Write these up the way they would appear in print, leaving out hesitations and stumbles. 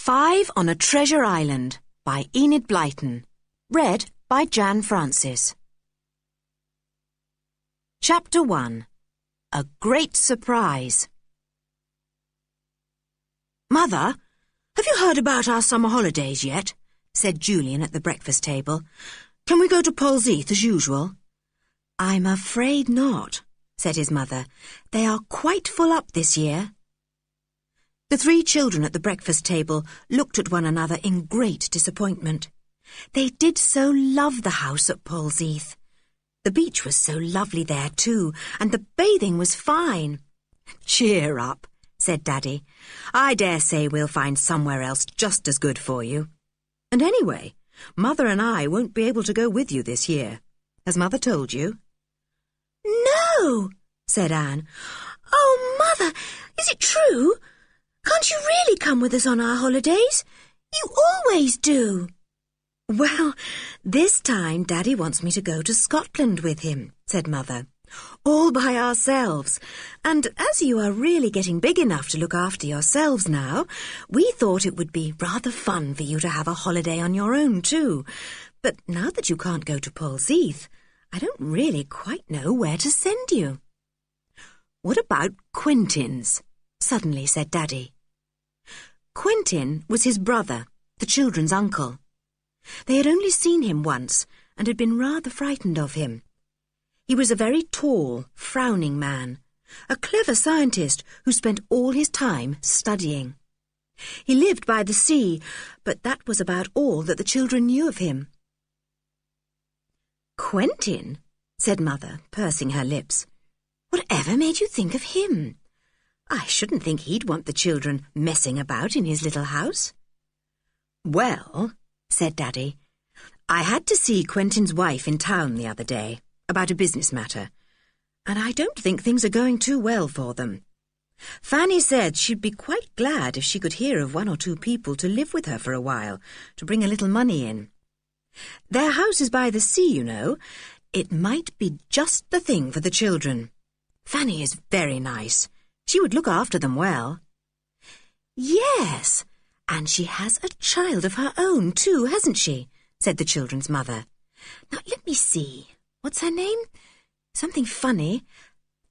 5 on a Treasure Island by Enid Blyton. Read by Jan Francis. Chapter 1. A Great Surprise. "Mother, have you heard about our summer holidays yet?" said Julian at the breakfast table. "Can we go to Polzeath as usual?" "I'm afraid not," said his mother. "They are quite full up this year." The 3 children at the breakfast table looked at one another in great disappointment. They did so love the house at Polzeath. The beach was so lovely there too, and the bathing was fine. "Cheer up," said Daddy. "I dare say we'll find somewhere else just as good for you. And anyway, Mother and I won't be able to go with you this year. Has Mother told you?" "No," said Anne. "Oh, Mother, is it true? Can't you really come with us on our holidays? You always do." "Well, this time Daddy wants me to go to Scotland with him," said Mother. "All by ourselves. And as you are really getting big enough to look after yourselves now, we thought it would be rather fun for you to have a holiday on your own too. But now that you can't go to Polzeath, I don't really quite know where to send you." "What about Quentin's?" suddenly said Daddy. Quentin was his brother, the children's uncle. They had only seen him once and had been rather frightened of him. He was a very tall, frowning man, a clever scientist who spent all his time studying. He lived by the sea, but that was about all that the children knew of him. "Quentin?" said Mother, pursing her lips. "Whatever made you think of him? I shouldn't think he'd want the children messing about in his little house." "Well," said Daddy, "I had to see Quentin's wife in town the other day about a business matter, and I don't think things are going too well for them. Fanny said she'd be quite glad if she could hear of 1 or 2 people to live with her for a while, to bring a little money in. Their house is by the sea, you know. It might be just the thing for the children. Fanny is very nice. She would look after them well." "Yes, and she has a child of her own too, hasn't she?" said the children's mother. "Now, let me see. What's her name? Something funny.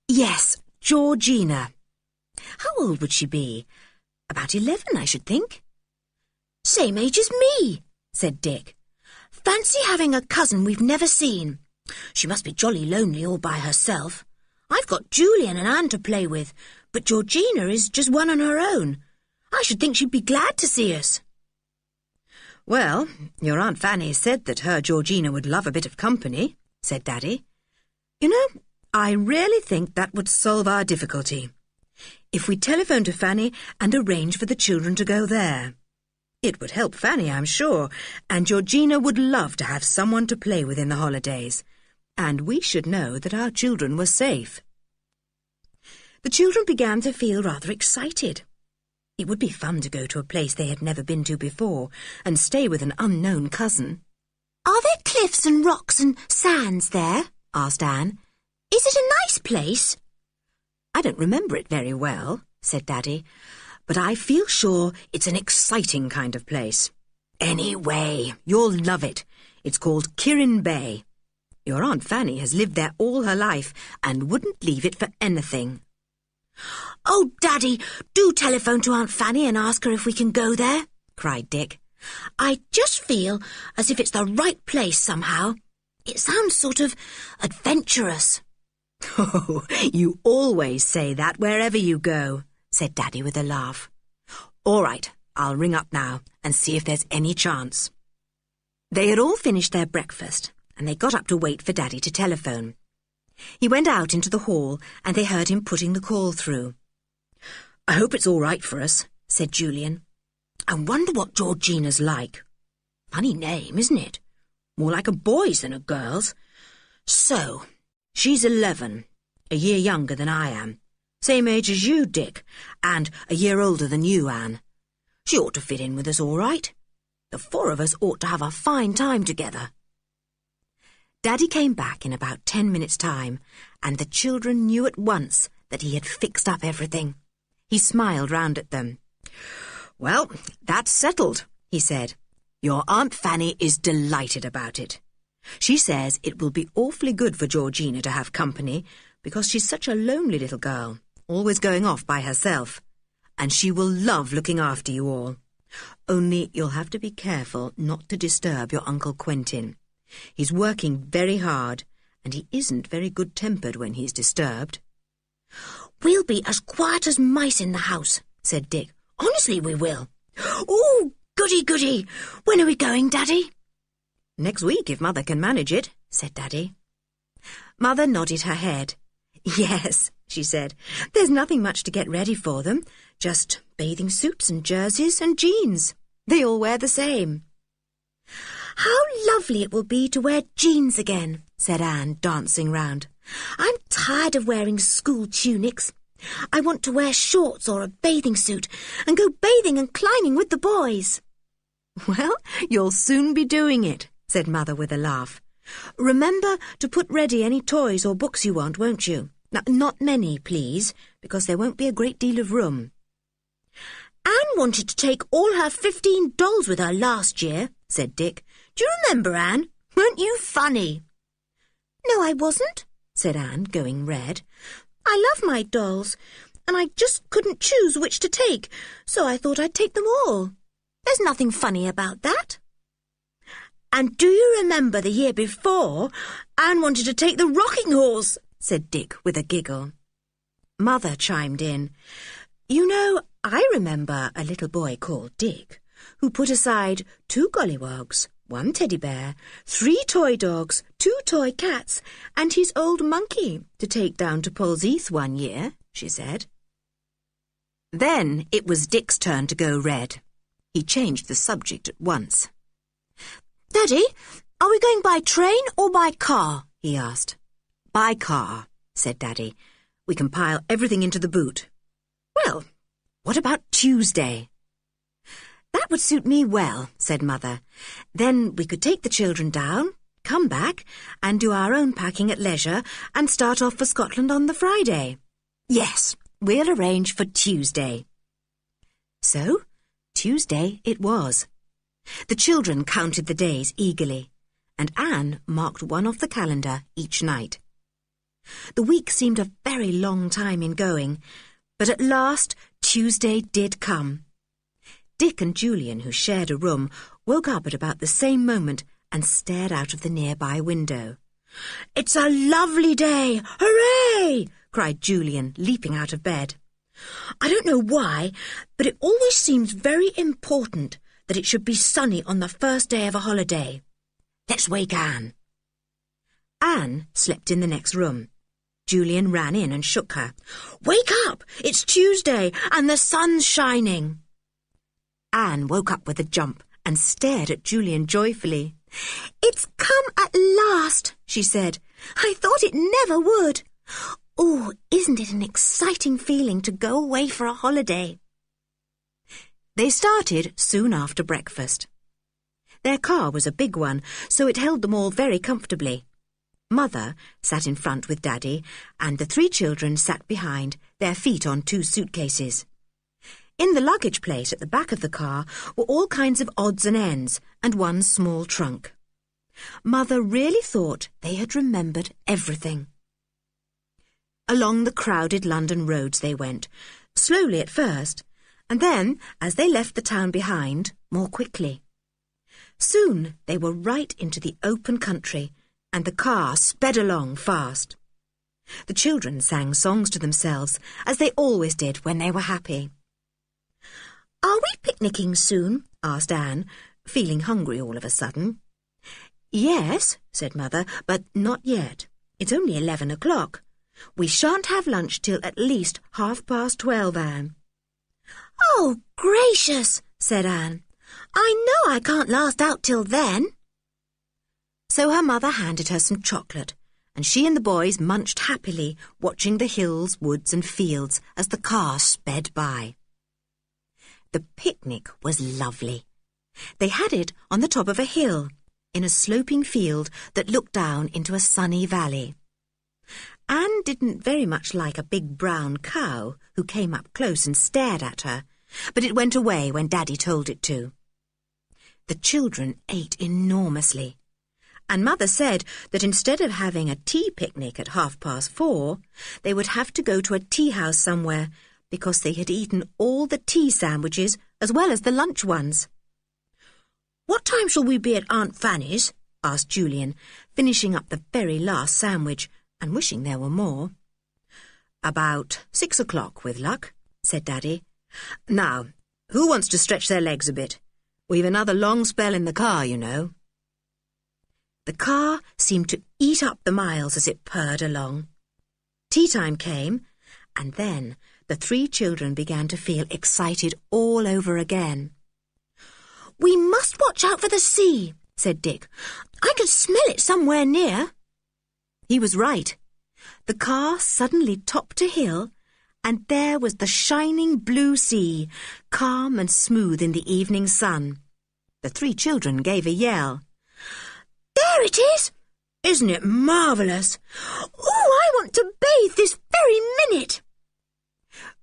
Yes, Georgina. How old would she be? About 11, I should think." "Same age as me," said Dick. "Fancy having a cousin we've never seen. She must be jolly lonely all by herself. I've got Julian and Anne to play with, but Georgina is just one on her own. I should think she'd be glad to see us." "Well, your Aunt Fanny said that her Georgina would love a bit of company," said Daddy. "You know, I really think that would solve our difficulty. If we telephone to Fanny and arrange for the children to go there. It would help Fanny, I'm sure, and Georgina would love to have someone to play with in the holidays. And we should know that our children were safe." The children began to feel rather excited. It would be fun to go to a place they had never been to before and stay with an unknown cousin. "Are there cliffs and rocks and sands there?" asked Anne. "Is it a nice place?" "I don't remember it very well," said Daddy, "but I feel sure it's an exciting kind of place. Anyway, you'll love it. It's called Kirin Bay. Your Aunt Fanny has lived there all her life and wouldn't leave it for anything." "Oh, Daddy, do telephone to Aunt Fanny and ask her if we can go there," cried Dick. "I just feel as if it's the right place somehow. It sounds sort of adventurous." "Oh, you always say that wherever you go," said Daddy with a laugh. "All right, I'll ring up now and see if there's any chance." They had all finished their breakfast, and they got up to wait for Daddy to telephone. He went out into the hall, and they heard him putting the call through. "I hope it's all right for us," said Julian. "I wonder what Georgina's like. Funny name, isn't it? More like a boy's than a girl's. So, she's 11, a year younger than I am, same age as you, Dick, and a year older than you, Anne. She ought to fit in with us all right. The 4 of us ought to have a fine time together." Daddy came back in about 10 minutes' time, and the children knew at once that he had fixed up everything. He smiled round at them. "Well, that's settled," he said. "Your Aunt Fanny is delighted about it. She says it will be awfully good for Georgina to have company because she's such a lonely little girl, always going off by herself, and she will love looking after you all. Only you'll have to be careful not to disturb your Uncle Quentin. He's working very hard, and he isn't very good-tempered when he's disturbed." "We'll be as quiet as mice in the house," said Dick. "Honestly, we will." "Oh, goody, goody. When are we going, Daddy?" "Next week, if Mother can manage it," said Daddy. Mother nodded her head. "Yes," she said. "There's nothing much to get ready for them. Just bathing suits and jerseys and jeans. They all wear the same." "How lovely it will be to wear jeans again," said Anne, dancing round. "I'm tired of wearing school tunics. I want to wear shorts or a bathing suit and go bathing and climbing with the boys." "Well, you'll soon be doing it," said Mother with a laugh. "Remember to put ready any toys or books you want, won't you? Now, not many, please, because there won't be a great deal of room." "Anne wanted to take all her 15 dolls with her last year," said Dick. "Do you remember, Anne? Weren't you funny?" "No, I wasn't," said Anne, going red. "I love my dolls, and I just couldn't choose which to take, so I thought I'd take them all. There's nothing funny about that." "And do you remember the year before, Anne wanted to take the rocking horse?" said Dick with a giggle. Mother chimed in. "You know, I remember a little boy called Dick, who put aside 2 gollywogs, 1 teddy bear, 3 toy dogs, 2 toy cats, and his old monkey to take down to Paul's Heath one year," she said. Then it was Dick's turn to go red. He changed the subject at once. "Daddy, are we going by train or by car?" he asked. "By car," said Daddy. "We can pile everything into the boot." "Well, what about Tuesday?" "That would suit me well," said Mother. "Then we could take the children down, come back, and do our own packing at leisure, and start off for Scotland on the Friday. Yes, we'll arrange for Tuesday." So, Tuesday it was. The children counted the days eagerly, and Anne marked one off the calendar each night. The week seemed a very long time in going, but at last Tuesday did come. Dick and Julian, who shared a room, woke up at about the same moment and stared out of the nearby window. "It's a lovely day! Hooray!" cried Julian, leaping out of bed. "I don't know why, but it always seems very important that it should be sunny on the first day of a holiday. Let's wake Anne." Anne slept in the next room. Julian ran in and shook her. "Wake up! It's Tuesday and the sun's shining." Anne woke up with a jump and stared at Julian joyfully. "It's come at last," she said. "I thought it never would. Oh, isn't it an exciting feeling to go away for a holiday?" They started soon after breakfast. Their car was a big one, so it held them all very comfortably. Mother sat in front with Daddy, and the 3 children sat behind, their feet on 2 suitcases. In the luggage place at the back of the car were all kinds of odds and ends and 1 small trunk. Mother really thought they had remembered everything. Along the crowded London roads they went, slowly at first, and then, as they left the town behind, more quickly. Soon they were right into the open country, and the car sped along fast. The children sang songs to themselves, as they always did when they were happy. "Are we picnicking soon?" asked Anne, feeling hungry all of a sudden. "Yes," said Mother, "but not yet. It's only 11 o'clock. We shan't have lunch till at least 12:30, Anne." "Oh, gracious," said Anne. "I know I can't last out till then." So her mother handed her some chocolate, and she and the boys munched happily, watching the hills, woods and fields as the car sped by. The picnic was lovely. They had it on the top of a hill, in a sloping field that looked down into a sunny valley. Anne didn't very much like a big brown cow who came up close and stared at her, but it went away when Daddy told it to. The children ate enormously, and Mother said that instead of having a tea picnic at 4:30, they would have to go to a tea house somewhere because they had eaten all the tea sandwiches as well as the lunch ones. "What time shall we be at Aunt Fanny's?" asked Julian, finishing up the very last sandwich and wishing there were more. "About 6 o'clock, with luck," said Daddy. "Now, who wants to stretch their legs a bit? We've another long spell in the car, you know." The car seemed to eat up the miles as it purred along. Tea time came, and then the 3 children began to feel excited all over again. "We must watch out for the sea," said Dick. "I can smell it somewhere near." He was right. The car suddenly topped a hill, and there was the shining blue sea, calm and smooth in the evening sun. The 3 children gave a yell. "There it is! Isn't it marvellous? Oh, I want to bathe this very minute!"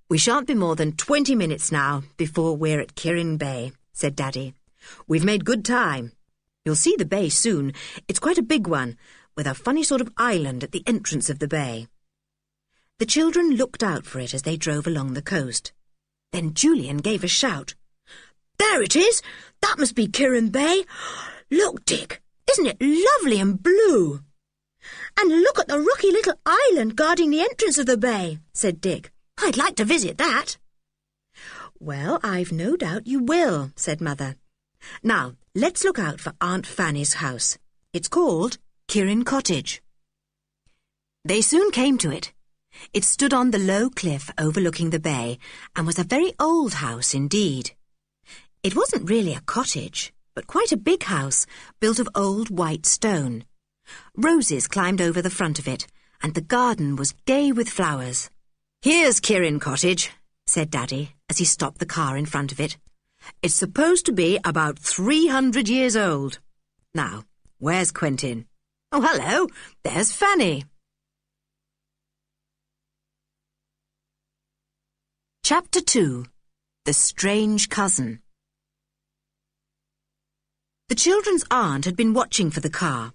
"We shan't be more than 20 minutes now before we're at Kirin Bay," said Daddy. "We've made good time. You'll see the bay soon. It's quite a big one, with a funny sort of island at the entrance of the bay." The children looked out for it as they drove along the coast. Then Julian gave a shout. "There it is! That must be Kirin Bay! Look, Dick! Isn't it lovely and blue?" "And look at the rocky little island guarding the entrance of the bay," said Dick. "I'd like to visit that." "Well, I've no doubt you will," said Mother. "Now, let's look out for Aunt Fanny's house. It's called Kirin Cottage." They soon came to it. It stood on the low cliff overlooking the bay and was a very old house indeed. It wasn't really a cottage, but quite a big house built of old white stone. Roses climbed over the front of it, and the garden was gay with flowers. "Here's Kirin Cottage," said Daddy as he stopped the car in front of it. "It's supposed to be about 300 years old. Now, where's Quentin? Oh, hello, there's Fanny." Chapter 2. The Strange Cousin. The children's aunt had been watching for the car.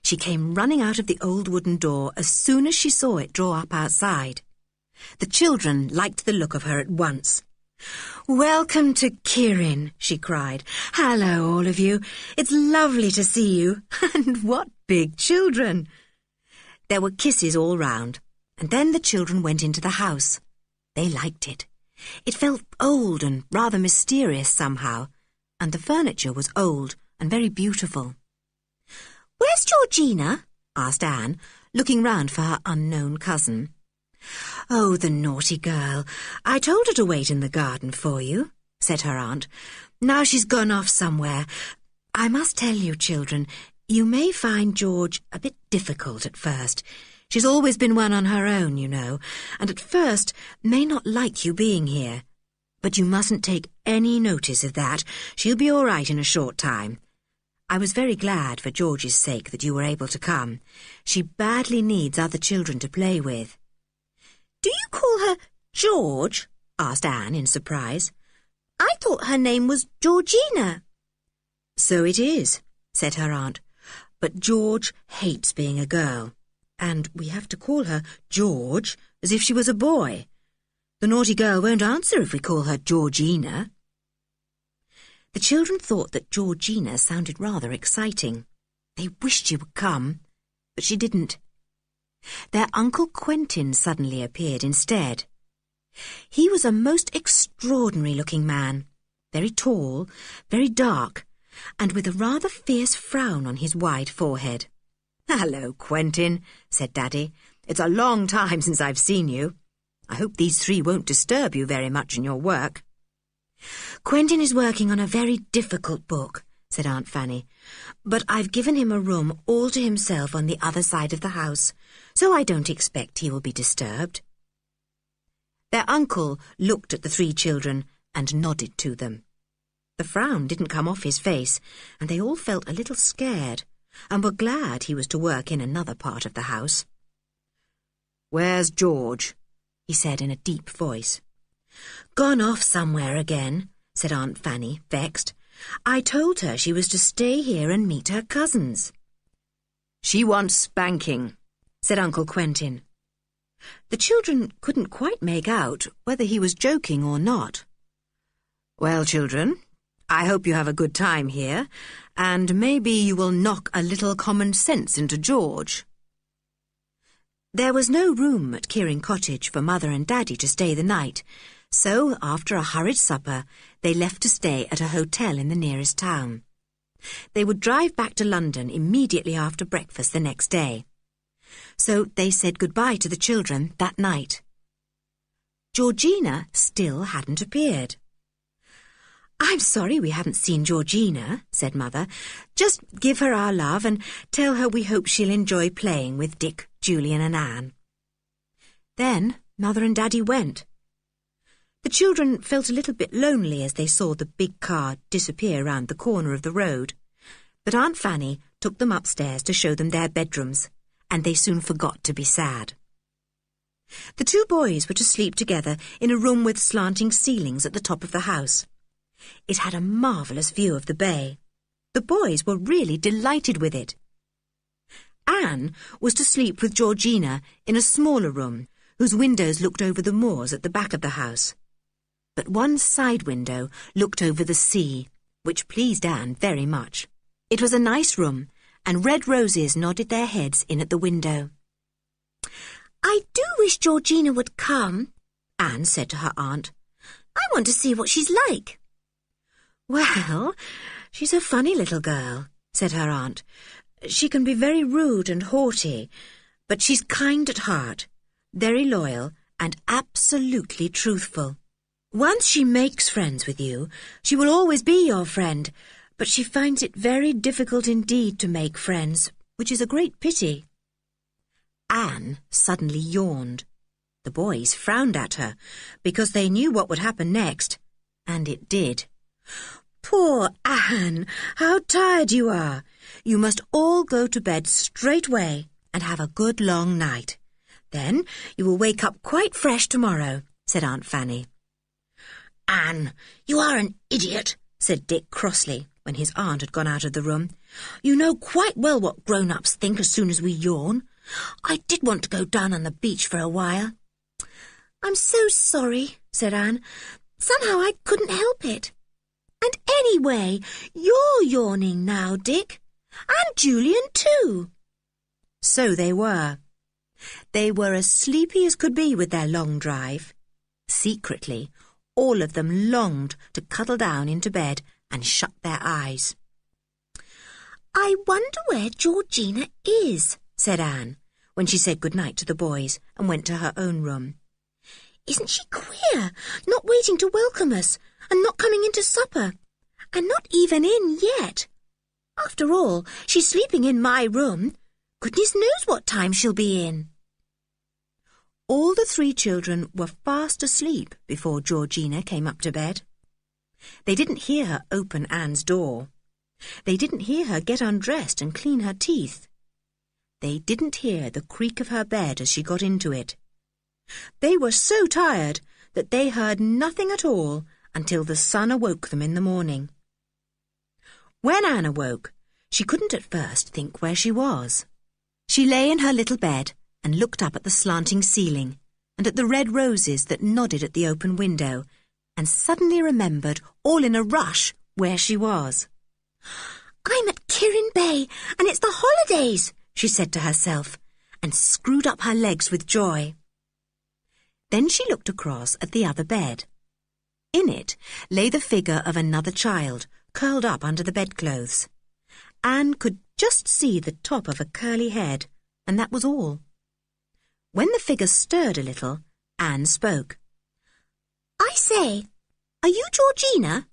She came running out of the old wooden door as soon as she saw it draw up outside. The children liked the look of her at once. "Welcome to Kirin," she cried. "Hello, all of you. It's lovely to see you. And what big children!" There were kisses all round, and then the children went into the house. They liked it. It felt old and rather mysterious somehow, and the furniture was old and very beautiful. "Where's Georgina?" asked Anne, looking round for her unknown cousin. "Oh, the naughty girl. I told her to wait in the garden for you," said her aunt. "Now she's gone off somewhere. I must tell you, children, you may find George a bit difficult at first. She's always been one on her own, you know, and at first may not like you being here. But you mustn't take any notice of that. She'll be all right in a short time. I was very glad for George's sake that you were able to come. She badly needs other children to play with." "Do you call her George?" asked Anne in surprise. "I thought her name was Georgina." "So it is," said her aunt, "but George hates being a girl, and we have to call her George as if she was a boy. The naughty girl won't answer if we call her Georgina." The children thought that Georgina sounded rather exciting. They wished she would come, but she didn't. Their Uncle Quentin suddenly appeared instead. He was a most extraordinary-looking man, very tall, very dark, and with a rather fierce frown on his wide forehead. "Hello, Quentin," said Daddy. "It's a long time since I've seen you. I hope these 3 won't disturb you very much in your work." "Quentin is working on a very difficult book," said Aunt Fanny, "but I've given him a room all to himself on the other side of the house, so I don't expect he will be disturbed." Their uncle looked at the 3 children and nodded to them. The frown didn't come off his face, and they all felt a little scared, and were glad he was to work in another part of the house. "Where's George?" he said in a deep voice. "Gone off somewhere again," said Aunt Fanny, vexed. "I told her she was to stay here and meet her cousins." "She wants spanking," said Uncle Quentin. The children couldn't quite make out whether he was joking or not. "Well, children, I hope you have a good time here, and maybe you will knock a little common sense into George." There was no room at Keering Cottage for Mother and Daddy to stay the night, so after a hurried supper, they left to stay at a hotel in the nearest town. They would drive back to London immediately after breakfast the next day. So they said goodbye to the children that night. Georgina still hadn't appeared. "I'm sorry we haven't seen Georgina," said Mother. "Just give her our love and tell her we hope she'll enjoy playing with Dick, Julian and Anne." Then Mother and Daddy went. The children felt a little bit lonely as they saw the big car disappear round the corner of the road, but Aunt Fanny took them upstairs to show them their bedrooms, and they soon forgot to be sad. The two boys were to sleep together in a room with slanting ceilings at the top of the house. It had a marvellous view of the bay. The boys were really delighted with it. Anne was to sleep with Georgina in a smaller room, whose windows looked over the moors at the back of the house. But one side window looked over the sea, which pleased Anne very much. It was a nice room, and red roses nodded their heads in at the window. "I do wish Georgina would come," Anne said to her aunt. "I want to see what she's like." "Well, she's a funny little girl," said her aunt. "She can be very rude and haughty, but she's kind at heart, very loyal and absolutely truthful. Once she makes friends with you, she will always be your friend, but she finds it very difficult indeed to make friends, which is a great pity." Anne suddenly yawned. The boys frowned at her, because they knew what would happen next, and it did. "Poor Anne, how tired you are! You must all go to bed straightway and have a good long night. Then you will wake up quite fresh tomorrow," said Aunt Fanny. "Anne, you are an idiot," said Dick crossly, when his aunt had gone out of the room. "You know quite well what grown-ups think as soon as we yawn. I did want to go down on the beach for a while." "I'm so sorry," said Anne. "Somehow I couldn't help it. And anyway, you're yawning now, Dick. And Julian too." So they were. They were as sleepy as could be with their long drive. Secretly, all of them longed to cuddle down into bed and shut their eyes. "I wonder where Georgina is," said Anne, when she said good-night to the boys and went to her own room. "Isn't she queer, not waiting to welcome us, and not coming into supper, and not even in yet? After all, she's sleeping in my room. Goodness knows what time she'll be in." All the three children were fast asleep before Georgina came up to bed. They didn't hear her open Anne's door. They didn't hear her get undressed and clean her teeth. They didn't hear the creak of her bed as she got into it. They were so tired that they heard nothing at all until the sun awoke them in the morning. When Anne awoke, she couldn't at first think where she was. She lay in her little bed and looked up at the slanting ceiling and at the red roses that nodded at the open window, and suddenly remembered, all in a rush, where she was. "I'm at Kirrin Bay, and it's the holidays," she said to herself, and screwed up her legs with joy. Then she looked across at the other bed. In it lay the figure of another child, curled up under the bedclothes. Anne could just see the top of a curly head, and that was all. When the figure stirred a little, Anne spoke. "I say, are you Georgina?"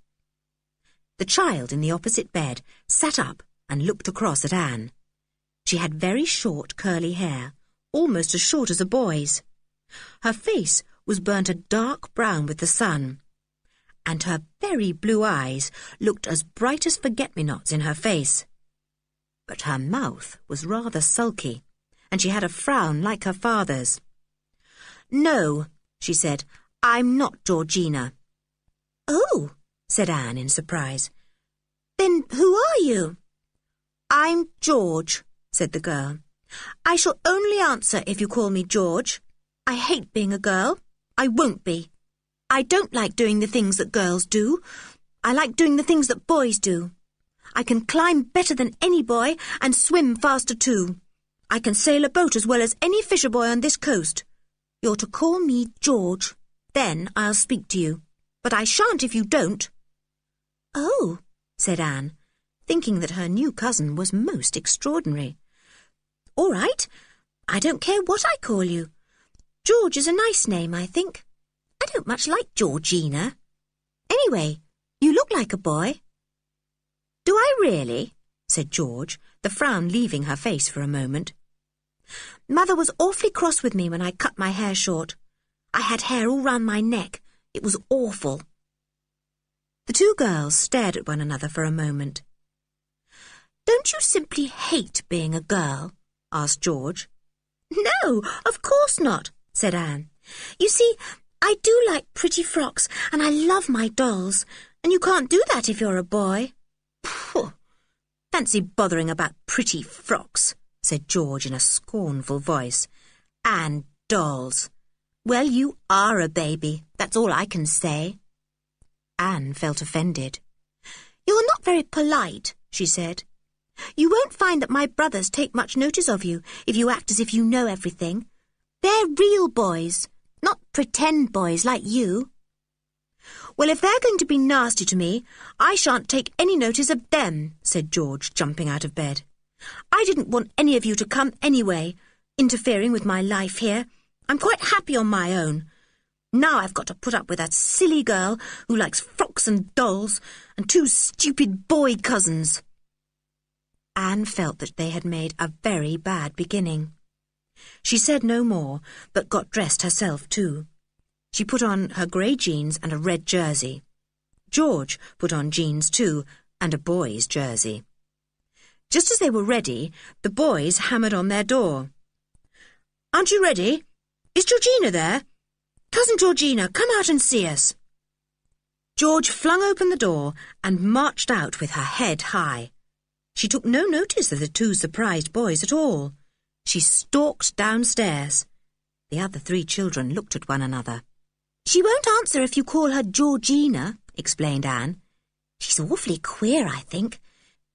The child in the opposite bed sat up and looked across at Anne. She had very short curly hair, almost as short as a boy's. Her face was burnt a dark brown with the sun, and her very blue eyes looked as bright as forget-me-nots in her face. But her mouth was rather sulky, and she had a frown like her father's. "No," she said, I'm not Georgina. Oh, said Anne in surprise. Then who are you? I'm George, said the girl. I shall only answer if you call me George. I hate being a girl. I won't be. I don't like doing the things that girls do. I like doing the things that boys do. I can climb better than any boy and swim faster too. I can sail a boat as well as any fisher boy on this coast. You're to call me George. Then I'll speak to you. But I shan't if you don't. Oh, said Anne, thinking that her new cousin was most extraordinary. All right. I don't care what I call you. George is a nice name, I think. I don't much like Georgina. Anyway, you look like a boy. Do I really? Said George, the frown leaving her face for a moment. Mother was awfully cross with me when I cut my hair short. I had hair all round my neck. It was awful. The two girls stared at one another for a moment. Don't you simply hate being a girl? Asked George. No, of course not, said Anne. You see, I do like pretty frocks, and I love my dolls, and you can't do that if you're a boy. Phew. Fancy bothering about pretty frocks, said George in a scornful voice. And dolls. Well, you are a baby, that's all I can say. Anne felt offended. You're not very polite, she said. You won't find that my brothers take much notice of you if you act as if you know everything. They're real boys, not pretend boys like you. Well, if they're going to be nasty to me, I shan't take any notice of them, said George, jumping out of bed. I didn't want any of you to come anyway, interfering with my life here. I'm quite happy on my own. Now I've got to put up with that silly girl who likes frocks and dolls and two stupid boy cousins. Anne felt that they had made a very bad beginning. She said no more, but got dressed herself too. She put on her grey jeans and a red jersey. George put on jeans too, and a boy's jersey. Just as they were ready, the boys hammered on their door. Aren't you ready? Is Georgina there? Cousin Georgina, come out and see us. George flung open the door and marched out with her head high. She took no notice of the two surprised boys at all. She stalked downstairs. The other three children looked at one another. She won't answer if you call her Georgina, explained Anne. She's awfully queer, I think.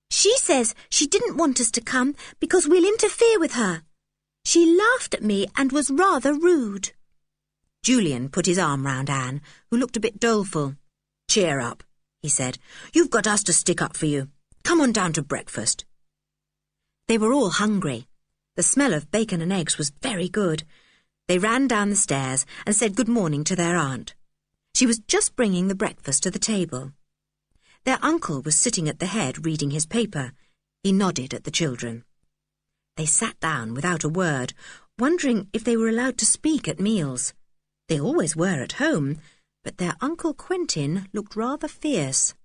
She says she didn't want us to come because we'll interfere with her. She laughed at me and was rather rude. Julian put his arm round Anne, who looked a bit doleful. Cheer up, he said. You've got us to stick up for you. Come on down to breakfast. They were all hungry. The smell of bacon and eggs was very good. They ran down the stairs and said good morning to their aunt. She was just bringing the breakfast to the table. Their uncle was sitting at the head reading his paper. He nodded at the children. They sat down without a word, wondering if they were allowed to speak at meals. They always were at home, but their Uncle Quentin looked rather fierce.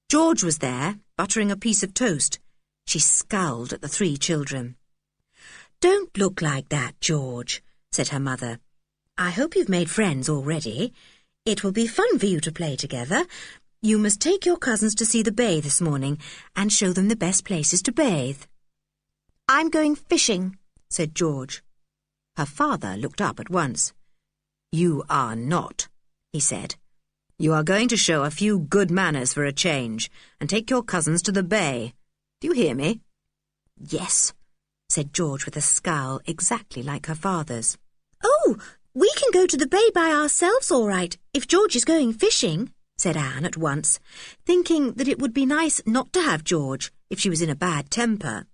George was there, buttering a piece of toast. She scowled at the three children. Don't look like that, George, said her mother. I hope you've made friends already. It will be fun for you to play together. You must take your cousins to see the bay this morning and show them the best places to bathe. I'm going fishing, said George. Her father looked up at once. You are not, he said. You are going to show a few good manners for a change and take your cousins to the bay. Do you hear me? Yes, said George with a scowl exactly like her father's. Oh, we can go to the bay by ourselves all right, if George is going fishing, said Anne at once, thinking that it would be nice not to have George if she was in a bad temper.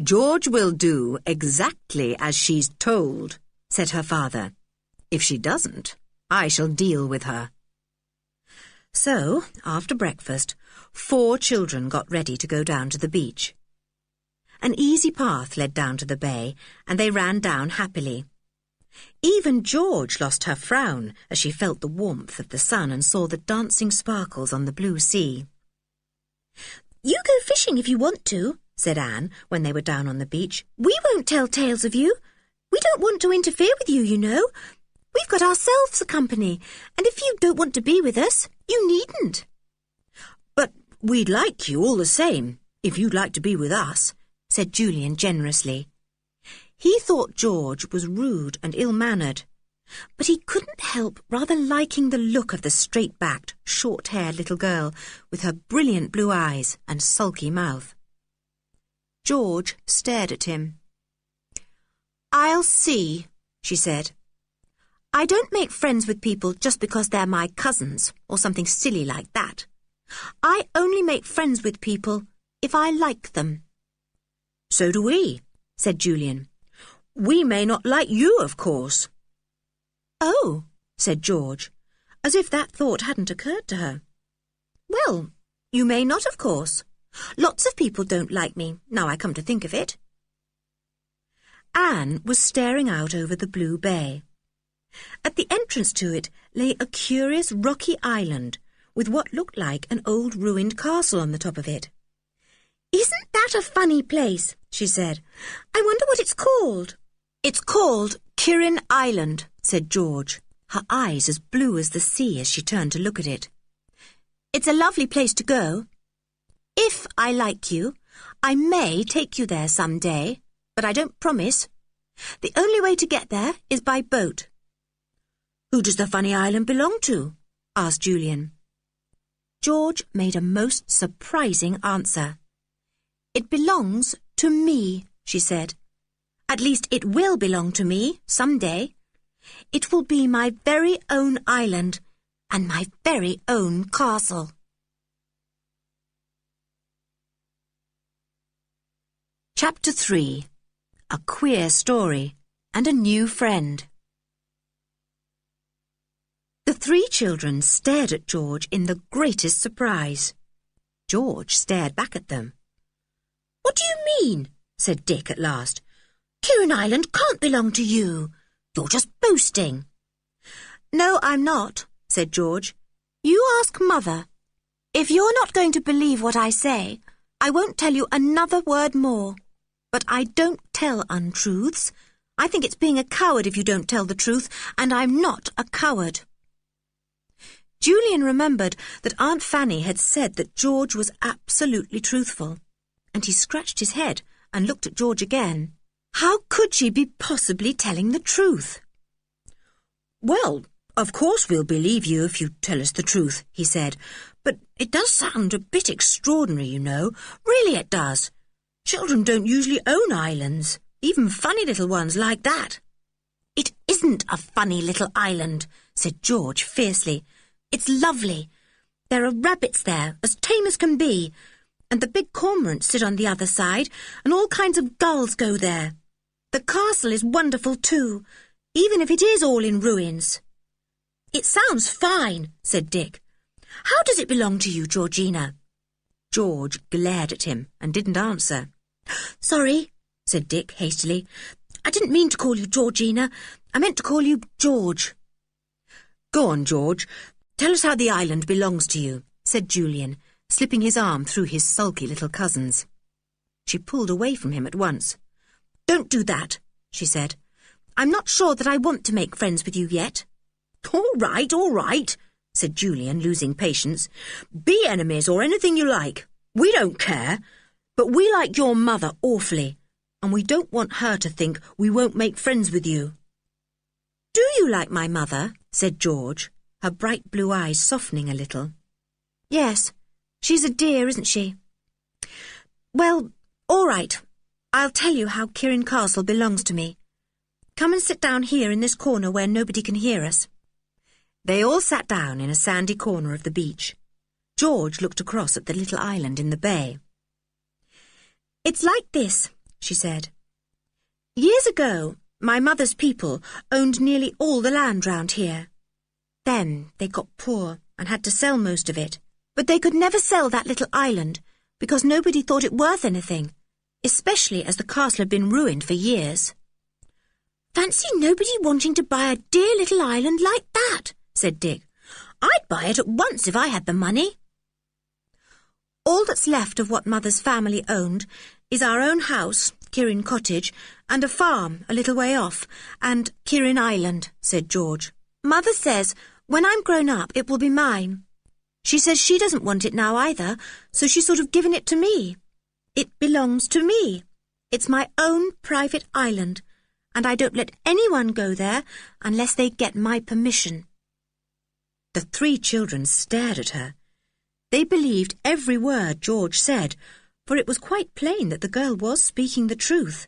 George will do exactly as she's told, said her father. If she doesn't, I shall deal with her. So, after breakfast, 4 children got ready to go down to the beach. An easy path led down to the bay, and they ran down happily. Even George lost her frown as she felt the warmth of the sun and saw the dancing sparkles on the blue sea. You go fishing if you want to, said Anne when they were down on the beach. We won't tell tales of you. We don't want to interfere with you, you know. We've got ourselves a company, and if you don't want to be with us, you needn't. But we'd like you all the same, if you'd like to be with us, said Julian generously. He thought George was rude and ill-mannered, but he couldn't help rather liking the look of the straight-backed, short-haired little girl with her brilliant blue eyes and sulky mouth. George stared at him. "I'll see," she said. "I don't make friends with people just because they're my cousins or something silly like that. I only make friends with people if I like them." "So do we," said Julian. "We may not like you, of course." "Oh," said George, as if that thought hadn't occurred to her. "Well, you may not, of course. Lots of people don't like me, now I come to think of it." Anne was staring out over the blue bay. At the entrance to it lay a curious rocky island with what looked like an old ruined castle on the top of it. "Isn't that a funny place?" she said. "I wonder what it's called." "It's called Kirin Island," said George, her eyes as blue as the sea as she turned to look at it. "It's a lovely place to go. If I like you, I may take you there some day, but I don't promise. The only way to get there is by boat." "Who does the funny island belong to?" asked Julian. George made a most surprising answer. "It belongs to me," she said. "At least it will belong to me some day. It will be my very own island and my very own castle." Chapter 3. A Queer Story and a New Friend. The three children stared at George in the greatest surprise. George stared back at them. "What do you mean?" said Dick at last. "Kirin Island can't belong to you. You're just boasting." "No, I'm not," said George. "You ask Mother. If you're not going to believe what I say, I won't tell you another word more. But I don't tell untruths. I think it's being a coward if you don't tell the truth, and I'm not a coward." Julian remembered that Aunt Fanny had said that George was absolutely truthful, and he scratched his head and looked at George again. How could she be possibly telling the truth? "Well, of course we'll believe you if you tell us the truth," he said. "But it does sound a bit extraordinary, you know. Really it does. Children don't usually own islands, even funny little ones like that." "It isn't a funny little island," said George fiercely. "It's lovely. There are rabbits there, as tame as can be, and the big cormorants sit on the other side, and all kinds of gulls go there. The castle is wonderful too, even if it is all in ruins." "It sounds fine," said Dick. "How does it belong to you, Georgina?" George glared at him and didn't answer. "Sorry," said Dick hastily. "I didn't mean to call you Georgina. I meant to call you George." "Go on, George. Tell us how the island belongs to you," said Julian, slipping his arm through his sulky little cousin's. She pulled away from him at once. "Don't do that," she said. "I'm not sure that I want to make friends with you yet." All right, said Julian, losing patience. "Be enemies or anything you like. We don't care. But we like your mother awfully, and we don't want her to think we won't make friends with you." "Do you like my mother?" said George, her bright blue eyes softening a little. "Yes, she's a dear, isn't she?" "Well, all right. I'll tell you how Kirin Castle belongs to me. Come and sit down here in this corner where nobody can hear us." They all sat down in a sandy corner of the beach. George looked across at the little island in the bay. "It's like this," she said. "Years ago, my mother's people owned nearly all the land round here. Then they got poor and had to sell most of it. But they could never sell that little island because nobody thought it worth anything, especially as the castle had been ruined for years." "Fancy nobody wanting to buy a dear little island like that," said Dick. "I'd buy it at once if I had the money." "All that's left of what Mother's family owned is our own house Kirin Cottage, and a farm a little way off, and Kirin Island, said George. Mother says when I'm grown up it will be mine. She says she doesn't want it now either, so she's sort of given it to me. It belongs to me. It's my own private island, and I don't let anyone go there unless they get my permission. The 3 children stared at her. They believed every word George said, for it was quite plain that the girl was speaking the truth.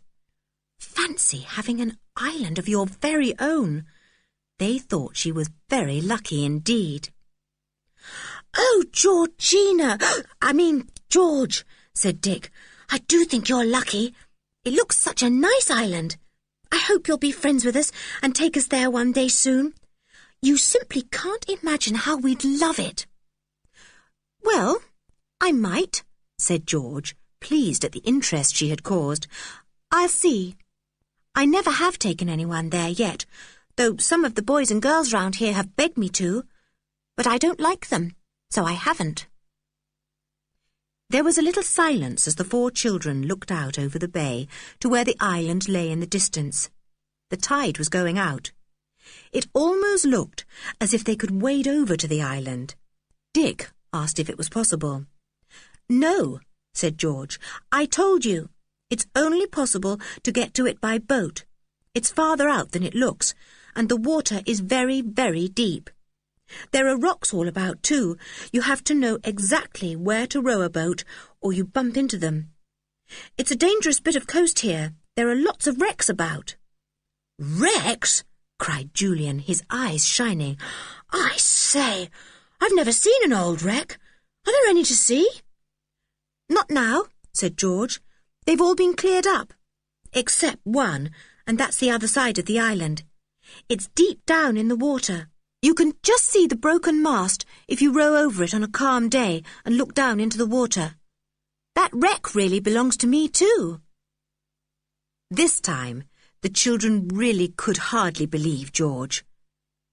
Fancy having an island of your very own. They thought she was very lucky indeed. "Oh, Georgina! George," said Dick. "I do think you're lucky. It looks such a nice island. I hope you'll be friends with us and take us there one day soon. You simply can't imagine how we'd love it." "Well, I might," said George, pleased at the interest she had caused. "I'll see. I never have taken anyone there yet, though some of the boys and girls round here have begged me to. But I don't like them, so I haven't." There was a little silence as the 4 children looked out over the bay to where the island lay in the distance. The tide was going out. It almost looked as if they could wade over to the island. Dick asked if it was possible. "No," said George. "I told you. It's only possible to get to it by boat. It's farther out than it looks, and the water is very, very deep. There are rocks all about, too. You have to know exactly where to row a boat, or you bump into them. It's a dangerous bit of coast here. There are lots of wrecks about." "Wrecks?" cried Julian, his eyes shining. "I say, I've never seen an old wreck. Are there any to see?" "Not now," said George. "They've all been cleared up, except one, and that's the other side of the island. It's deep down in the water. You can just see the broken mast if you row over it on a calm day and look down into the water. That wreck really belongs to me too." This time, the children really could hardly believe George,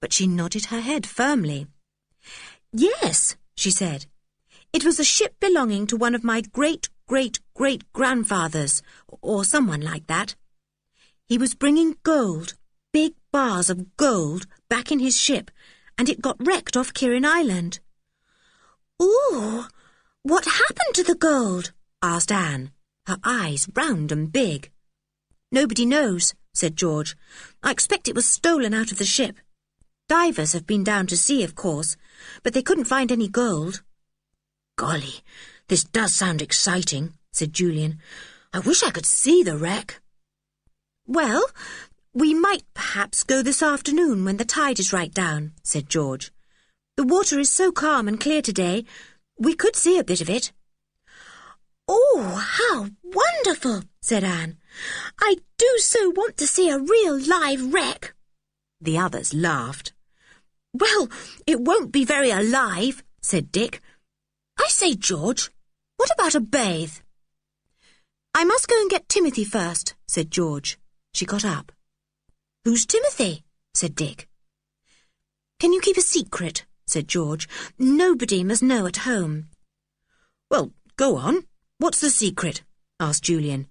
but she nodded her head firmly. "Yes," she said. "It was a ship belonging to one of my great-great-great-grandfathers, or someone like that. He was bringing gold, big bars of gold, back in his ship, and it got wrecked off Kirin Island." "Ooh, what happened to the gold?" asked Anne, her eyes round and big. "Nobody knows," said George. "I expect it was stolen out of the ship. Divers have been down to see, of course, but they couldn't find any gold." "Golly, this does sound exciting," said Julian. "I wish I could see the wreck." "Well, we might perhaps go this afternoon when the tide is right down," said George. "The water is so calm and clear today, we could see a bit of it." "Oh, how wonderful!" said Anne. "I do so want to see a real live wreck." The others laughed. "Well, it won't be very alive," said Dick. "I say, George, what about a bathe?" "I must go and get Timothy first," said George. She got up. "Who's Timothy?" said Dick. "Can you keep a secret?" said George. "Nobody must know at home." "Well, go on. What's the secret?" asked Julian.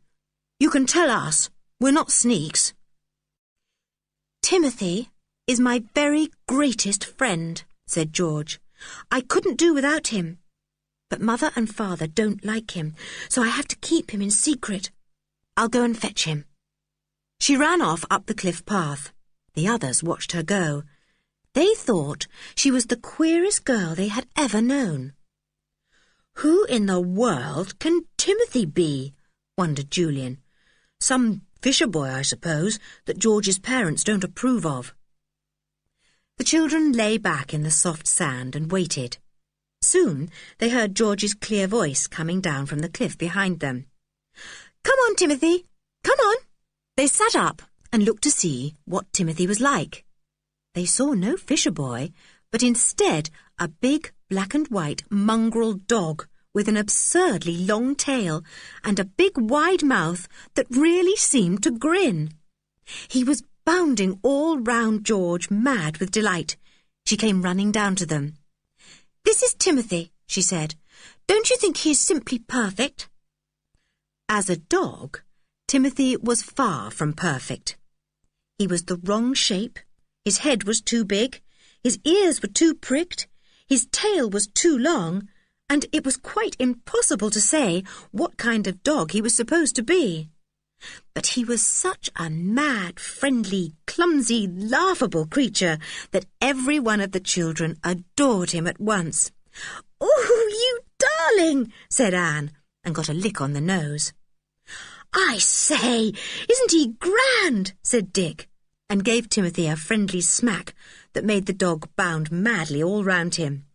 "You can tell us. We're not sneaks." "Timothy is my very greatest friend," said George. "I couldn't do without him. But Mother and Father don't like him, so I have to keep him in secret. I'll go and fetch him." She ran off up the cliff path. The others watched her go. They thought she was the queerest girl they had ever known. "Who in the world can Timothy be?" wondered Julian. "Some fisher boy, I suppose, that George's parents don't approve of." The children lay back in the soft sand and waited. Soon they heard George's clear voice coming down from the cliff behind them. "Come on, Timothy, come on." They sat up and looked to see what Timothy was like. They saw no fisher boy, but instead a big black and white mongrel dog with an absurdly long tail and a big wide mouth that really seemed to grin. He was bounding all round George, mad with delight. She came running down to them. "This is Timothy," she said. "Don't you think he is simply perfect?" As a dog, Timothy was far from perfect. He was the wrong shape, his head was too big, his ears were too pricked, his tail was too long, and it was quite impossible to say what kind of dog he was supposed to be. But he was such a mad, friendly, clumsy, laughable creature that every one of the children adored him at once. "Oh, you darling!" said Anne, and got a lick on the nose. "I say, isn't he grand?" said Dick, and gave Timothy a friendly smack that made the dog bound madly all round him.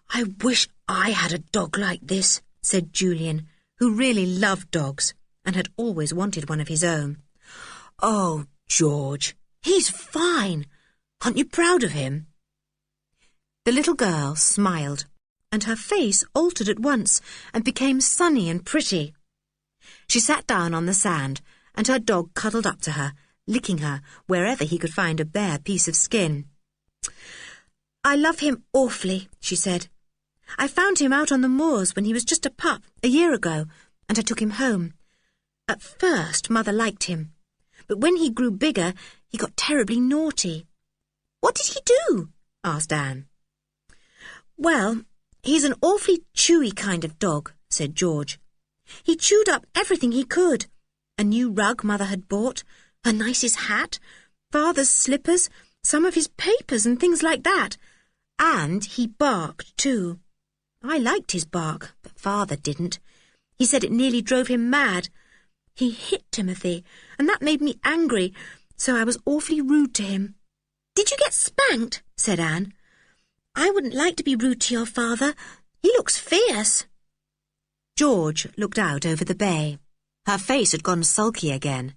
"I wish I had a dog like this," said Julian, who really loved dogs and had always wanted one of his own. "Oh, George, he's fine. Aren't you proud of him?" The little girl smiled, and her face altered at once and became sunny and pretty. She sat down on the sand, and her dog cuddled up to her, licking her wherever he could find a bare piece of skin. "I love him awfully," she said. "I found him out on the moors when he was just a pup a year ago, and I took him home. At first, Mother liked him, but when he grew bigger, he got terribly naughty." "What did he do?" asked Anne. "Well, he's an awfully chewy kind of dog," said George. "He chewed up everything he could. A new rug Mother had bought, her nicest hat, Father's slippers, some of his papers and things like that. And he barked too. I liked his bark, but Father didn't. He said it nearly drove him mad. He hit Timothy, and that made me angry, so I was awfully rude to him." "Did you get spanked?" said Anne. "I wouldn't like to be rude to your father. He looks fierce." George looked out over the bay. Her face had gone sulky again.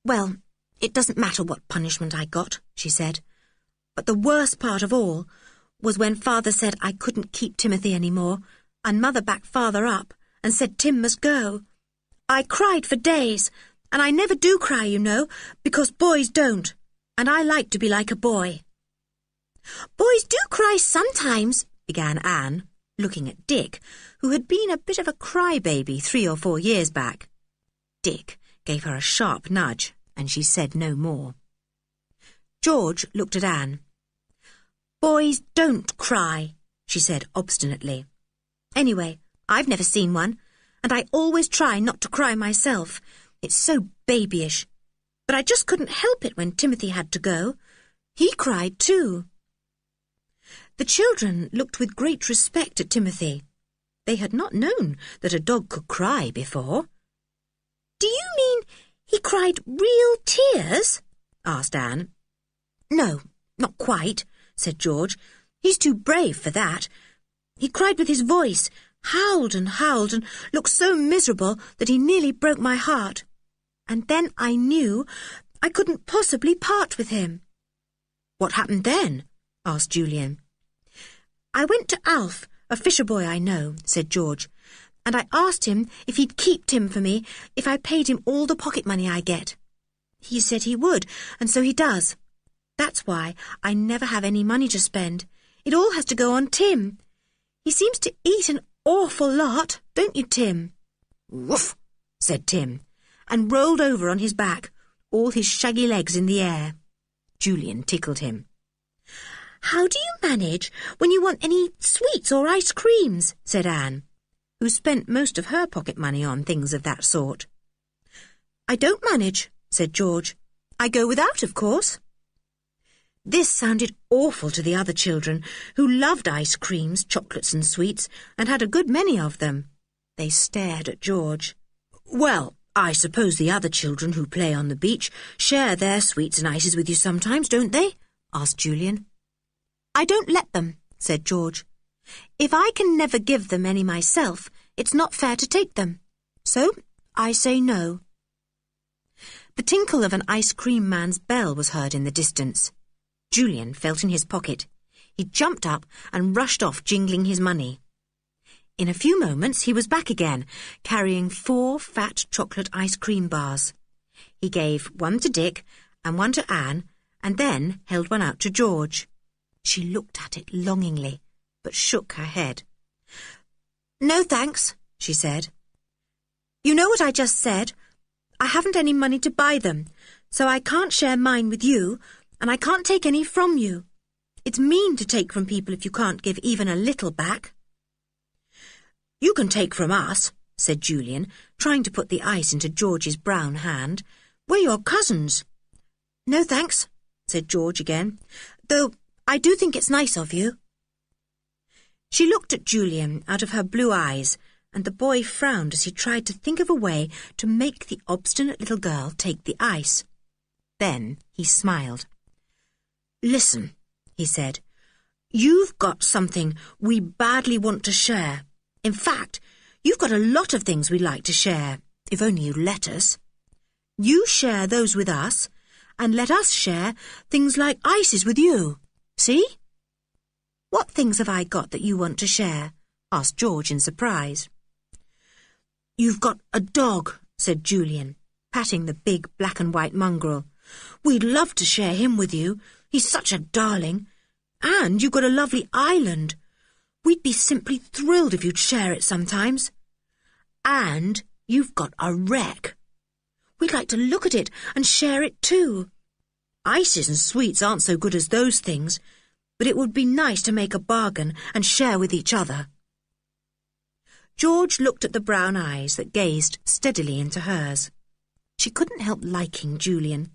"Well, it doesn't matter what punishment I got," she said. "But the worst part of all was when Father said I couldn't keep Timothy any more, and Mother backed Father up and said Tim must go. I cried for days, and I never do cry, you know, because boys don't, and I like to be like a boy." "Boys do cry sometimes," began Anne, looking at Dick, who had been a bit of a crybaby 3 or 4 years back. Dick gave her a sharp nudge, and she said no more. George looked at Anne. "Boys don't cry," she said obstinately. "Anyway, I've never seen one, and I always try not to cry myself. It's so babyish. But I just couldn't help it when Timothy had to go. He cried too." The children looked with great respect at Timothy. They had not known that a dog could cry before. "Do you mean he cried real tears?" asked Anne. "No, not quite," said George. "He's too brave for that. He cried with his voice, howled and looked so miserable that he nearly broke my heart. And then I knew I couldn't possibly part with him." "What happened then?" asked Julian. "I went to Alf, a fisher boy I know," said George, "and I asked him if he'd keep Tim for me if I paid him all the pocket money I get. He said he would, and so he does. That's why I never have any money to spend. It all has to go on Tim. He seems to eat an awful lot, don't you, Tim?" "Woof," said Tim, and rolled over on his back, all his shaggy legs in the air. Julian tickled him. "How do you manage when you want any sweets or ice creams?" said Anne, who spent most of her pocket money on things of that sort. "I don't manage," said George. "I go without, of course." This sounded awful to the other children, who loved ice creams, chocolates and sweets, and had a good many of them. They stared at George. "Well, I suppose the other children who play on the beach share their sweets and ices with you sometimes, don't they?" asked Julian. "I don't let them," said George. "If I can never give them any myself, it's not fair to take them. So I say no." The tinkle of an ice cream man's bell was heard in the distance. Julian felt in his pocket. He jumped up and rushed off jingling his money. In a few moments he was back again, carrying 4 fat chocolate ice cream bars. He gave one to Dick and one to Anne, and then held one out to George. She looked at it longingly, but shook her head. "No thanks," she said. "You know what I just said. I haven't any money to buy them, so I can't share mine with you, and I can't take any from you. It's mean to take from people if you can't give even a little back." "You can take from us," said Julian, trying to put the ice into George's brown hand. "We're your cousins." "No, thanks," said George again, "though I do think it's nice of you." She looked at Julian out of her blue eyes, and the boy frowned as he tried to think of a way to make the obstinate little girl take the ice. Then he smiled. "Listen," he said, "you've got something we badly want to share. In fact, you've got a lot of things we'd like to share, if only you'd let us. You share those with us, and let us share things like ices with you. See?" "What things have I got that you want to share?" asked George in surprise. "You've got a dog," said Julian, patting the big black and white mongrel. "We'd love to share him with you. He's such a darling. And you've got a lovely island. We'd be simply thrilled if you'd share it sometimes. And you've got a wreck. We'd like to look at it and share it too. Ices and sweets aren't so good as those things, but it would be nice to make a bargain and share with each other." George looked at the brown eyes that gazed steadily into hers. She couldn't help liking Julian.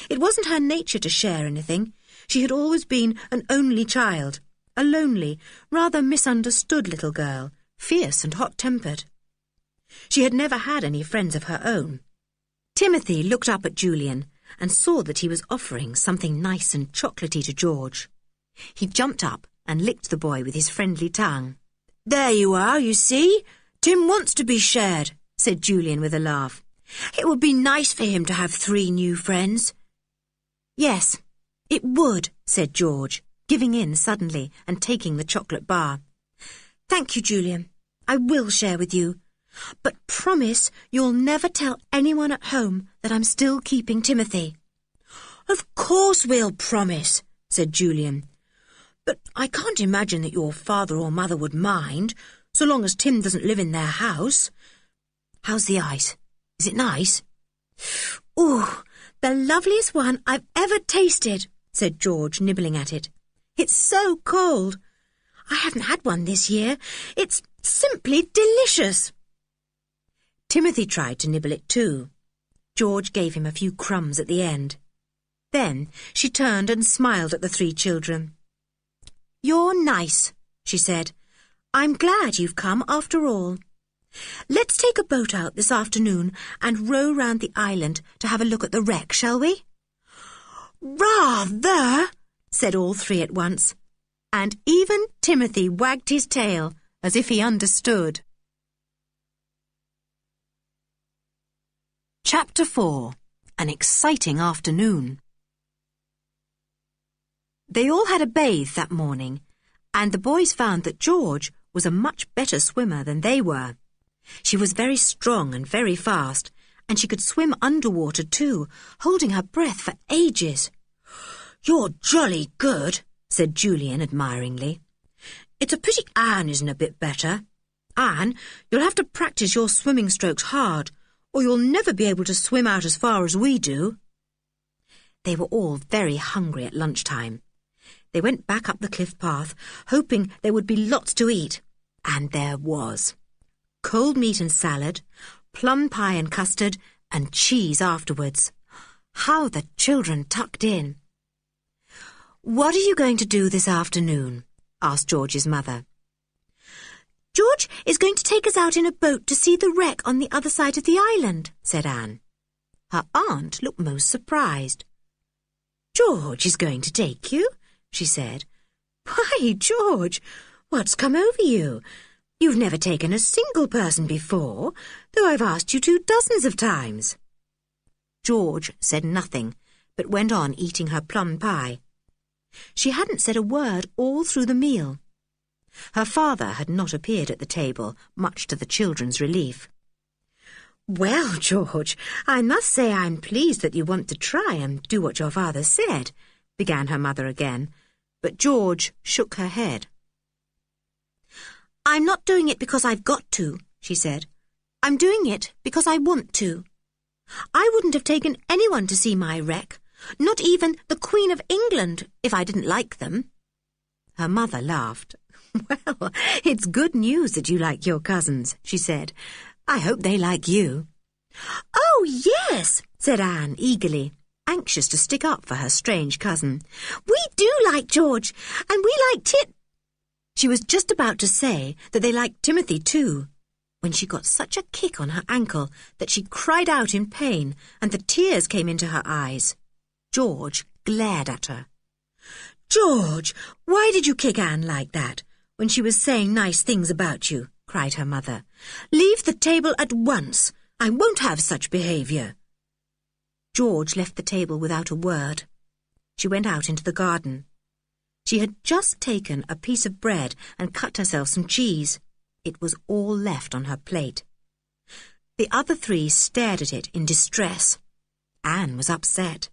It wasn't her nature to share anything. She had always been an only child, a lonely, rather misunderstood little girl, fierce and hot-tempered. She had never had any friends of her own. Timothy looked up at Julian and saw that he was offering something nice and chocolatey to George. He jumped up and licked the boy with his friendly tongue. "There you are, you see. Tim wants to be shared," said Julian with a laugh. "It would be nice for him to have 3 new friends." "Yes, it would," said George, giving in suddenly and taking the chocolate bar. "Thank you, Julian. I will share with you. But promise you'll never tell anyone at home that I'm still keeping Timothy." "Of course we'll promise," said Julian. "But I can't imagine that your father or mother would mind, so long as Tim doesn't live in their house. How's the ice? Is it nice?" "Ooh, the loveliest one I've ever tasted," said George, nibbling at it. "It's so cold. I haven't had one this year. It's simply delicious." Timothy tried to nibble it too. George gave him a few crumbs at the end. Then she turned and smiled at the 3 children. "You're nice," she said. "I'm glad you've come after all. Let's take a boat out this afternoon and row round the island to have a look at the wreck, shall we?" "Rather," said all 3 at once, and even Timothy wagged his tail as if he understood. Chapter 4. An exciting afternoon. They all had a bathe that morning, and the boys found that George was a much better swimmer than they were. She was very strong and very fast, and she could swim underwater too, holding her breath for ages. "You're jolly good," said Julian admiringly. "It's a pity Anne isn't a bit better. Anne, you'll have to practice your swimming strokes hard, or you'll never be able to swim out as far as we do." They were all very hungry at lunchtime. They went back up the cliff path, hoping there would be lots to eat. And there was. Cold meat and salad, plum pie and custard, and cheese afterwards. How the children tucked in. "What are you going to do this afternoon?" asked George's mother. "George is going to take us out in a boat to see the wreck on the other side of the island," said Anne. Her aunt looked most surprised. "George is going to take you?" she said. "Why, George, what's come over you? You've never taken a single person before, though I've asked you 2 dozens of times." George said nothing, but went on eating her plum pie. She hadn't said a word all through the meal. Her father had not appeared at the table, much to the children's relief. "Well, George, I must say I'm pleased that you want to try and do what your father said," began her mother again, but George shook her head. "I'm not doing it because I've got to," she said. "I'm doing it because I want to. I wouldn't have taken anyone to see my wreck, not even the Queen of England, if I didn't like them." Her mother laughed. "Well, it's good news that you like your cousins," she said. "I hope they like you." "Oh, yes," said Anne eagerly, anxious to stick up for her strange cousin. "We do like George, and we like Tip." She was just about to say that they liked Timothy too, when she got such a kick on her ankle that she cried out in pain and the tears came into her eyes. George glared at her. "George, why did you kick Anne like that when she was saying nice things about you?" cried her mother. "Leave the table at once. I won't have such behaviour." George left the table without a word. She went out into the garden. She had just taken a piece of bread and cut herself some cheese. It was all left on her plate. The other three stared at it in distress. Anne was upset.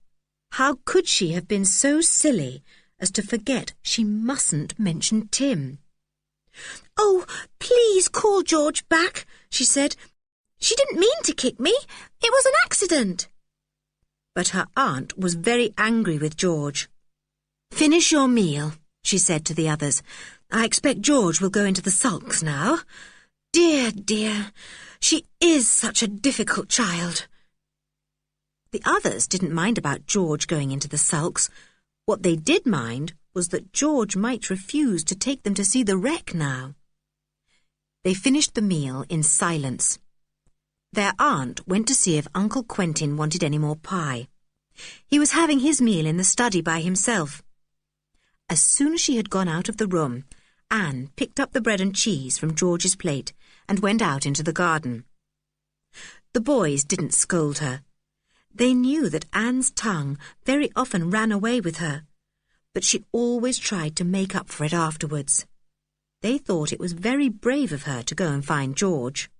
How could she have been so silly as to forget she mustn't mention Tim? "Oh, please call George back," she said. "She didn't mean to kick me. It was an accident." But her aunt was very angry with George. "Finish your meal," she said to the others. "I expect George will go into the sulks now. Dear, dear, she is such a difficult child." The others didn't mind about George going into the sulks. What they did mind was that George might refuse to take them to see the wreck now. They finished the meal in silence. Their aunt went to see if Uncle Quentin wanted any more pie. He was having his meal in the study by himself. As soon as she had gone out of the room, Anne picked up the bread and cheese from George's plate and went out into the garden. The boys didn't scold her. They knew that Anne's tongue very often ran away with her, but she always tried to make up for it afterwards. They thought it was very brave of her to go and find George.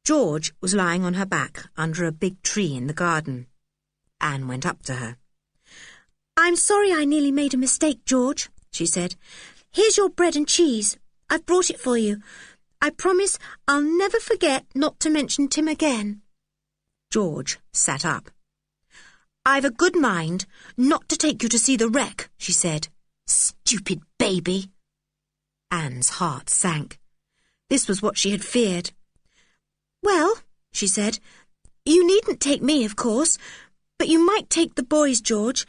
George was lying on her back under a big tree in the garden. Anne went up to her. "I'm sorry I nearly made a mistake, George," she said. "Here's your bread and cheese. I've brought it for you. I promise I'll never forget not to mention Tim again." George sat up. "I've a good mind not to take you to see the wreck," she said. "Stupid baby." Anne's heart sank. This was what she had feared. "Well," she said, "you needn't take me, of course, but you might take the boys, George.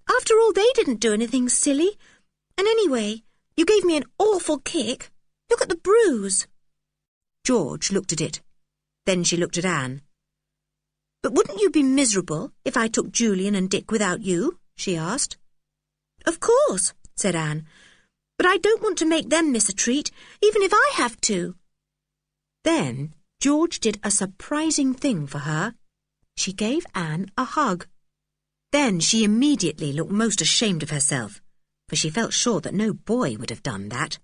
After all, they didn't do anything silly. And anyway, you gave me an awful kick. Look at the bruise." George looked at it. Then she looked at Anne. "But wouldn't you be miserable if I took Julian and Dick without you?" she asked. "Of course," said Anne. "But I don't want to make them miss a treat, even if I have to." Then George did a surprising thing for her. She gave Anne a hug. Then she immediately looked most ashamed of herself, for she felt sure that no boy would have done that,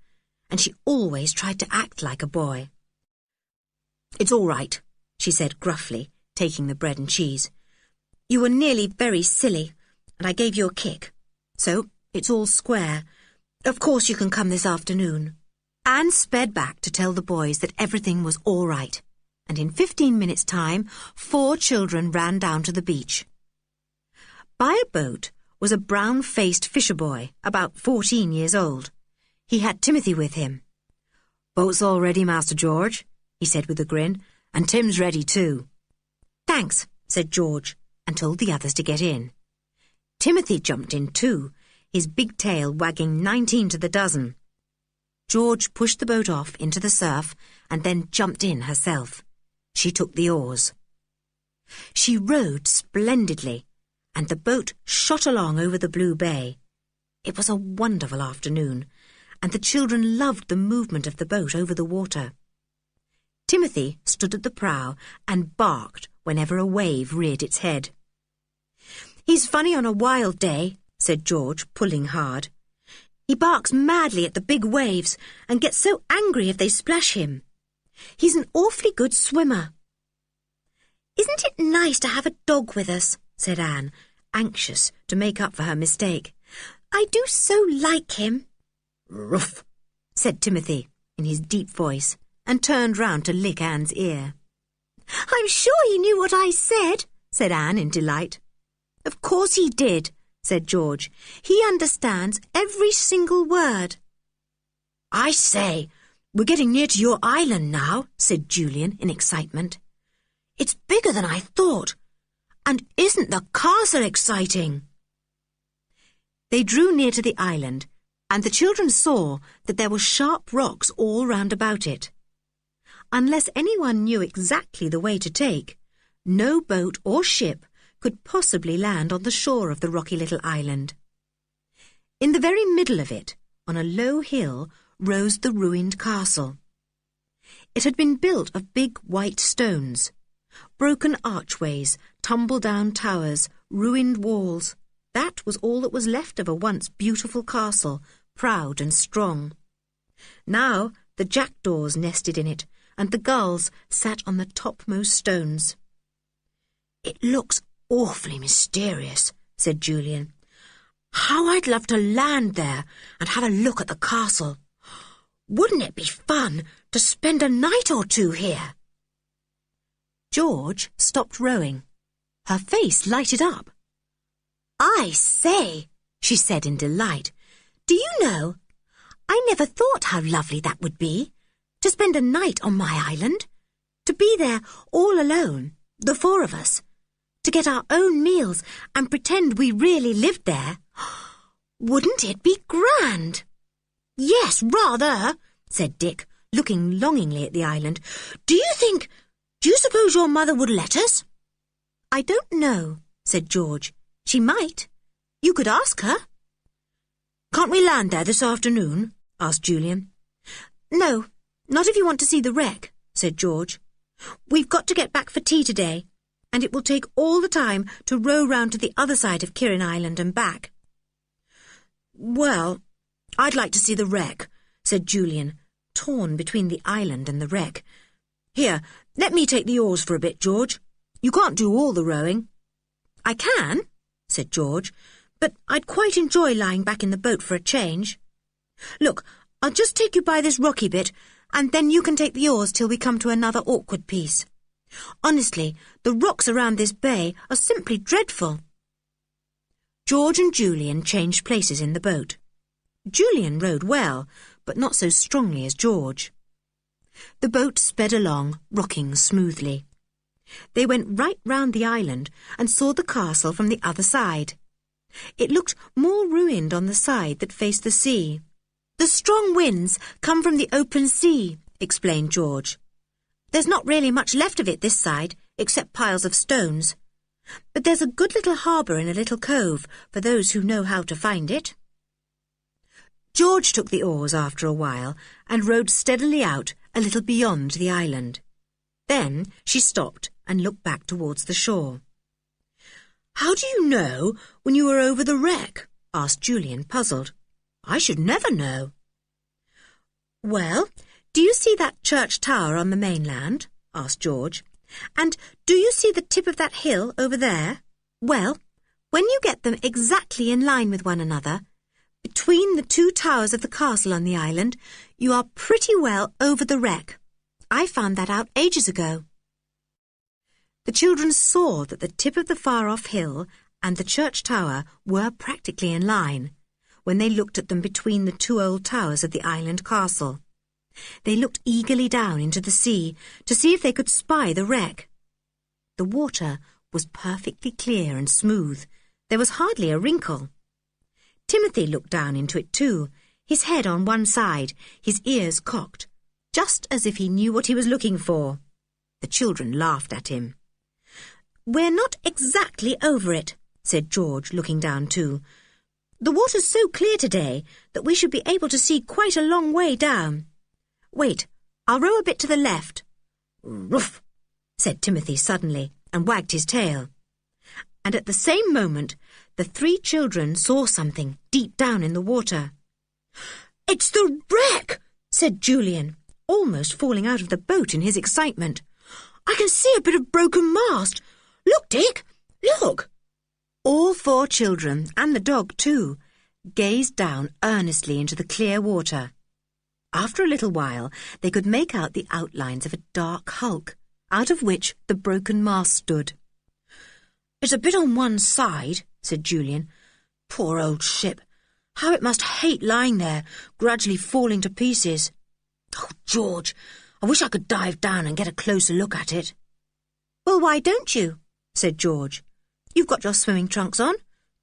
and she always tried to act like a boy. "It's all right," she said gruffly, taking the bread and cheese. "You were nearly very silly, and I gave you a kick. So it's all square. Of course you can come this afternoon." Anne sped back to tell the boys that everything was all right, and in 15 minutes' time 4 children ran down to the beach. By a boat was a brown-faced fisher boy, about 14 years old. He had Timothy with him. "Boat's all ready, Master George," he said with a grin, "and Tim's ready too." "Thanks," said George, and told the others to get in. Timothy jumped in too, his big tail wagging 19 to the dozen. George pushed the boat off into the surf and then jumped in herself. She took the oars. She rowed splendidly, and the boat shot along over the blue bay. It was a wonderful afternoon, and the children loved the movement of the boat over the water. Timothy stood at the prow and barked whenever a wave reared its head. "He's funny on a wild day," said George, pulling hard. "He barks madly at the big waves and gets so angry if they splash him. He's an awfully good swimmer." "Isn't it nice to have a dog with us?" said Anne, anxious to make up for her mistake. "I do so like him." "Ruff," said Timothy in his deep voice, and turned round to lick Anne's ear. I'm sure he knew what I said, said Anne in delight. Of course he did, said George. He understands every single word. I say, we're getting near to your island now, said Julian in excitement. It's bigger than I thought. And isn't the castle exciting? They drew near to the island, and the children saw that there were sharp rocks all round about it. Unless anyone knew exactly the way to take, no boat or ship could possibly land on the shore of the rocky little island. In the very middle of it, on a low hill, rose the ruined castle. It had been built of big white stones. Broken archways, tumble-down towers, ruined walls. That was all that was left of a once beautiful castle, proud and strong. Now the jackdaws nested in it, and the gulls sat on the topmost stones. It looks awfully mysterious, said Julian. How I'd love to land there and have a look at the castle. Wouldn't it be fun to spend a night or two here? George stopped rowing. Her face lighted up. I say, she said in delight, do you know, I never thought how lovely that would be, to spend a night on my island, to be there all alone, the four of us, to get our own meals and pretend we really lived there. Wouldn't it be grand? Yes, rather, said Dick, looking longingly at the island. Do you suppose your mother would let us? I don't know, said George. She might. You could ask her. Can't we land there this afternoon? Asked Julian. No, not if you want to see the wreck, said George. We've got to get back for tea today, and it will take all the time to row round to the other side of Kirin Island and back. Well, I'd like to see the wreck, said Julian, torn between the island and the wreck. Here, let me take the oars for a bit, George. You can't do all the rowing. I can, said George, but I'd quite enjoy lying back in the boat for a change. Look, I'll just take you by this rocky bit, and then you can take the oars till we come to another awkward piece. Honestly, the rocks around this bay are simply dreadful. George and Julian changed places in the boat. Julian rowed well, but not so strongly as George. The boat sped along, rocking smoothly. They went right round the island and saw the castle from the other side. It looked more ruined on the side that faced the sea. The strong winds come from the open sea, explained George. There's not really much left of it this side, except piles of stones. But there's a good little harbour in a little cove for those who know how to find it. George took the oars after a while and rowed steadily out a little beyond the island. Then she stopped and looked back towards the shore. How do you know when you were over the wreck? Asked Julian, puzzled. I should never know. Well, do you see that church tower on the mainland? Asked George. And do you see the tip of that hill over there? Well, when you get them exactly in line with one another, between the two towers of the castle on the island, you are pretty well over the wreck. I found that out ages ago. The children saw that the tip of the far-off hill and the church tower were practically in line when they looked at them between the two old towers of the island castle. They looked eagerly down into the sea to see if they could spy the wreck. The water was perfectly clear and smooth. There was hardly a wrinkle. Timothy looked down into it too, his head on one side, his ears cocked, just as if he knew what he was looking for. The children laughed at him. We're not exactly over it, said George, looking down too. The water's so clear today that we should be able to see quite a long way down. Wait, I'll row a bit to the left. Ruff, said Timothy suddenly, and wagged his tail. And at the same moment, the three children saw something deep down in the water. It's the wreck, said Julian, almost falling out of the boat in his excitement. I can see a bit of broken mast. Look, Dick, look. All four children, and the dog too, gazed down earnestly into the clear water. After a little while, they could make out the outlines of a dark hulk, out of which the broken mast stood. "It's a bit on one side," said Julian. "Poor old ship. How it must hate lying there, gradually falling to pieces. Oh, George, I wish I could dive down and get a closer look at it." "Well, why don't you?" said George. "You've got your swimming trunks on.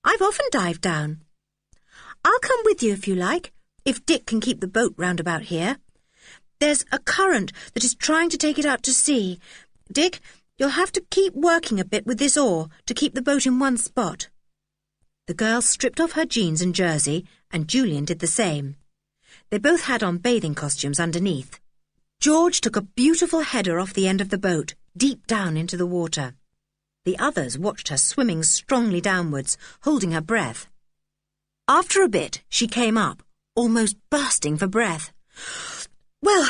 I've often dived down. I'll come with you if you like, if Dick can keep the boat round about here. There's a current that is trying to take it out to sea. Dick, you'll have to keep working a bit with this oar to keep the boat in one spot." The girl stripped off her jeans and jersey, and Julian did the same. They both had on bathing costumes underneath. George took a beautiful header off the end of the boat, deep down into the water. The others watched her swimming strongly downwards, holding her breath. After a bit, she came up, almost bursting for breath. "Well,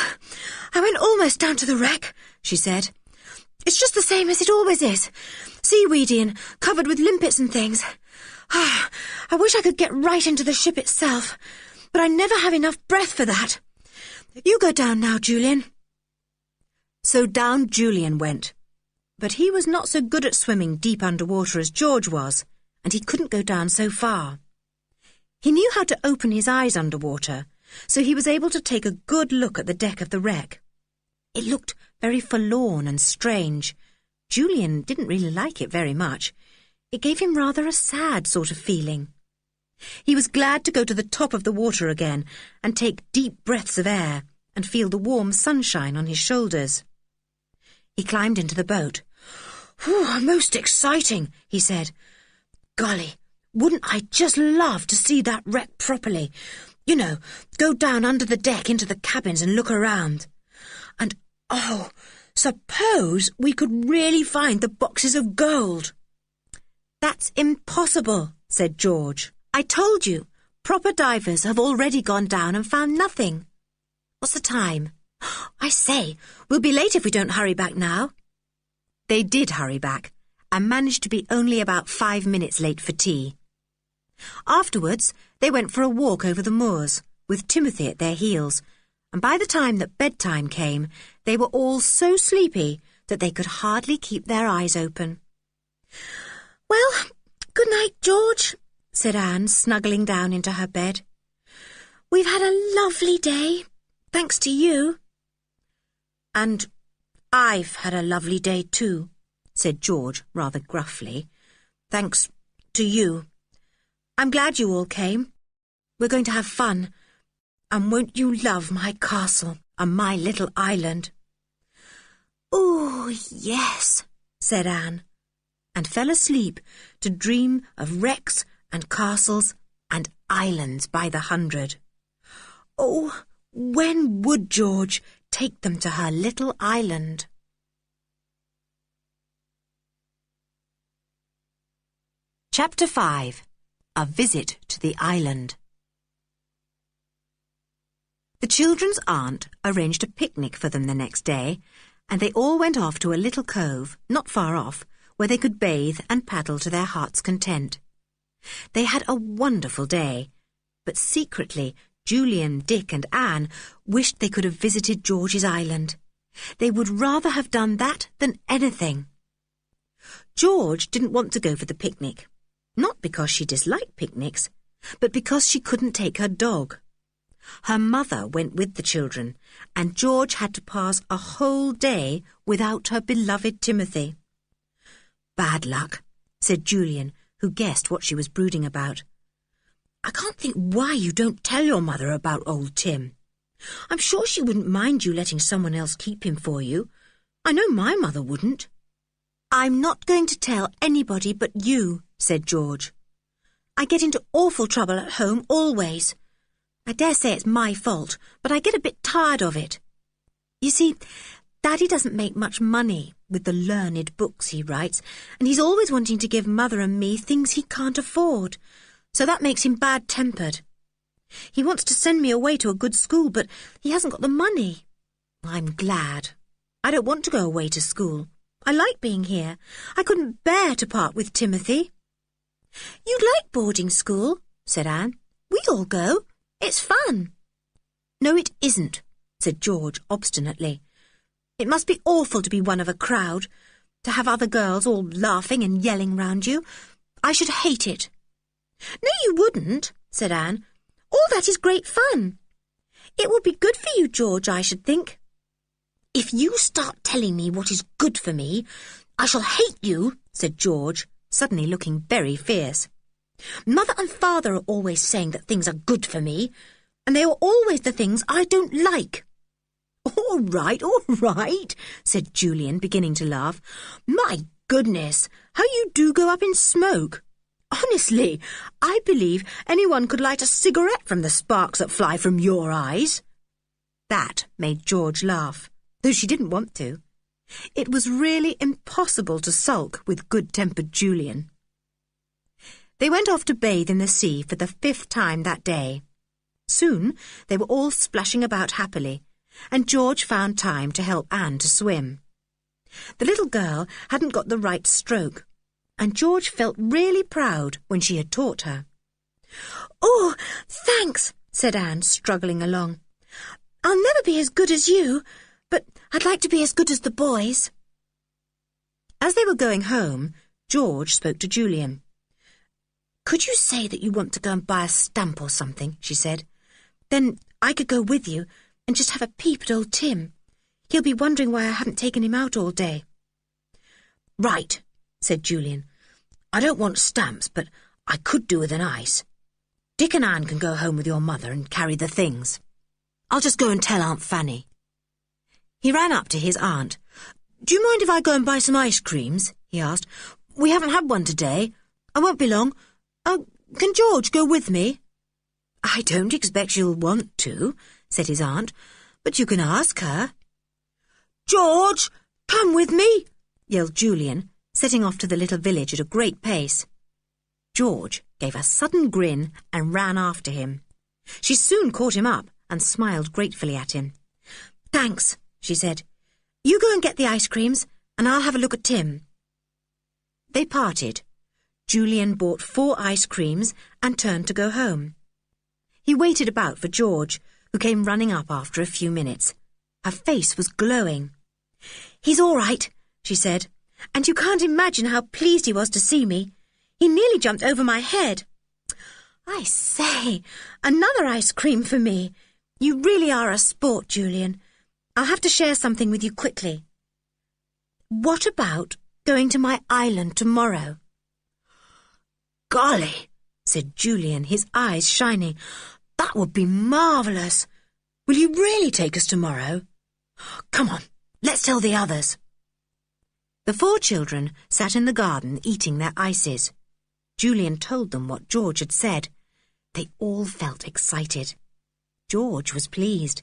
I went almost down to the wreck," she said. "It's just the same as it always is, seaweedy and covered with limpets and things. I wish I could get right into the ship itself, but I never have enough breath for that. You go down now, Julian." So down Julian went. But he was not so good at swimming deep underwater as George was, and he couldn't go down so far. He knew how to open his eyes underwater, so he was able to take a good look at the deck of the wreck. It looked very forlorn and strange. Julian didn't really like it very much. It gave him rather a sad sort of feeling. He was glad to go to the top of the water again and take deep breaths of air and feel the warm sunshine on his shoulders. He climbed into the boat. "Most exciting," he said. "Golly, wouldn't I just love to see that wreck properly? You know, go down under the deck into the cabins and look around. And, oh, suppose we could really find the boxes of gold." "That's impossible," said George. "I told you, proper divers have already gone down and found nothing. What's the time? I say, we'll be late if we don't hurry back now." They did hurry back, and managed to be only about 5 minutes late for tea. Afterwards, they went for a walk over the moors, with Timothy at their heels, and by the time that bedtime came, they were all so sleepy that they could hardly keep their eyes open. "Well, good night, George," said Anne, snuggling down into her bed. "We've had a lovely day, thanks to you." "And I've had a lovely day too," said George rather gruffly. "Thanks to you. I'm glad you all came. We're going to have fun. And won't you love my castle and my little island?" "Oh, yes," said Anne, and fell asleep to dream of wrecks and castles and islands by the hundred. Oh, when would George take them to her little island? Chapter 5. A Visit to the Island. The children's aunt arranged a picnic for them the next day, and they all went off to a little cove, not far off, where they could bathe and paddle to their heart's content. They had a wonderful day, but secretly Julian, Dick and Anne wished they could have visited George's island. They would rather have done that than anything. George didn't want to go for the picnic, not because she disliked picnics, but because she couldn't take her dog. Her mother went with the children, and George had to pass a whole day without her beloved Timothy. "Bad luck," said Julian, who guessed what she was brooding about. "I can't think why you don't tell your mother about old Tim. I'm sure she wouldn't mind you letting someone else keep him for you. I know my mother wouldn't." "I'm not going to tell anybody but you," said George. "I get into awful trouble at home always. I dare say it's my fault, but I get a bit tired of it. You see, Daddy doesn't make much money with the learned books he writes, and he's always wanting to give Mother and me things he can't afford, so that makes him bad-tempered. He wants to send me away to a good school, but he hasn't got the money. I'm glad. I don't want to go away to school. I like being here. I couldn't bear to part with Timothy." "You'd like boarding school," said Anne. "We'd all go. It's fun." "No, it isn't," said George obstinately. It must be awful to be one of a crowd, to have other girls all laughing and yelling round you. I should hate it." "No, you wouldn't," said Anne. "All that is great fun. It would be good for you, George, I should think." "If you start telling me what is good for me, I shall hate you," said George, suddenly looking very fierce. "Mother and Father are always saying that things are good for me, and they are always the things I don't like." All right, said Julian, beginning to laugh. "My goodness, how you do go up in smoke. Honestly, I believe anyone could light a cigarette from the sparks that fly from your eyes." That made George laugh, though she didn't want to. It was really impossible to sulk with good-tempered Julian. They went off to bathe in the sea for the 5th time that day. Soon they were all splashing about happily, and George found time to help Anne to swim. The little girl hadn't got the right stroke, and George felt really proud when she had taught her. "Oh, thanks," said Anne, struggling along. "I'll never be as good as you, but I'd like to be as good as the boys." As they were going home, George spoke to Julian. "Could you say that you want to go and buy a stamp or something?" she said. "Then I could go with you and just have a peep at old Tim. He'll be wondering why I haven't taken him out all day." "Right," said Julian. "I don't want stamps, but I could do with an ice. Dick and Anne can go home with your mother and carry the things. I'll just go and tell Aunt Fanny." He ran up to his aunt. "Do you mind if I go and buy some ice creams?" he asked. "We haven't had one today. I won't be long. Can George go with me?" "I don't expect she'll want to," said his aunt, "but you can ask her." "George, come with me," yelled Julian, setting off to the little village at a great pace. George gave a sudden grin and ran after him. She soon caught him up and smiled gratefully at him. "Thanks," she said. "You go and get the ice creams, and I'll have a look at Tim." They parted. Julian bought 4 ice creams and turned to go home. He waited about for George, who came running up after a few minutes. Her face was glowing. "He's all right," she said, "and you can't imagine how pleased he was to see me. He nearly jumped over my head." "I say, another ice cream for me. You really are a sport, Julian. I'll have to share something with you quickly." "What about going to my island tomorrow?" "Golly," said Julian, his eyes shining. "That would be marvellous. Will you really take us tomorrow? Come on, let's tell the others." The 4 children sat in the garden eating their ices. Julian told them what George had said. They all felt excited. George was pleased.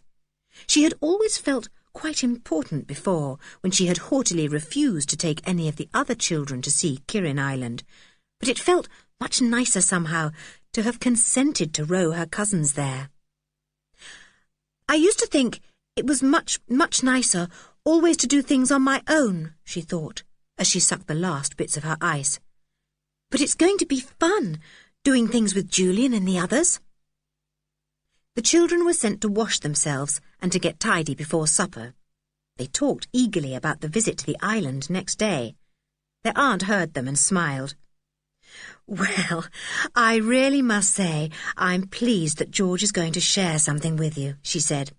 She had always felt quite important before, when she had haughtily refused to take any of the other children to see Kirin Island, but it felt much nicer somehow to have consented to row her cousins there. "I used to think it was much nicer always to do things on my own," she thought, as she sucked the last bits of her ice. "But it's going to be fun, doing things with Julian and the others." The children were sent to wash themselves and to get tidy before supper. They talked eagerly about the visit to the island next day. Their aunt heard them and smiled. "Well, I really must say I'm pleased that George is going to share something with you," she said.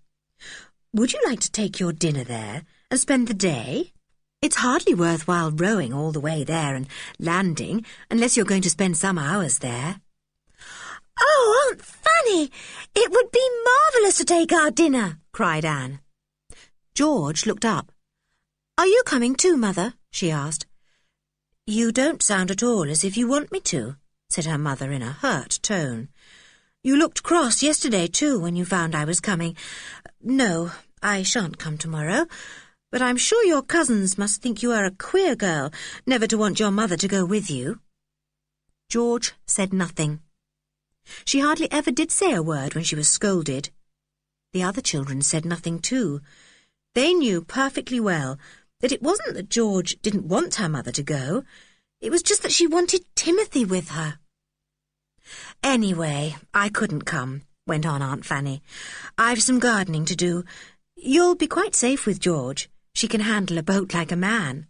"Would you like to take your dinner there and spend the day? It's hardly worthwhile rowing all the way there and landing unless you're going to spend some hours there." "Oh, Aunt Fanny, it would be marvellous to take our dinner," cried Anne. George looked up. "Are you coming too, Mother?" she asked. "You don't sound at all as if you want me to," said her mother in a hurt tone. "You looked cross yesterday too when you found I was coming. No, I shan't come tomorrow, but I'm sure your cousins must think you are a queer girl never to want your mother to go with you." George said nothing. She hardly ever did say a word when she was scolded. The other children said nothing too. They knew perfectly well that it wasn't that George didn't want her mother to go. It was just that she wanted Timothy with her. "Anyway, I couldn't come," went on Aunt Fanny. "I've some gardening to do. You'll be quite safe with George. She can handle a boat like a man.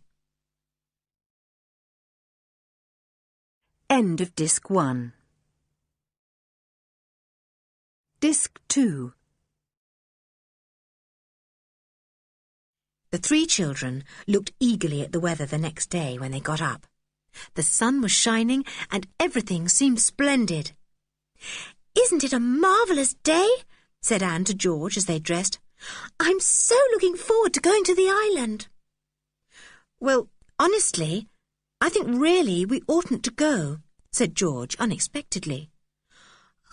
End of Disc 1. Disc 2. The 3 children looked eagerly at the weather the next day when they got up. The sun was shining and everything seemed splendid. "Isn't it a marvellous day?" said Anne to George as they dressed. "I'm so looking forward to going to the island." "Well, honestly, I think really we oughtn't to go," said George unexpectedly.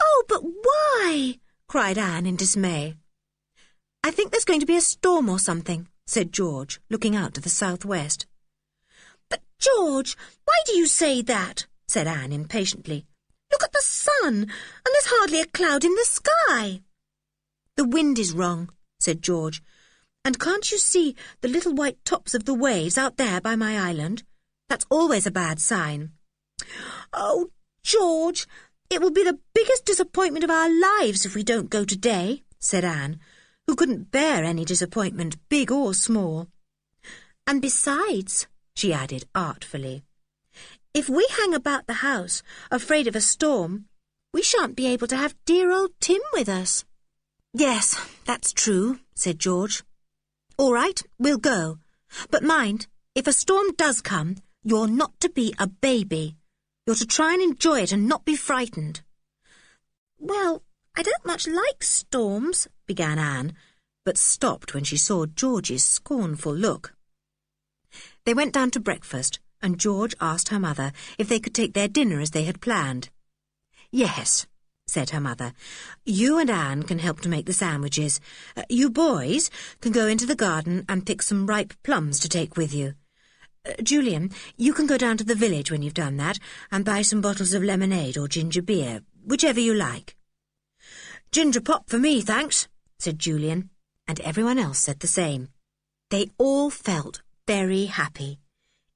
"Oh, but why?" cried Anne in dismay. "I think there's going to be a storm or something," said George, looking out to the southwest. "But, George, why do you say that?" said Anne impatiently. "Look at the sun, and there's hardly a cloud in the sky." "The wind is wrong," said George. "And can't you see the little white tops of the waves out there by my island? That's always a bad sign." "Oh, George, it will be the biggest disappointment of our lives if we don't go today," said Anne, who couldn't bear any disappointment, big or small. "And besides," she added artfully, "if we hang about the house, afraid of a storm, we shan't be able to have dear old Tim with us." "Yes, that's true," said George. "All right, we'll go. But mind, if a storm does come, you're not to be a baby. You're to try and enjoy it and not be frightened." "Well, I don't much like storms," began Anne, but stopped when she saw George's scornful look. They went down to breakfast, and George asked her mother if they could take their dinner as they had planned. "Yes," said her mother. "You and Anne can help to make the sandwiches. You boys can go into the garden and pick some ripe plums to take with you. Julian, you can go down to the village when you've done that and buy some bottles of lemonade or ginger beer, whichever you like." "Ginger pop for me, thanks," said Julian, and everyone else said the same. They all felt very happy.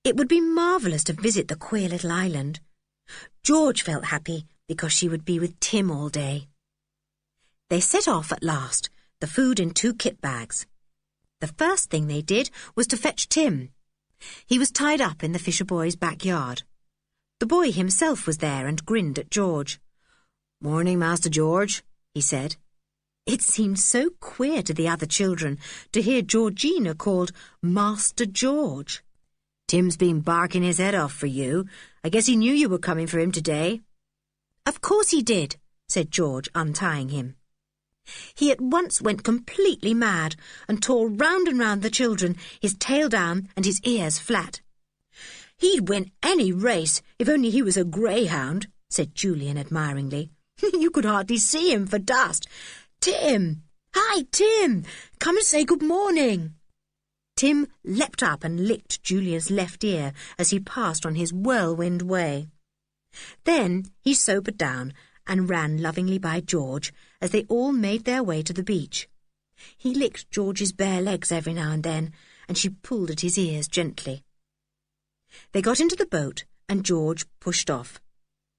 It would be marvellous to visit the queer little island. George felt happy because she would be with Tim all day. They set off at last, the food in 2 kit bags. The first thing they did was to fetch Tim. He was tied up in the Fisher boy's backyard. The boy himself was there and grinned at George. "Morning, Master George," he said. It seemed so queer to the other children to hear Georgina called Master George. "Tim's been barking his head off for you. I guess he knew you were coming for him today." "Of course he did," said George, untying him. He at once went completely mad and tore round and round the children, his tail down and his ears flat. "He'd win any race if only he was a greyhound," said Julian admiringly. "You could hardly see him for dust. Tim! Hi, Tim! Come and say good morning." Tim leapt up and licked Julian's left ear as he passed on his whirlwind way. Then he sobered down and ran lovingly by George as they all made their way to the beach. He licked George's bare legs every now and then, and she pulled at his ears gently. They got into the boat, and George pushed off.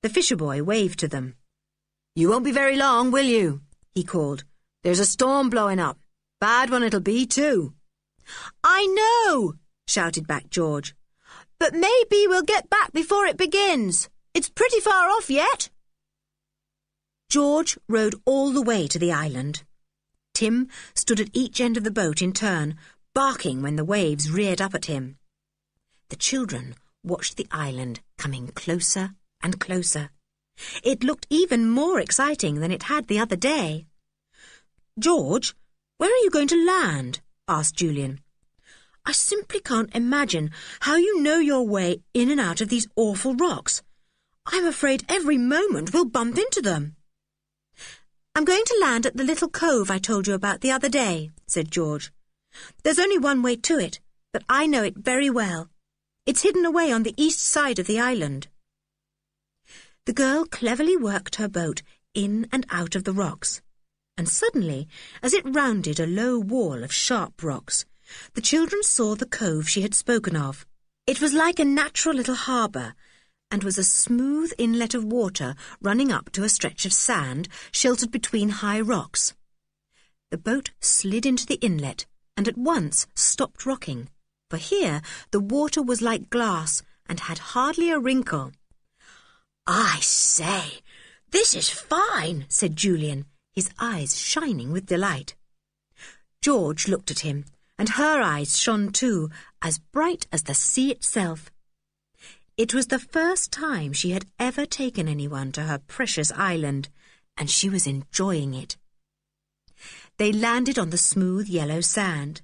The Fisher boy waved to them. "You won't be very long, will you?" he called. "There's a storm blowing up. Bad one it'll be, too." "I know," shouted back George. "But maybe we'll get back before it begins. It's pretty far off yet." George rowed all the way to the island. Tim stood at each end of the boat in turn, barking when the waves reared up at him. The children watched the island coming closer and closer. It looked even more exciting than it had the other day. "George, where are you going to land?" asked Julian. "I simply can't imagine how you know your way in and out of these awful rocks. I'm afraid every moment we'll bump into them." "I'm going to land at the little cove I told you about the other day," said George. "There's only one way to it, but I know it very well. It's hidden away on the east side of the island." The girl cleverly worked her boat in and out of the rocks, and suddenly, as it rounded a low wall of sharp rocks, the children saw the cove she had spoken of. It was like a natural little harbour, and was a smooth inlet of water running up to a stretch of sand sheltered between high rocks. The boat slid into the inlet and at once stopped rocking, for here the water was like glass and had hardly a wrinkle. "I say, this is fine," said Julian, his eyes shining with delight. George looked at him, and her eyes shone too, as bright as the sea itself. It was the first time she had ever taken anyone to her precious island, and she was enjoying it. They landed on the smooth yellow sand.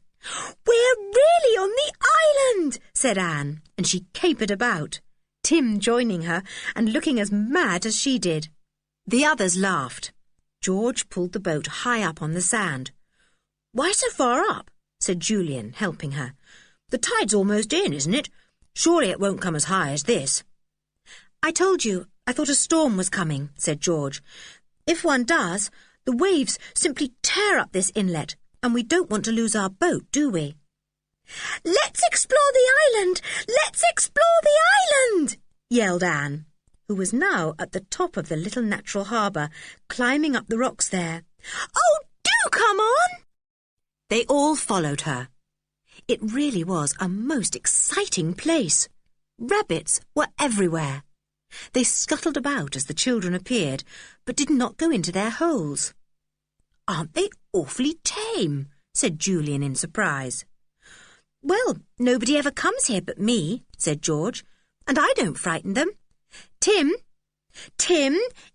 "We're really on the island," said Anne, and she capered about, Tim joining her and looking as mad as she did. The others laughed. George pulled the boat high up on the sand. "Why so far up?" said Julian, helping her. "The tide's almost in, isn't it? Surely it won't come as high as this." "I told you I thought a storm was coming," said George. "If one does, the waves simply tear up this inlet, and we don't want to lose our boat, do we?" "Let's explore the island! Let's explore the island!" yelled Anne, who was now at the top of the little natural harbour, climbing up the rocks there. "Oh, do come on!" They all followed her. It really was a most exciting place. Rabbits were everywhere. They scuttled about as the children appeared, but did not go into their holes. "Aren't they awfully tame?" said Julian in surprise. "Well, nobody ever comes here but me," said George, "and I don't frighten them. Tim,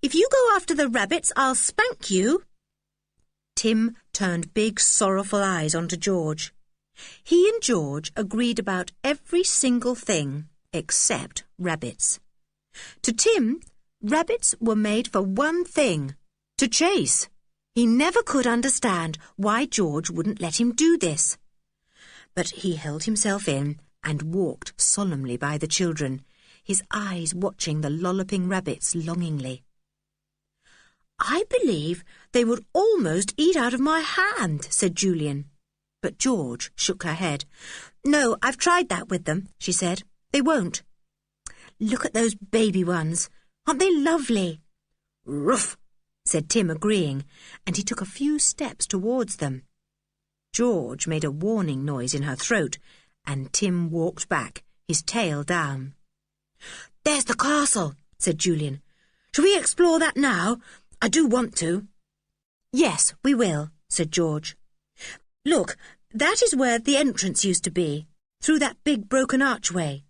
if you go after the rabbits, I'll spank you." Tim turned big, sorrowful eyes onto George. He and George agreed about every single thing except rabbits. To Tim, rabbits were made for one thing, to chase. He never could understand why George wouldn't let him do this. But he held himself in and walked solemnly by the children, his eyes watching the lolloping rabbits longingly. "I believe they would almost eat out of my hand," said Julian. But George shook her head. "No, I've tried that with them," she said. "They won't. Look at those baby ones. Aren't they lovely?" "Ruff," said Tim, agreeing, and he took a few steps towards them. George made a warning noise in her throat, and Tim walked back, his tail down. "There's the castle," said Julian. "Shall we explore that now? I do want to." "Yes, we will," said George. "Look, that is where the entrance used to be, through that big broken archway."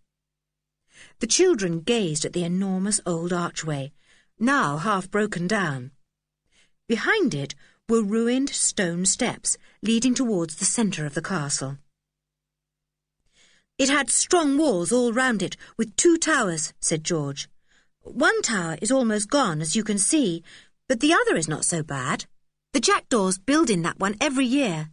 The children gazed at the enormous old archway, now half broken down. Behind it were ruined stone steps leading towards the centre of the castle. "It had strong walls all round it, with 2 towers, said George. "One tower is almost gone, as you can see, but the other is not so bad. The jackdaws build in that one every year.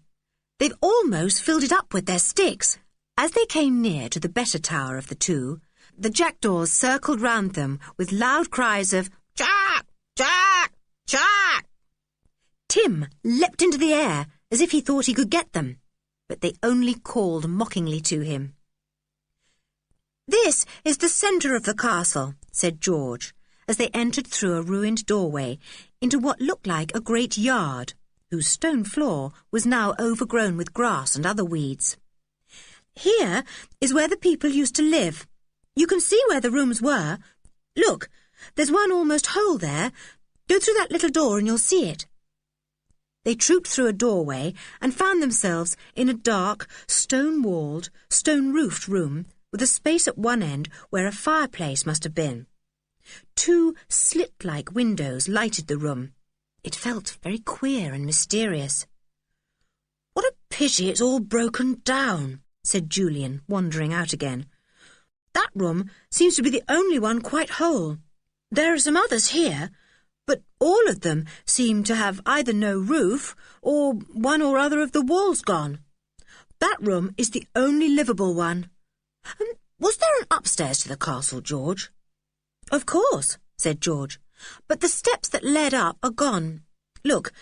They've almost filled it up with their sticks." As they came near to the better tower of the two, the jackdaws circled round them with loud cries of "Jack! Jack! Jack!" Tim leapt into the air as if he thought he could get them, but they only called mockingly to him. "This is the centre of the castle," said George, as they entered through a ruined doorway into what looked like a great yard, whose stone floor was now overgrown with grass and other weeds. "Here is where the people used to live. You can see where the rooms were. Look, there's one almost whole there. Go through that little door and you'll see it." They trooped through a doorway and found themselves in a dark, stone-walled, stone-roofed room with a space at one end where a fireplace must have been. 2 slit-like windows lighted the room. It felt very queer and mysterious. "What a pity it's all broken down," said Julian, wandering out again. "That room seems to be the only one quite whole. There are some others here, but all of them seem to have either no roof or one or other of the walls gone. That room is the only livable one. Was there an upstairs to the castle, George?" "Of course," said George, "but the steps that led up are gone. Look,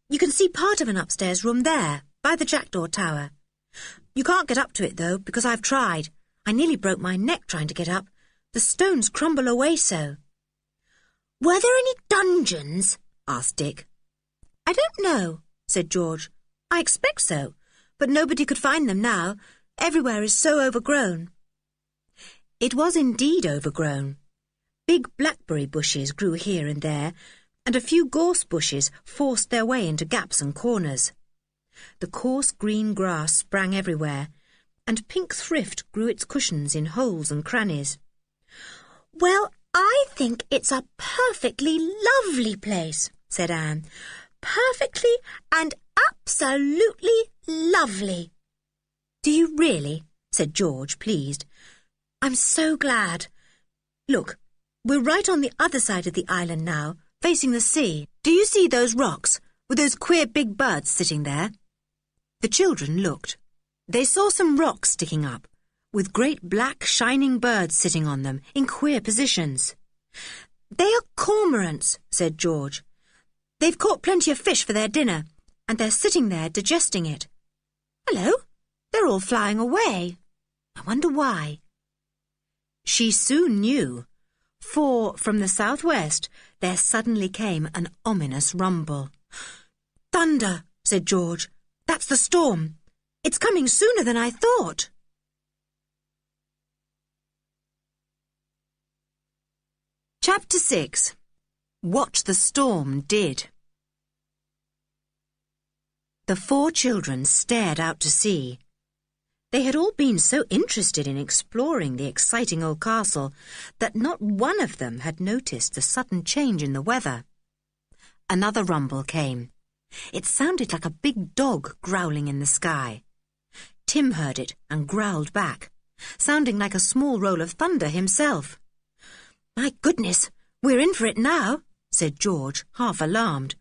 you can see part of an upstairs room there, by the jackdaw tower. You can't get up to it, though, because I've tried. I nearly broke my neck trying to get up. The stones crumble away so." "Were there any dungeons?" asked Dick. "I don't know," said George. "I expect so, but nobody could find them now. Everywhere is so overgrown." It was indeed overgrown. Big blackberry bushes grew here and there, and a few gorse bushes forced their way into gaps and corners. The coarse green grass sprang everywhere, and pink thrift grew its cushions in holes and crannies. "Well, I think it's a perfectly lovely place," said Anne. "Perfectly and absolutely lovely." "Do you really?" said George, pleased. "I'm so glad. Look, we're right on the other side of the island now, facing the sea. Do you see those rocks with those queer big birds sitting there?" The children looked. They saw some rocks sticking up, with great black shining birds sitting on them in queer positions. "They are cormorants," said George. "They've caught plenty of fish for their dinner, and they're sitting there digesting it. Hello, they're all flying away. I wonder why." She soon knew, for from the southwest there suddenly came an ominous rumble. "Thunder," said George. "That's the storm. It's coming sooner than I thought." Chapter 6. What the Storm Did. The 4 children stared out to sea. They had all been so interested in exploring the exciting old castle that not one of them had noticed the sudden change in the weather. Another rumble came. It sounded like a big dog growling in the sky. Tim heard it and growled back, sounding like a small roll of thunder himself. "My goodness, we're in for it now," said George, half alarmed.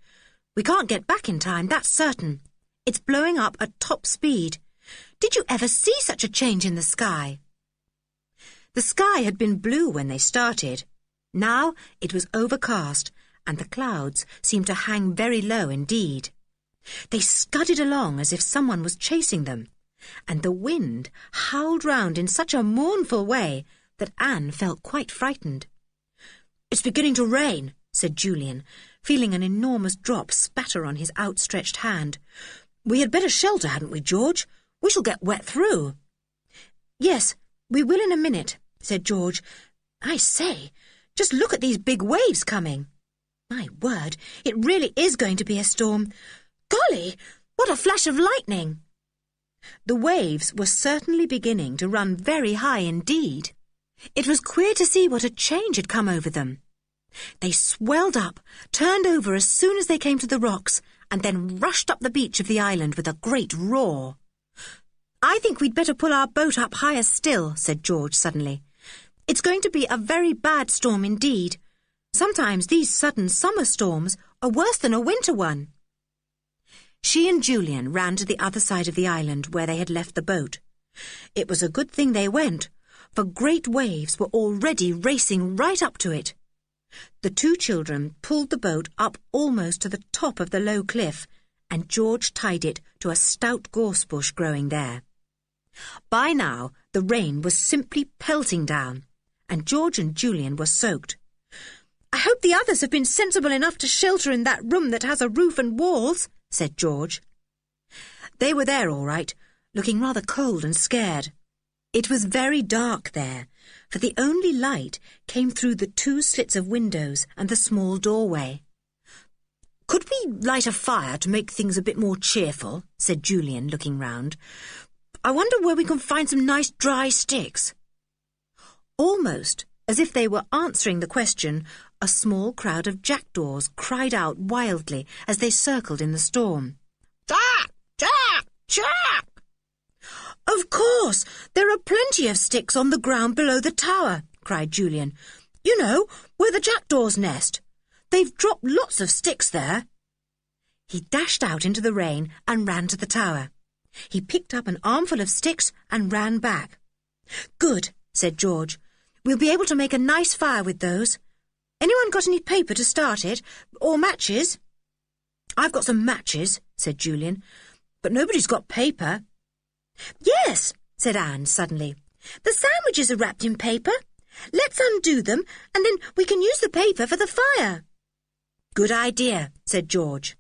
"We can't get back in time, that's certain. It's blowing up at top speed. Did you ever see such a change in the sky?" The sky had been blue when they started. Now it was overcast, and the clouds seemed to hang very low indeed. They scudded along as if someone was chasing them, and the wind howled round in such a mournful way that Anne felt quite frightened. "It's beginning to rain," said Julian, feeling an enormous drop spatter on his outstretched hand. "We had better shelter, hadn't we, George? We shall get wet through." "Yes, we will in a minute," said George. "I say, just look at these big waves coming. My word, it really is going to be a storm. Golly, what a flash of lightning!" The waves were certainly beginning to run very high indeed. It was queer to see what a change had come over them. They swelled up, turned over as soon as they came to the rocks, and then rushed up the beach of the island with a great roar. "I think we'd better pull our boat up higher still," said George suddenly. "It's going to be a very bad storm indeed. Sometimes these sudden summer storms are worse than a winter one." She and Julian ran to the other side of the island where they had left the boat. It was a good thing they went, for great waves were already racing right up to it. The 2 children pulled the boat up almost to the top of the low cliff, and George tied it to a stout gorse bush growing there. By now the rain was simply pelting down, and George and Julian were soaked. "I hope the others have been sensible enough to shelter in that room that has a roof and walls," said George. They were there all right, looking rather cold and scared. It was very dark there, for the only light came through the 2 slits of windows and the small doorway. "Could we light a fire to make things a bit more cheerful?" said Julian, looking round. "I wonder where we can find some nice dry sticks." Almost as if they were answering the question, a small crowd of jackdaws cried out wildly as they circled in the storm. "Jack! Jack! Jack!" "Of course, there are plenty of sticks on the ground below the tower," cried Julian. "You know, where the jackdaws nest. They've dropped lots of sticks there." He dashed out into the rain and ran to the tower. He picked up an armful of sticks and ran back. "Good," said George. "We'll be able to make a nice fire with those. Anyone got any paper to start it, or matches?" "I've got some matches," said Julian, "but nobody's got paper." "Yes," said Anne suddenly. "The sandwiches are wrapped in paper. Let's undo them, and then we can use the paper for the fire." "Good idea," said George.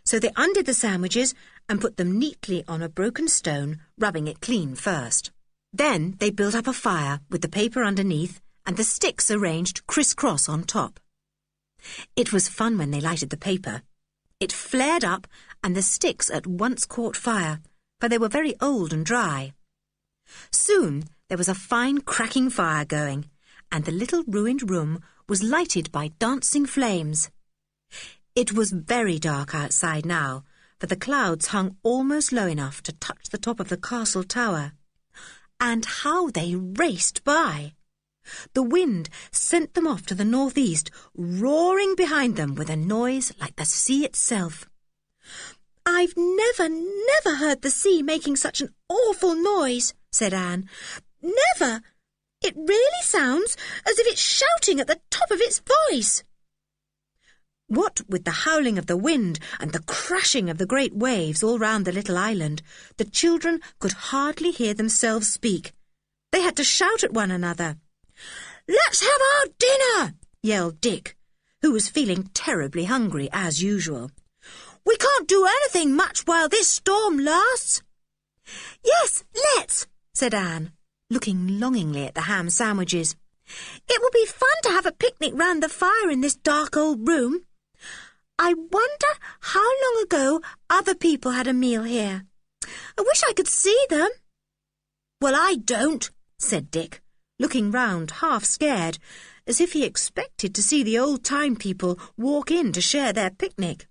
So they undid the sandwiches and put them neatly on a broken stone, rubbing it clean first. Then they built up a fire with the paper underneath and the sticks arranged criss-cross on top. It was fun when they lighted the paper. It flared up and the sticks at once caught fire, for they were very old and dry. Soon there was a fine cracking fire going, and the little ruined room was lighted by dancing flames. It was very dark outside now, for the clouds hung almost low enough to touch the top of the castle tower. And how they raced by! The wind sent them off to the northeast, roaring behind them with a noise like the sea itself. "I've never heard the sea making such an awful noise," said Anne. "Never! It really sounds as if it's shouting at the top of its voice." What with the howling of the wind and the crashing of the great waves all round the little island, the children could hardly hear themselves speak. They had to shout at one another. "Let's have our dinner!" yelled Dick, who was feeling terribly hungry as usual. "We can't do anything much while this storm lasts." "Yes, let's," said Anne, looking longingly at the ham sandwiches. "It will be fun to have a picnic round the fire in this dark old room. I wonder how long ago other people had a meal here. I wish I could see them." "Well, I don't," said Dick, looking round half scared, as if he expected to see the old-time people walk in to share their picnic.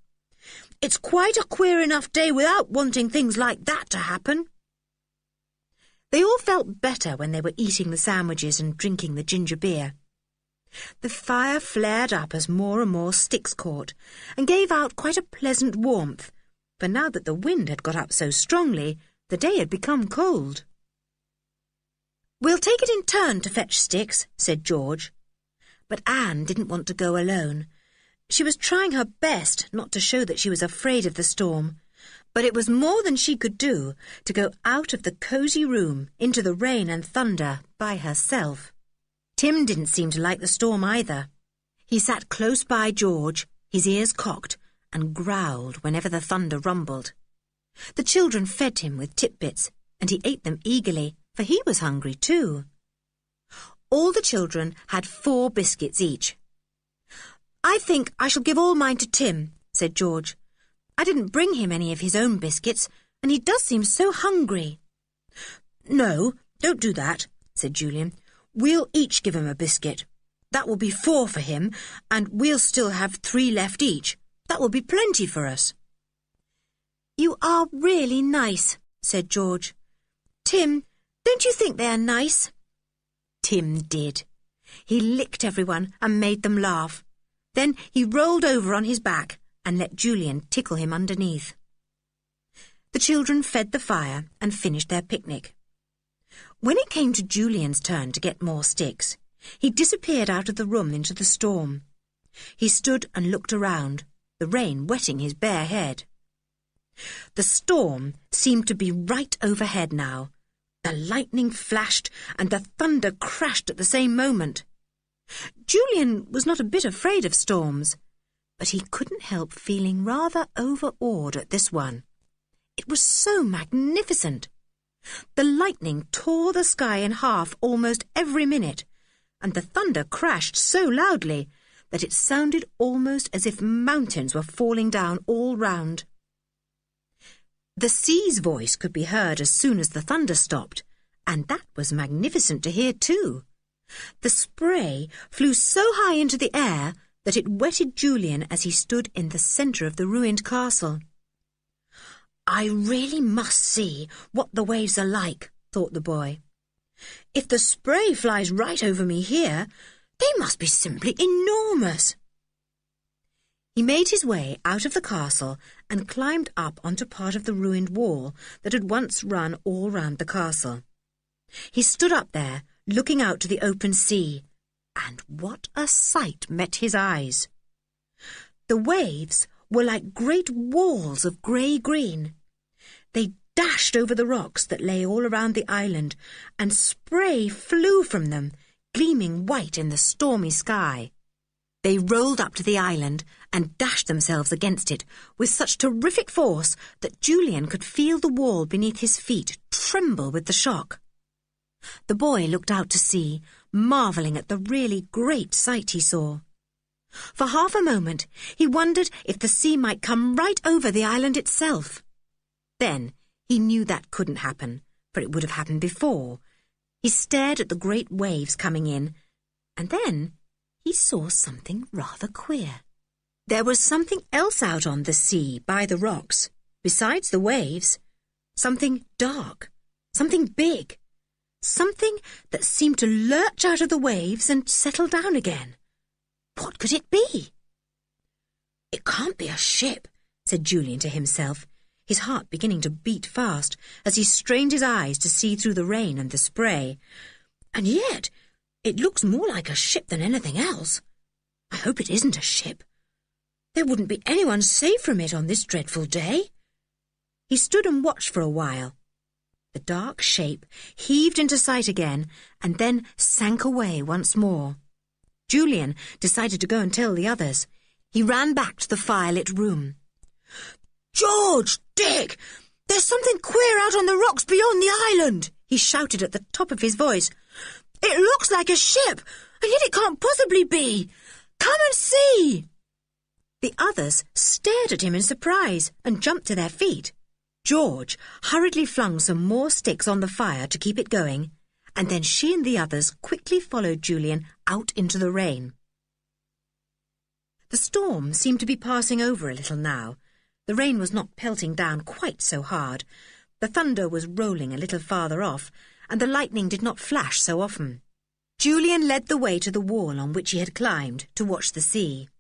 "It's quite a queer enough day without wanting things like that to happen." They all felt better when they were eating the sandwiches and drinking the ginger beer. The fire flared up as more and more sticks caught, and gave out quite a pleasant warmth, for now that the wind had got up so strongly, the day had become cold. "We'll take it in turn to fetch sticks," said George. But Anne didn't want to go alone. She was trying her best not to show that she was afraid of the storm, but it was more than she could do to go out of the cosy room into the rain and thunder by herself. Tim didn't seem to like the storm either. He sat close by George, his ears cocked, and growled whenever the thunder rumbled. The children fed him with titbits, and he ate them eagerly, for he was hungry too. All the children had 4 biscuits each. "I think I shall give all mine to Tim," said George. "I didn't bring him any of his own biscuits, and he does seem so hungry." "No, don't do that," said Julian. "We'll each give him a biscuit. That will be 4 for him, and we'll still have 3 left each. That will be plenty for us." "You are really nice," said George. "Tim, don't you think they are nice?" Tim did. He licked everyone and made them laugh. Then he rolled over on his back and let Julian tickle him underneath. The children fed the fire and finished their picnic. When it came to Julian's turn to get more sticks, he disappeared out of the room into the storm. He stood and looked around, the rain wetting his bare head. The storm seemed to be right overhead now. The lightning flashed and the thunder crashed at the same moment. Julian was not a bit afraid of storms, but he couldn't help feeling rather overawed at this one. It was so magnificent. The lightning tore the sky in half almost every minute, and the thunder crashed so loudly that it sounded almost as if mountains were falling down all round. The sea's voice could be heard as soon as the thunder stopped, and that was magnificent to hear too. The spray flew so high into the air that it wetted Julian as he stood in the centre of the ruined castle. "I really must see what the waves are like," thought the boy. "If the spray flies right over me here, they must be simply enormous." He made his way out of the castle and climbed up onto part of the ruined wall that had once run all round the castle. He stood up there, looking out to the open sea, and what a sight met his eyes! The waves were like great walls of grey-green. They dashed over the rocks that lay all around the island, and spray flew from them, gleaming white in the stormy sky. They rolled up to the island and dashed themselves against it with such terrific force that Julian could feel the wall beneath his feet tremble with the shock. The boy looked out to sea, marvelling at the really great sight he saw. For half a moment he wondered if the sea might come right over the island itself. Then he knew that couldn't happen, for it would have happened before. He stared at the great waves coming in, and then he saw something rather queer. There was something else out on the sea by the rocks, besides the waves. Something dark, something big, something that seemed to lurch out of the waves and settle down again. What could it be? "It can't be a ship," said Julian to himself, his heart beginning to beat fast as he strained his eyes to see through the rain and the spray. "And yet it looks more like a ship than anything else. I hope it isn't a ship. There wouldn't be anyone safe from it on this dreadful day." He stood and watched for a while. The dark shape heaved into sight again and then sank away once more. Julian decided to go and tell the others. He ran back to the firelit room. "George! Dick! There's something queer out on the rocks beyond the island!" he shouted at the top of his voice. "It looks like a ship, and yet it can't possibly be! Come and see!" The others stared at him in surprise and jumped to their feet. George hurriedly flung some more sticks on the fire to keep it going, and then she and the others quickly followed Julian out into the rain. The storm seemed to be passing over a little now. The rain was not pelting down quite so hard. The thunder was rolling a little farther off, and the lightning did not flash so often. Julian led the way to the wall on which he had climbed to watch the sea.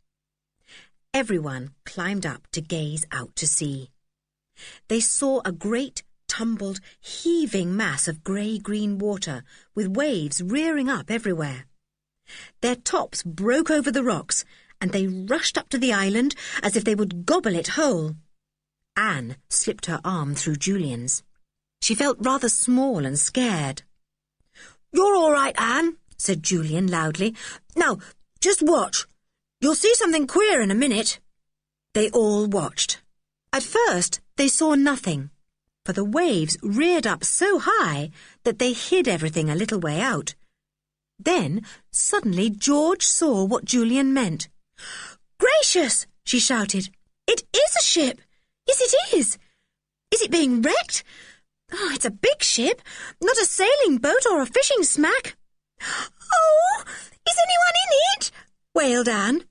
Everyone climbed up to gaze out to sea. They saw a great, tumbled, heaving mass of grey-green water, with waves rearing up everywhere. Their tops broke over the rocks, and they rushed up to the island as if they would gobble it whole. Anne slipped her arm through Julian's. She felt rather small and scared. "You're all right, Anne," said Julian loudly. "Now, just watch. You'll see something queer in a minute." They all watched. At first, they saw nothing, for the waves reared up so high that they hid everything a little way out. Then, suddenly, George saw what Julian meant. "Gracious!" she shouted. "It is a ship! Yes, it is! Is it being wrecked? Oh, it's a big ship, not a sailing boat or a fishing smack." "Oh, is anyone in it?" wailed Anne.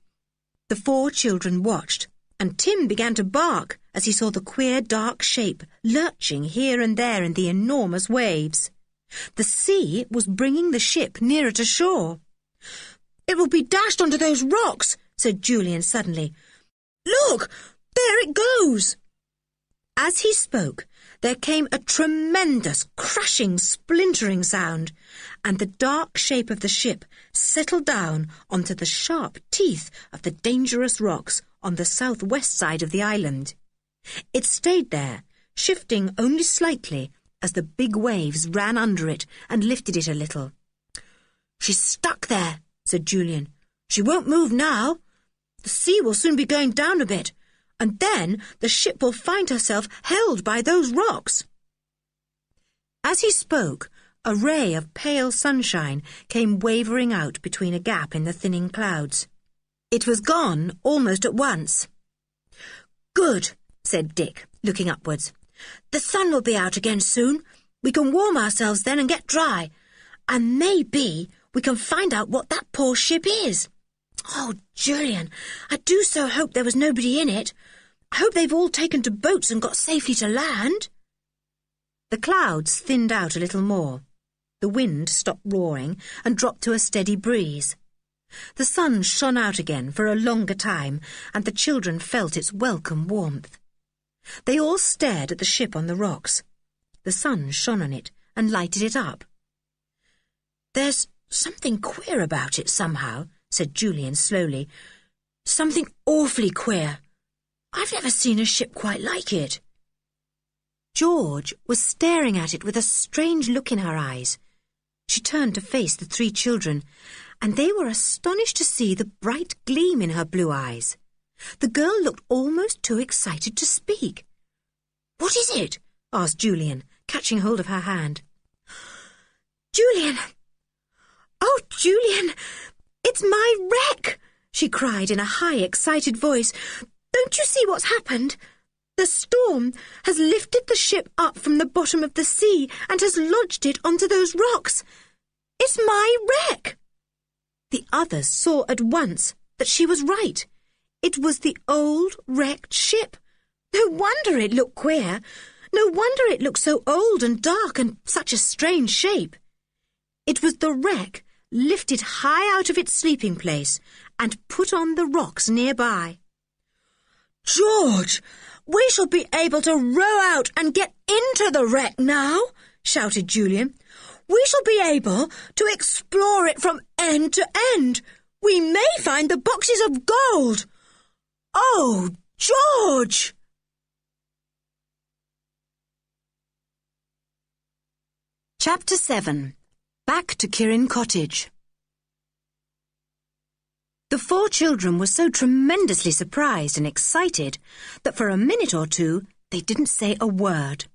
The 4 children watched, and Tim began to bark as he saw the queer dark shape lurching here and there in the enormous waves. The sea was bringing the ship nearer to shore. "It will be dashed onto those rocks," said Julian suddenly. "Look, there it goes!" As he spoke, there came a tremendous crashing, splintering sound, and the dark shape of the ship settled down onto the sharp teeth of the dangerous rocks on the southwest side of the island. It stayed there, shifting only slightly as the big waves ran under it and lifted it a little. "She's stuck there," said Julian. "She won't move now. The sea will soon be going down a bit, and then the ship will find herself held by those rocks." As he spoke, a ray of pale sunshine came wavering out between a gap in the thinning clouds. It was gone almost at once. "Good," said Dick, looking upwards. "The sun will be out again soon. We can warm ourselves then and get dry, and maybe we can find out what that poor ship is. Oh, Julian, I do so hope there was nobody in it. I hope they've all taken to boats and got safely to land." The clouds thinned out a little more. The wind stopped roaring and dropped to a steady breeze. The sun shone out again for a longer time, and the children felt its welcome warmth. They all stared at the ship on the rocks. The sun shone on it and lighted it up. "There's something queer about it somehow," said Julian slowly. "Something awfully queer. I've never seen a ship quite like it." George was staring at it with a strange look in her eyes. She turned to face the 3 children, and they were astonished to see the bright gleam in her blue eyes. The girl looked almost too excited to speak. "What is it?" asked Julian, catching hold of her hand. "Julian! Oh, Julian! It's my wreck!" she cried in a high, excited voice. "Don't you see what's happened? The storm has lifted the ship up from the bottom of the sea and has lodged it onto those rocks. It's my wreck!" The others saw at once that she was right. It was the old wrecked ship. No wonder it looked queer. No wonder it looked so old and dark and such a strange shape. It was the wreck lifted high out of its sleeping place and put on the rocks nearby. "George, we shall be able to row out and get into the wreck now," shouted Julian. "We shall be able to explore it from end to end. We may find the boxes of gold. Oh, George!" Chapter 7. Back to Kirin Cottage. The 4 children were so tremendously surprised and excited that for a minute or two they didn't say a word.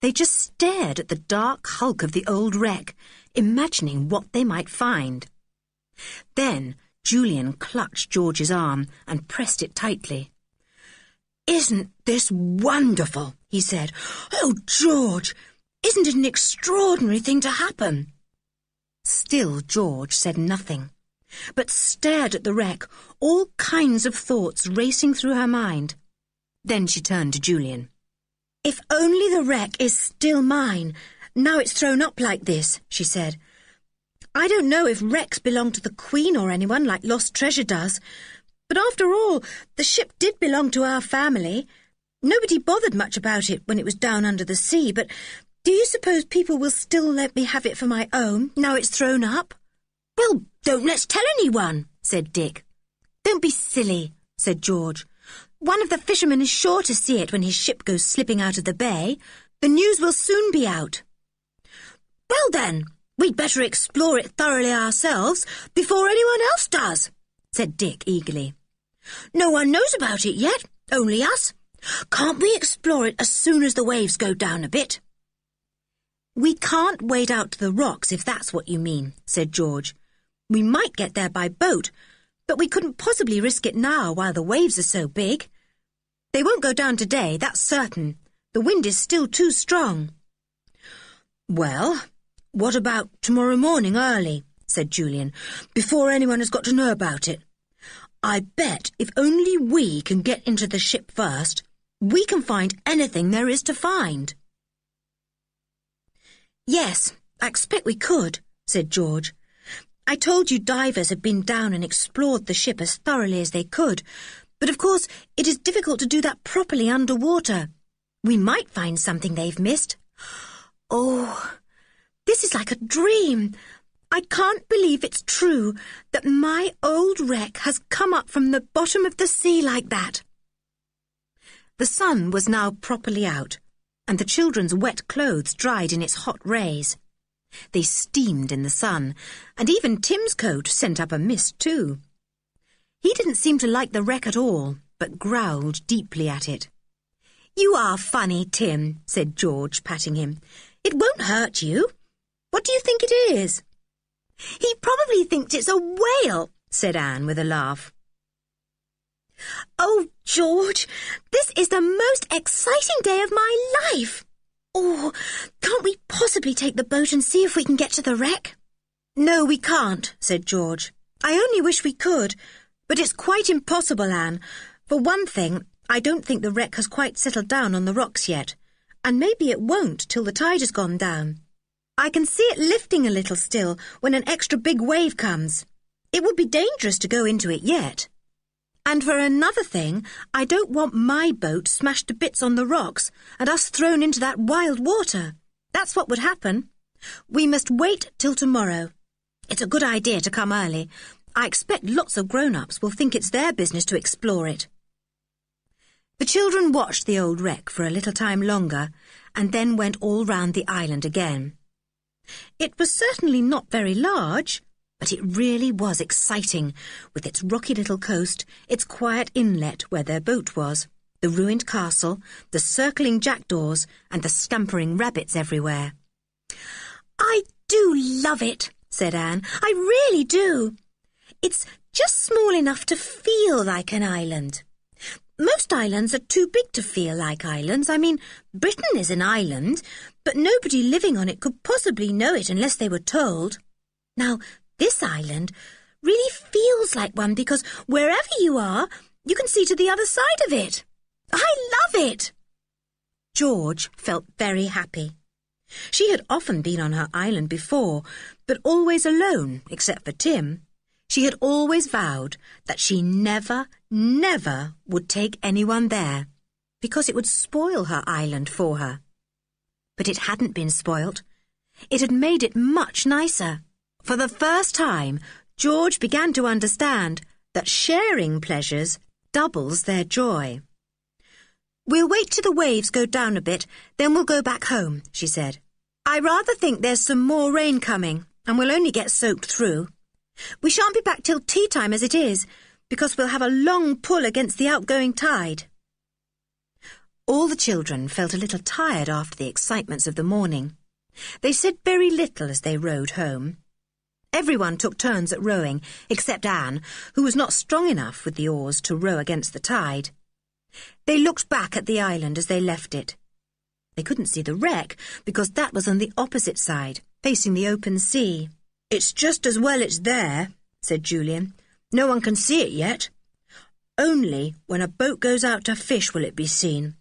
They just stared at the dark hulk of the old wreck, imagining what they might find. Then Julian clutched George's arm and pressed it tightly. "Isn't this wonderful?" he said. "Oh, George, isn't it an extraordinary thing to happen?" Still George said nothing, but stared at the wreck, all kinds of thoughts racing through her mind. Then she turned to Julian. "If only the wreck is still mine, now it's thrown up like this," she said. "I don't know if wrecks belong to the Queen or anyone like lost treasure does, but after all, the ship did belong to our family. Nobody bothered much about it when it was down under the sea, but do you suppose people will still let me have it for my own, now it's thrown up?" "Well, don't let's tell anyone," said Dick. "Don't be silly," said George. "One of the fishermen is sure to see it when his ship goes slipping out of the bay. The news will soon be out." "Well then, we'd better explore it thoroughly ourselves before anyone else does," said Dick eagerly. "No one knows about it yet, only us. Can't we explore it as soon as the waves go down a bit?" "We can't wade out to the rocks if that's what you mean," said George. "We might get there by boat, but we couldn't possibly risk it now while the waves are so big. They won't go down today, that's certain. The wind is still too strong." "Well, what about tomorrow morning early?" said Julian, "before anyone has got to know about it. I bet if only we can get into the ship first, we can find anything there is to find." "Yes, I expect we could," said George. "I told you divers had been down and explored the ship as thoroughly as they could, but of course it is difficult to do that properly underwater. We might find something they've missed." "Oh, this is like a dream. I can't believe it's true that my old wreck has come up from the bottom of the sea like that." The sun was now properly out, and the children's wet clothes dried in its hot rays. They steamed in the sun, and even Tim's coat sent up a mist too. He didn't seem to like the wreck at all, but growled deeply at it. "You are funny, Tim," said George, patting him. "It won't hurt you. What do you think it is?" "He probably thinks it's a whale," said Anne with a laugh. "Oh, George, this is the most exciting day of my life. Oh, can't we possibly take the boat and see if we can get to the wreck?" "No, we can't," said George. "I only wish we could, but it's quite impossible, Anne. For one thing, I don't think the wreck has quite settled down on the rocks yet, and maybe it won't till the tide has gone down. I can see it lifting a little still when an extra big wave comes. It would be dangerous to go into it yet. And for another thing, I don't want my boat smashed to bits on the rocks and us thrown into that wild water. That's what would happen. We must wait till tomorrow. It's a good idea to come early. I expect lots of grown-ups will think it's their business to explore it." The children watched the old wreck for a little time longer and then went all round the island again. It was certainly not very large, But it really was exciting, with its rocky little coast, its quiet inlet where their boat was, the ruined castle, the circling jackdaws, and the scampering rabbits everywhere. "I do love it," said Anne. "I really do. It's just small enough to feel like an island. Most islands are too big to feel like islands. I mean, Britain is an island, but nobody living on it could possibly know it unless they were told. Now, this island really feels like one because wherever you are, you can see to the other side of it. I love it." George felt very happy. She had often been on her island before, but always alone, except for Tim. She had always vowed that she never, never would take anyone there, because it would spoil her island for her. But it hadn't been spoilt. It had made it much nicer. For the first time, George began to understand that sharing pleasures doubles their joy. "We'll wait till the waves go down a bit, then we'll go back home," she said. "I rather think there's some more rain coming, and we'll only get soaked through. We shan't be back till tea time as it is, because we'll have a long pull against the outgoing tide." All the children felt a little tired after the excitements of the morning. They said very little as they rowed home. Everyone took turns at rowing, except Anne, who was not strong enough with the oars to row against the tide. They looked back at the island as they left it. They couldn't see the wreck, because that was on the opposite side, facing the open sea. "It's just as well it's there," said Julian. "No one can see it yet. Only when a boat goes out to fish will it be seen.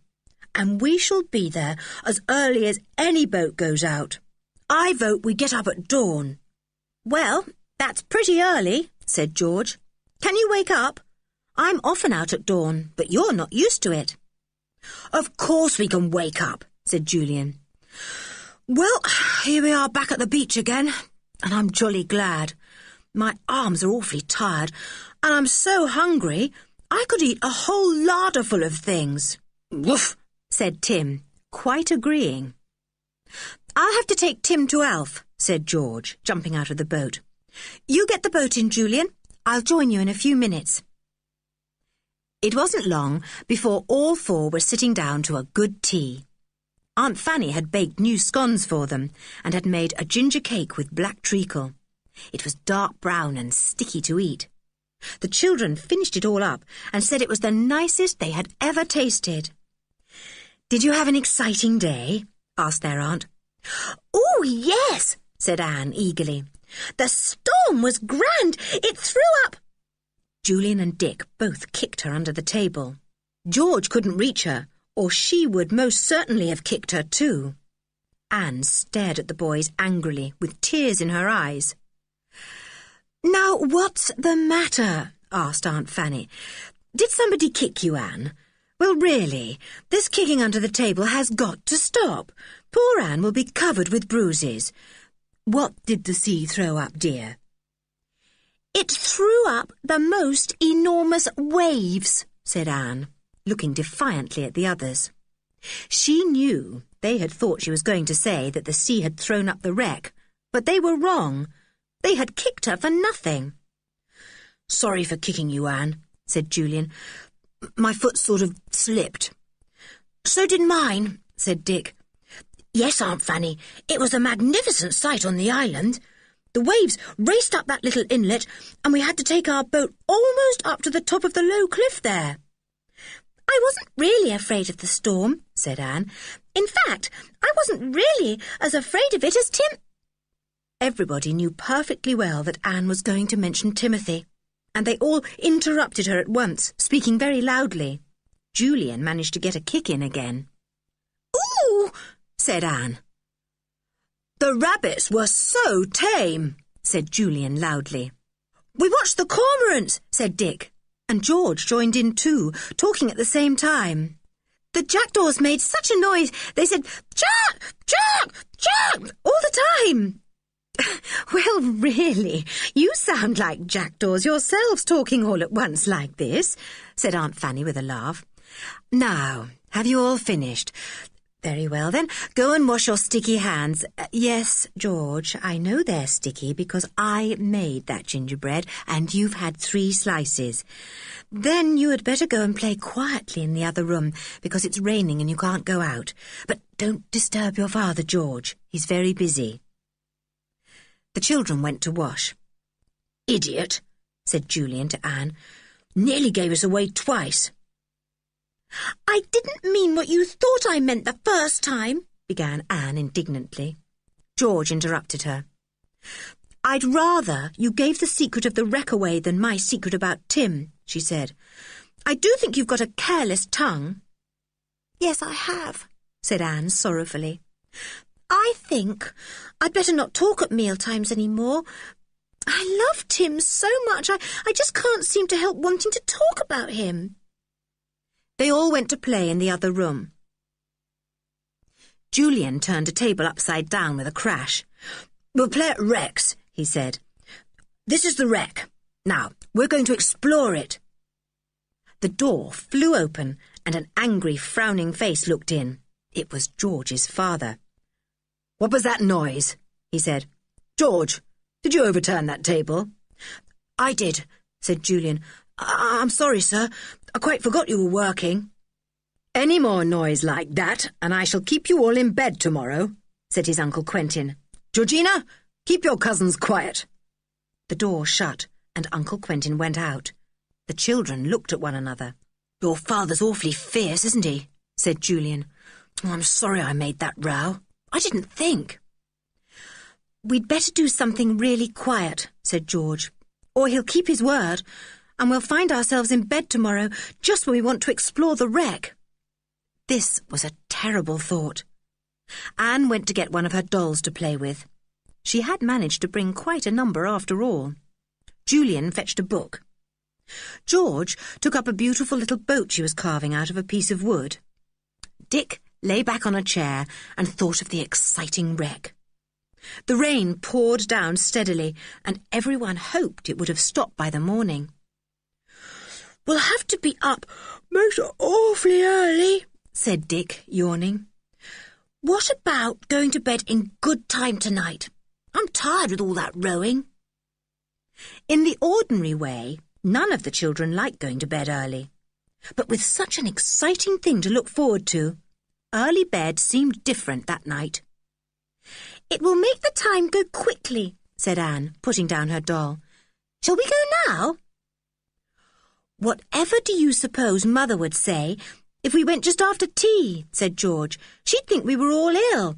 And we shall be there as early as any boat goes out. I vote we get up at dawn." "Well, that's pretty early," said George. "Can you wake up? I'm often out at dawn, but you're not used to it." "Of course we can wake up," said Julian. "Well, here we are back at the beach again, and I'm jolly glad. My arms are awfully tired, and I'm so hungry I could eat a whole larder full of things." "Woof," said Tim, quite agreeing. "I'll have to take Tim to Alf," said George, jumping out of the boat. "You get the boat in, Julian. I'll join you in a few minutes." It wasn't long before all four were sitting down to a good tea. Aunt Fanny had baked new scones for them and had made a ginger cake with black treacle. It was dark brown and sticky to eat. The children finished it all up and said it was the nicest they had ever tasted. "Did you have an exciting day?" asked their aunt. "Oh, yes," said Anne eagerly. "The storm was grand. It threw up—" Julian and Dick both kicked her under the table. George couldn't reach her, or she would most certainly have kicked her too. Anne stared at the boys angrily, with tears in her eyes. "Now, what's the matter?" asked Aunt Fanny. "Did somebody kick you, Anne? Well, really, this kicking under the table has got to stop. Poor Anne will be covered with bruises. What did the sea throw up, dear?" "It threw up the most enormous waves," said Anne, looking defiantly at the others. She knew they had thought she was going to say that the sea had thrown up the wreck, but they were wrong. They had kicked her for nothing. "Sorry for kicking you, Anne," said Julian. "My foot sort of slipped." "So did mine," said Dick. "Yes, Aunt Fanny, it was a magnificent sight on the island. The waves raced up that little inlet, and we had to take our boat almost up to the top of the low cliff there." "I wasn't really afraid of the storm," said Anne. "In fact, I wasn't really as afraid of it as Tim—" Everybody knew perfectly well that Anne was going to mention Timothy, and they all interrupted her at once, speaking very loudly. Julian managed to get a kick in again. "Ooh!" said Anne. "The rabbits were so tame," said Julian loudly. "We watched the cormorants," said Dick, and George joined in too, talking at the same time. "The jackdaws made such a noise, they said, 'Jack! Jack! Jack!' all the time." "Well, really, you sound like jackdaws yourselves talking all at once like this," said Aunt Fanny with a laugh. "Now, have you all finished? Very well, then. Go and wash your sticky hands. Yes, George, I know they're sticky because I made that gingerbread and you've had 3 slices. Then you had better go and play quietly in the other room because it's raining and you can't go out. But don't disturb your father, George. He's very busy. The children went to wash. Idiot, said Julian to Anne. Nearly gave us away twice. I didn't mean what you thought I meant the first time, began Anne indignantly. George interrupted her. I'd rather you gave the secret of the wreck away than my secret about Tim, she said. I do think you've got a careless tongue. Yes, I have, said Anne sorrowfully. I think I'd better not talk at mealtimes any more. I love Tim so much, I just can't seem to help wanting to talk about him. They all went to play in the other room. Julian turned a table upside down with a crash. We'll play at wrecks, he said. This is the wreck. Now, we're going to explore it. The door flew open and an angry, frowning face looked in. It was George's father. What was that noise? He said. George, did you overturn that table? I did, said Julian. I'm sorry, sir. I quite forgot you were working. Any more noise like that, and I shall keep you all in bed tomorrow, said his Uncle Quentin. Georgina, keep your cousins quiet. The door shut, and Uncle Quentin went out. The children looked at one another. Your father's awfully fierce, isn't he? Said Julian. Oh, I'm sorry I made that row. I didn't think. We'd better do something really quiet, said George, or he'll keep his word, and we'll find ourselves in bed tomorrow just when we want to explore the wreck. This was a terrible thought. Anne went to get one of her dolls to play with. She had managed to bring quite a number after all. Julian fetched a book. George took up a beautiful little boat she was carving out of a piece of wood. Dick lay back on a chair and thought of the exciting wreck. The rain poured down steadily, and everyone hoped it would have stopped by the morning. We'll have to be up most awfully early, said Dick, yawning. What about going to bed in good time tonight? I'm tired with all that rowing. In the ordinary way, none of the children liked going to bed early. But with such an exciting thing to look forward to, early bed seemed different that night. It will make the time go quickly, said Anne, putting down her doll. Shall we go now? Whatever do you suppose Mother would say if we went just after tea, said George. She'd think we were all ill.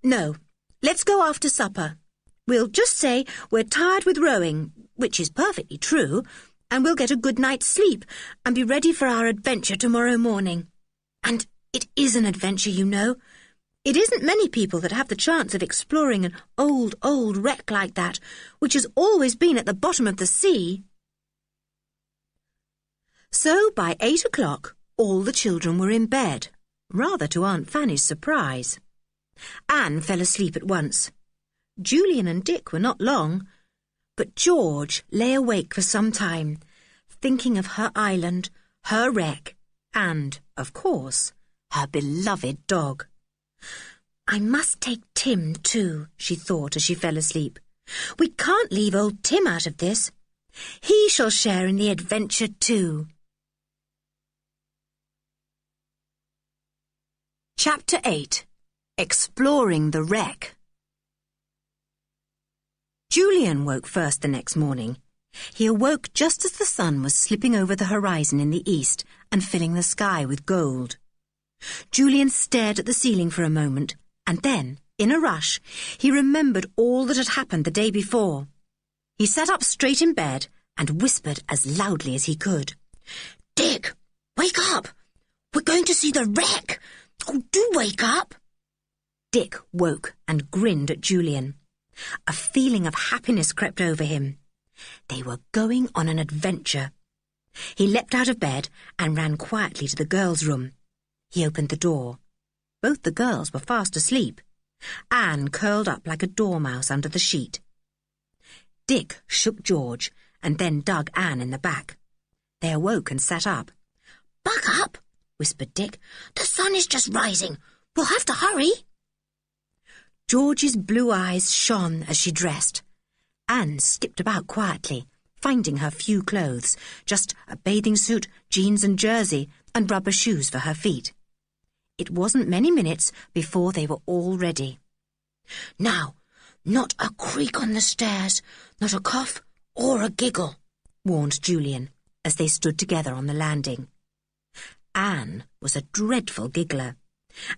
No, let's go after supper. We'll just say we're tired with rowing, which is perfectly true, and we'll get a good night's sleep and be ready for our adventure tomorrow morning. And it is an adventure, you know. It isn't many people that have the chance of exploring an old wreck like that, which has always been at the bottom of the sea. So by 8 o'clock, all the children were in bed, rather to Aunt Fanny's surprise. Anne fell asleep at once. Julian and Dick were not long, but George lay awake for some time, thinking of her island, her wreck, and, of course, her beloved dog. I must take Tim too, she thought as she fell asleep. We can't leave old Tim out of this. He shall share in the adventure too. Chapter 8. Exploring the Wreck. Julian woke first the next morning. He awoke just as the sun was slipping over the horizon in the east and filling the sky with gold. Julian stared at the ceiling for a moment, and then, in a rush, he remembered all that had happened the day before. He sat up straight in bed and whispered as loudly as he could. Dick, wake up! We're going to see the wreck! Oh, do wake up! Dick woke and grinned at Julian. A feeling of happiness crept over him. They were going on an adventure. He leapt out of bed and ran quietly to the girls' room. He opened the door. Both the girls were fast asleep. Anne curled up like a dormouse under the sheet. Dick shook George and then dug Anne in the back. They awoke and sat up. Buck up, whispered Dick. The sun is just rising. We'll have to hurry. George's blue eyes shone as she dressed. Anne skipped about quietly, finding her few clothes, just a bathing suit, jeans and jersey, and rubber shoes for her feet. It wasn't many minutes before they were all ready. Now, not a creak on the stairs, not a cough or a giggle, warned Julian, as they stood together on the landing. Anne was a dreadful giggler,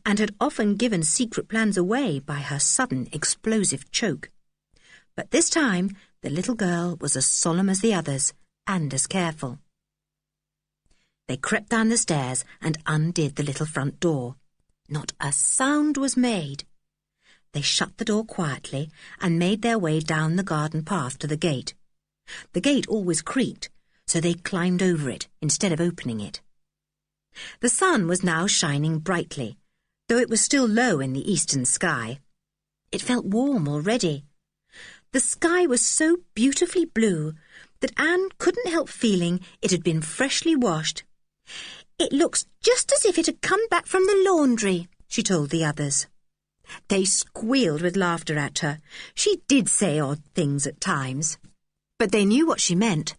and had often given secret plans away by her sudden explosive choke. But this time the little girl was as solemn as the others, and as careful. They crept down the stairs and undid the little front door. Not a sound was made. They shut the door quietly and made their way down the garden path to the gate. The gate always creaked, so they climbed over it instead of opening it. The sun was now shining brightly, though it was still low in the eastern sky. It felt warm already. The sky was so beautifully blue that Anne couldn't help feeling it had been freshly washed. It looks just as if it had come back from the laundry, she told the others. They squealed with laughter at her. She did say odd things at times, but they knew what she meant.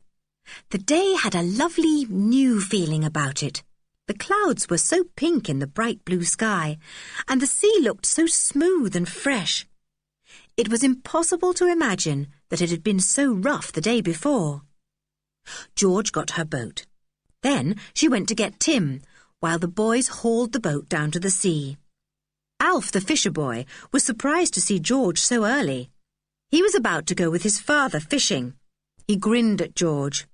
The day had a lovely new feeling about it. The clouds were so pink in the bright blue sky, and the sea looked so smooth and fresh. It was impossible to imagine that it had been so rough the day before. George got her boat. Then she went to get Tim, while the boys hauled the boat down to the sea. Alf, the fisher boy, was surprised to see George so early. He was about to go with his father fishing. He grinned at George.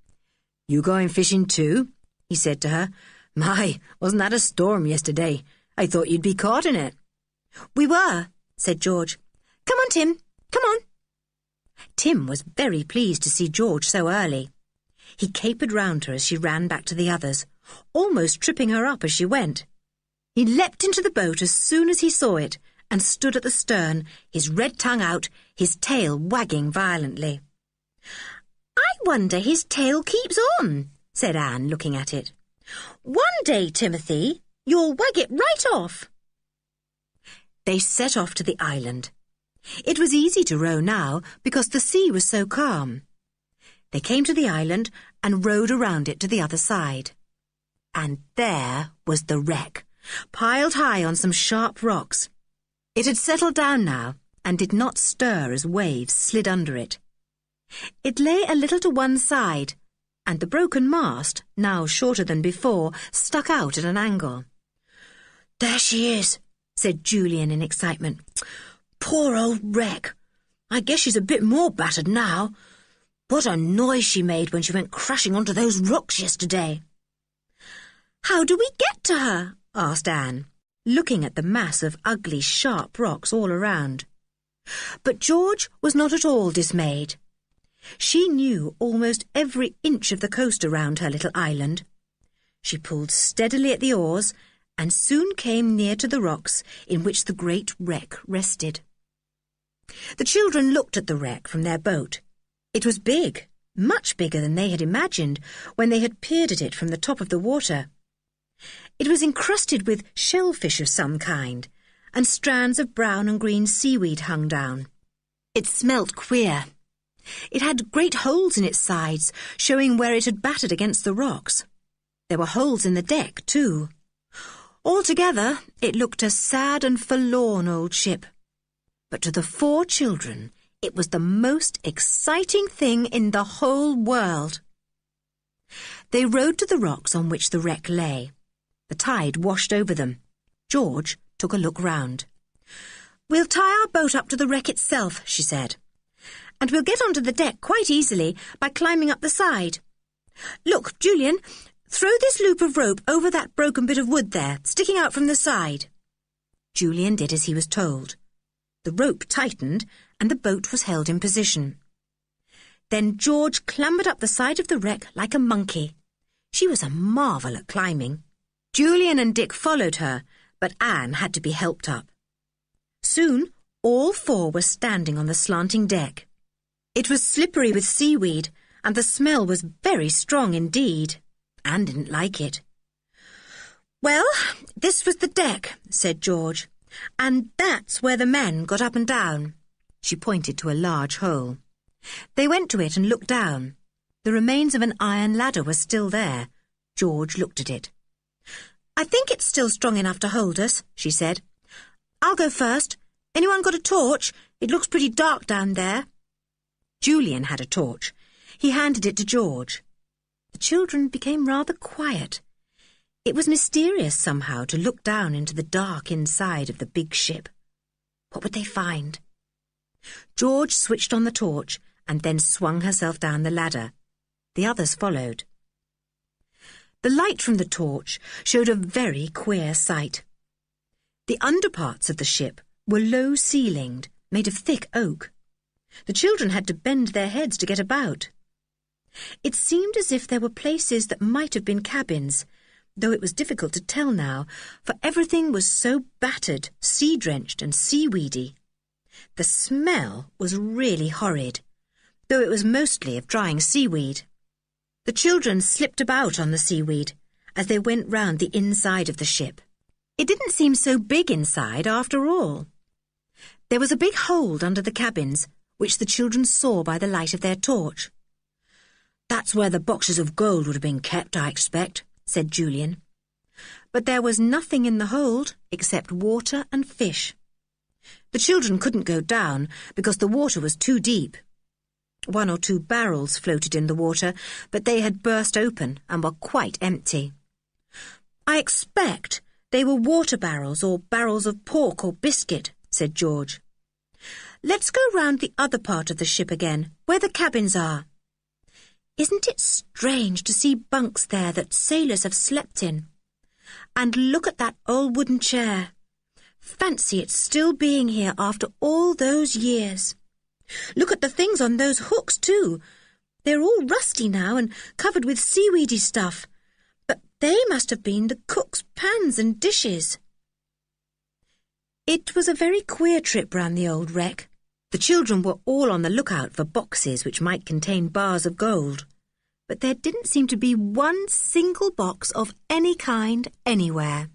"You going fishing too?" he said to her. "My, wasn't that a storm yesterday? I thought you'd be caught in it." "We were," said George. "Come on, Tim, come on." Tim was very pleased to see George so early. He capered round her as she ran back to the others, almost tripping her up as she went. He leapt into the boat as soon as he saw it, and stood at the stern, his red tongue out, his tail wagging violently. "I wonder his tail keeps on," said Anne, looking at it. "One day, Timothy, you'll wag it right off." They set off to the island. It was easy to row now because the sea was so calm. They came to the island and rowed around it to the other side. And there was the wreck, piled high on some sharp rocks. It had settled down now and did not stir as waves slid under it. It lay a little to one side, and the broken mast, now shorter than before, stuck out at an angle. "There she is," said Julian in excitement. "Poor old wreck. I guess she's a bit more battered now. What a noise she made when she went crashing onto those rocks yesterday." "How do we get to her?" asked Anne, looking at the mass of ugly, sharp rocks all around. But George was not at all dismayed. She knew almost every inch of the coast around her little island. She pulled steadily at the oars and soon came near to the rocks in which the great wreck rested. The children looked at the wreck from their boat. It was big, much bigger than they had imagined when they had peered at it from the top of the water. It was encrusted with shellfish of some kind, and strands of brown and green seaweed hung down. It smelt queer. It had great holes in its sides, showing where it had battered against the rocks. There were holes in the deck, too. Altogether, it looked a sad and forlorn old ship. But to the 4 children, it was the most exciting thing in the whole world. They rowed to the rocks on which the wreck lay. The tide washed over them. George took a look round. "We'll tie our boat up to the wreck itself," she said, "and we'll get onto the deck quite easily by climbing up the side. Look, Julian, throw this loop of rope over that broken bit of wood there, sticking out from the side." Julian did as he was told. The rope tightened, and the boat was held in position. Then George clambered up the side of the wreck like a monkey. She was a marvel at climbing. Julian and Dick followed her, but Anne had to be helped up. Soon, all 4 were standing on the slanting deck. It was slippery with seaweed, and the smell was very strong indeed. Anne didn't like it. "Well, this was the deck," said George. And that's where the men got up and down. She pointed to a large hole. They went to it and looked down. The remains of an iron ladder were still there. George looked at it. "I think it's still strong enough to hold us," she said. "I'll go first. Anyone got a torch? It looks pretty dark down there." Julian had a torch. He handed it to George. The children became rather quiet. It was mysterious somehow to look down into the dark inside of the big ship. What would they find? George switched on the torch and then swung herself down the ladder. The others followed. The light from the torch showed a very queer sight. The underparts of the ship were low-ceilinged, made of thick oak. The children had to bend their heads to get about. It seemed as if there were places that might have been cabins, though it was difficult to tell now, for everything was so battered, sea-drenched and seaweedy. The smell was really horrid, though it was mostly of drying seaweed. The children slipped about on the seaweed as they went round the inside of the ship. It didn't seem so big inside after all. There was a big hold under the cabins, which the children saw by the light of their torch. "That's where the boxes of gold would have been kept, I expect," said Julian. But there was nothing in the hold except water and fish. The children couldn't go down because the water was too deep. 1 or 2 barrels floated in the water, but they had burst open and were quite empty. "I expect they were water barrels or barrels of pork or biscuit," said George. "Let's go round the other part of the ship again, where the cabins are. Isn't it strange to see bunks there that sailors have slept in? And look at that old wooden chair. Fancy it still being here after all those years. Look at the things on those hooks, too. They're all rusty now and covered with seaweedy stuff. But they must have been the cook's pans and dishes." It was a very queer trip round the old wreck. The children were all on the lookout for boxes which might contain bars of gold, but there didn't seem to be one single box of any kind anywhere.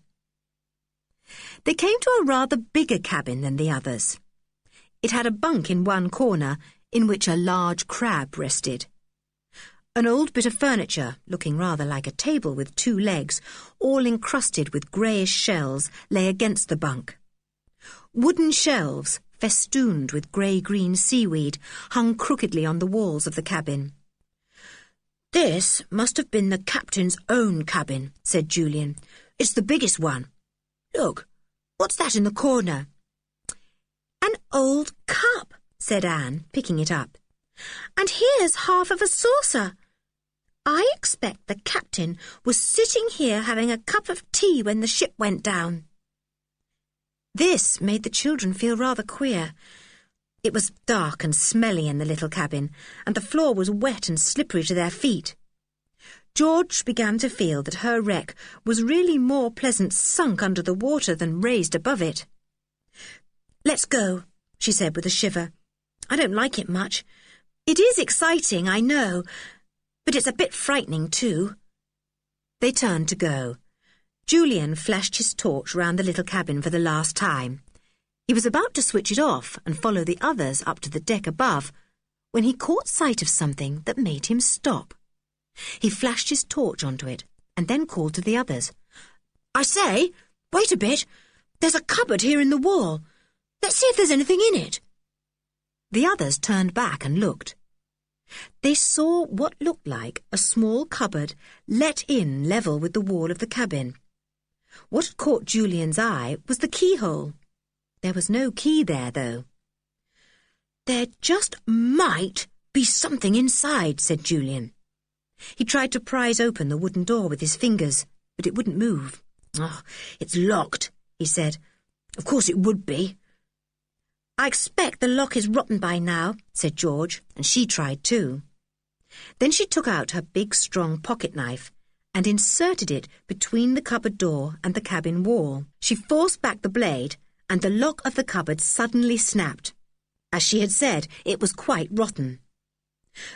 They came to a rather bigger cabin than the others. It had a bunk in one corner in which a large crab rested. An old bit of furniture, looking rather like a table with 2 legs, all encrusted with greyish shells, lay against the bunk. Wooden shelves, festooned with grey-green seaweed, hung crookedly on the walls of the cabin. "This must have been the captain's own cabin," said Julian. "It's the biggest one. Look, what's that in the corner?" "An old cup," said Anne, picking it up. "And here's half of a saucer. I expect the captain was sitting here having a cup of tea when the ship went down." This made the children feel rather queer. It was dark and smelly in the little cabin, and the floor was wet and slippery to their feet. George began to feel that her wreck was really more pleasant sunk under the water than raised above it. "Let's go," she said with a shiver. "I don't like it much. It is exciting, I know, but it's a bit frightening too." They turned to go. Julian flashed his torch round the little cabin for the last time. He was about to switch it off and follow the others up to the deck above when he caught sight of something that made him stop. He flashed his torch onto it and then called to the others. "I say, wait a bit. There's a cupboard here in the wall. Let's see if there's anything in it." The others turned back and looked. They saw what looked like a small cupboard let in level with the wall of the cabin. What had caught Julian's eye was the keyhole. There was no key there, though. "There just might be something inside," said Julian. He tried to prise open the wooden door with his fingers, but it wouldn't move. "Oh, it's locked," he said. "Of course it would be." "I expect the lock is rotten by now," said George, and she tried too. Then she took out her big, strong pocket-knife and inserted it between the cupboard door and the cabin wall. She forced back the blade, and the lock of the cupboard suddenly snapped. As she had said, it was quite rotten.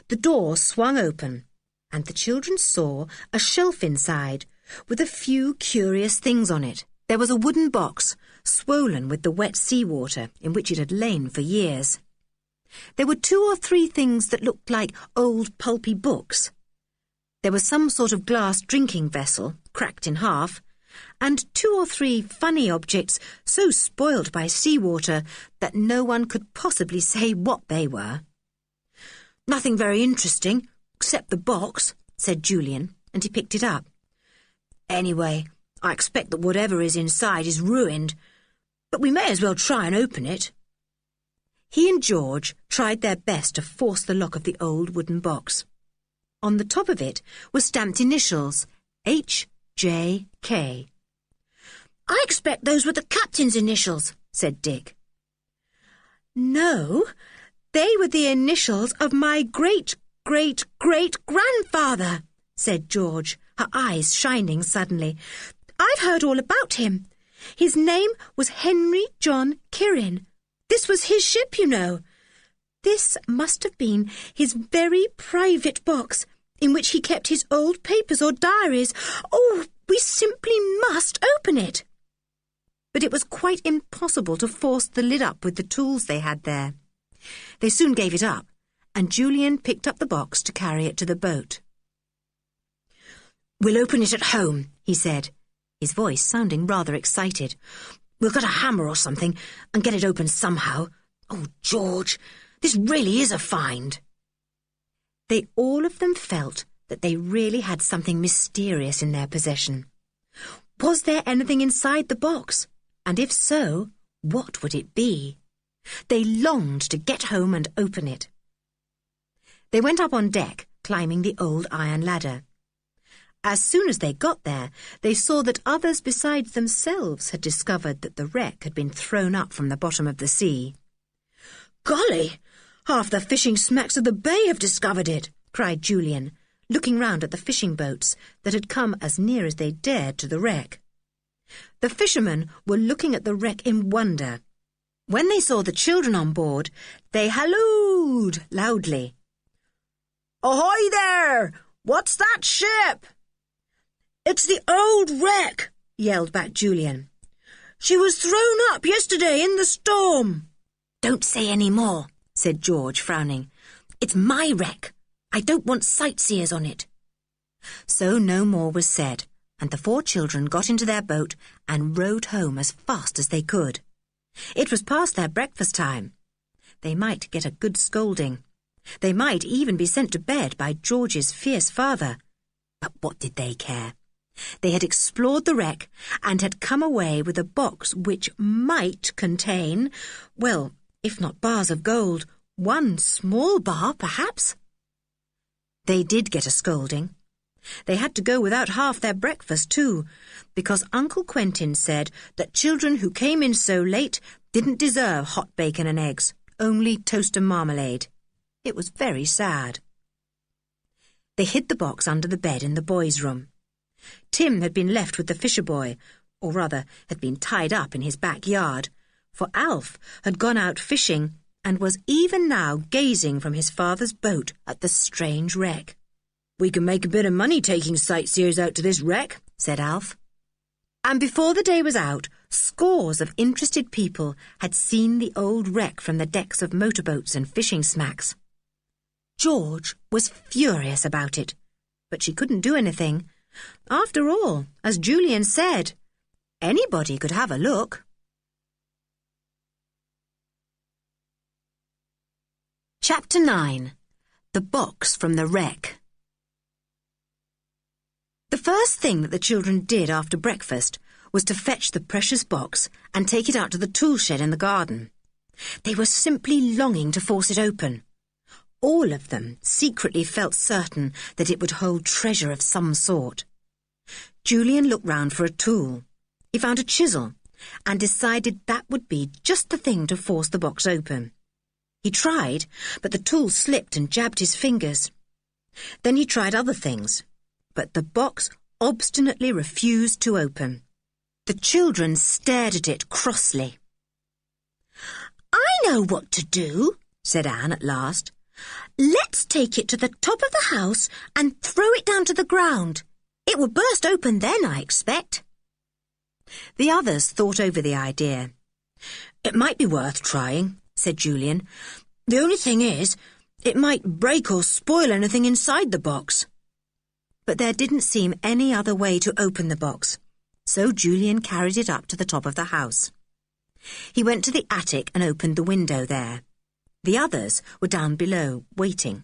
The door swung open, and the children saw a shelf inside with a few curious things on it. There was a wooden box, swollen with the wet seawater in which it had lain for years. There were 2 or 3 things that looked like old pulpy books. There was some sort of glass drinking vessel, cracked in half, and 2 or 3 funny objects so spoilt by seawater that no one could possibly say what they were. "Nothing very interesting, except the box," said Julian, and he picked it up. "Anyway, I expect that whatever is inside is ruined, but we may as well try and open it." He and George tried their best to force the lock of the old wooden box. On the top of it were stamped initials, H.J.K. "I expect those were the captain's initials," said Dick. "No, they were the initials of my great-great-great-grandfather," said George, her eyes shining suddenly. "I've heard all about him. His name was Henry John Kirin. This was his ship, you know. This must have been his very private box, in which he kept his old papers or diaries. Oh, we simply must open it." But it was quite impossible to force the lid up with the tools they had there. They soon gave it up, and Julian picked up the box to carry it to the boat. "We'll open it at home," he said, his voice sounding rather excited. "We'll get a hammer or something and get it open somehow. Oh, George, this really is a find." They all of them felt that they really had something mysterious in their possession. Was there anything inside the box? And if so, what would it be? They longed to get home and open it. They went up on deck, climbing the old iron ladder. As soon as they got there, they saw that others besides themselves had discovered that the wreck had been thrown up from the bottom of the sea. "Golly, half the fishing smacks of the bay have discovered it," cried Julian, looking round at the fishing boats that had come as near as they dared to the wreck. The fishermen were looking at the wreck in wonder. When they saw the children on board, they hallooed loudly. "Ahoy there! What's that ship?" "It's the old wreck," yelled back Julian. "She was thrown up yesterday in the storm." "Don't say any more," said George, frowning. "It's my wreck. I don't want sightseers on it." So no more was said, and the 4 children got into their boat and rowed home as fast as they could. It was past their breakfast time. They might get a good scolding. They might even be sent to bed by George's fierce father. But what did they care? They had explored the wreck and had come away with a box which might contain, well, if not bars of gold, 1 small bar, perhaps. They did get a scolding. They had to go without half their breakfast, too, because Uncle Quentin said that children who came in so late didn't deserve hot bacon and eggs, only toast and marmalade. It was very sad. They hid the box under the bed in the boys' room. Tim had been left with the fisher boy, or rather had been tied up in his backyard, for Alf had gone out fishing and was even now gazing from his father's boat at the strange wreck. "We can make a bit of money taking sightseers out to this wreck," said Alf. And before the day was out, scores of interested people had seen the old wreck from the decks of motorboats and fishing smacks. George was furious about it, but she couldn't do anything. After all, as Julian said, anybody could have a look. Chapter 9. The Box from the Wreck. The first thing that the children did after breakfast was to fetch the precious box and take it out to the tool shed in the garden. They were simply longing to force it open. All of them secretly felt certain that it would hold treasure of some sort. Julian looked round for a tool. He found a chisel and decided that would be just the thing to force the box open. He tried, but the tool slipped and jabbed his fingers. Then he tried other things, but the box obstinately refused to open. The children stared at it crossly. "I know what to do," said Anne at last. "Let's take it to the top of the house and throw it down to the ground. It will burst open then, I expect." The others thought over the idea. "It might be worth trying," said Julian. "The only thing is, it might break or spoil anything inside the box." But there didn't seem any other way to open the box, so Julian carried it up to the top of the house. He went to the attic and opened the window there. The others were down below, waiting.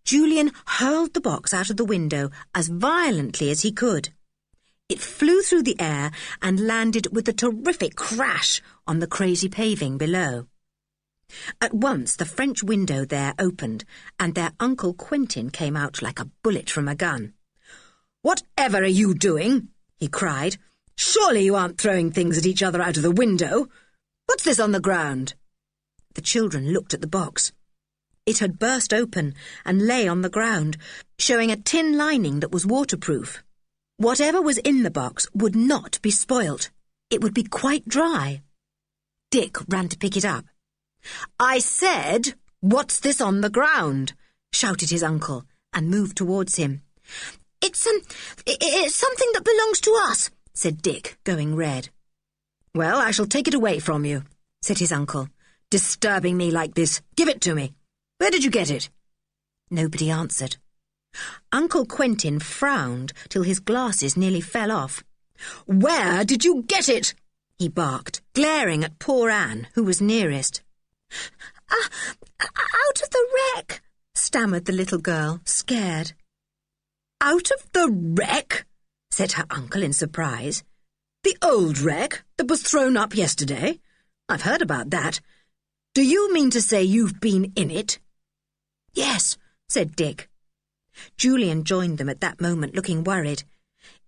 Julian hurled the box out of the window as violently as he could. It flew through the air and landed with a terrific crash on the crazy paving below. At once the French window there opened, and their Uncle Quentin came out like a bullet from a gun. "Whatever are you doing?" he cried. "Surely you aren't throwing things at each other out of the window. What's this on the ground?" The children looked at the box. It had burst open and lay on the ground, showing a tin lining that was waterproof. Whatever was in the box would not be spoilt. It would be quite dry. Dick ran to pick it up. "I said, what's this on the ground?" shouted his uncle, and moved towards him. It's something that belongs to us," said Dick, going red. "Well, I shall take it away from you," said his uncle. "Disturbing me like this. Give it to me. Where did you get it?" Nobody answered. Uncle Quentin frowned till his glasses nearly fell off. "Where did you get it?" he barked, glaring at poor Anne, who was nearest. Out of the wreck," stammered the little girl, scared. "Out of the wreck?" said her uncle in surprise. "The old wreck that was thrown up yesterday? I've heard about that. Do you mean to say you've been in it?" "Yes," said Dick. Julian joined them at that moment, looking worried.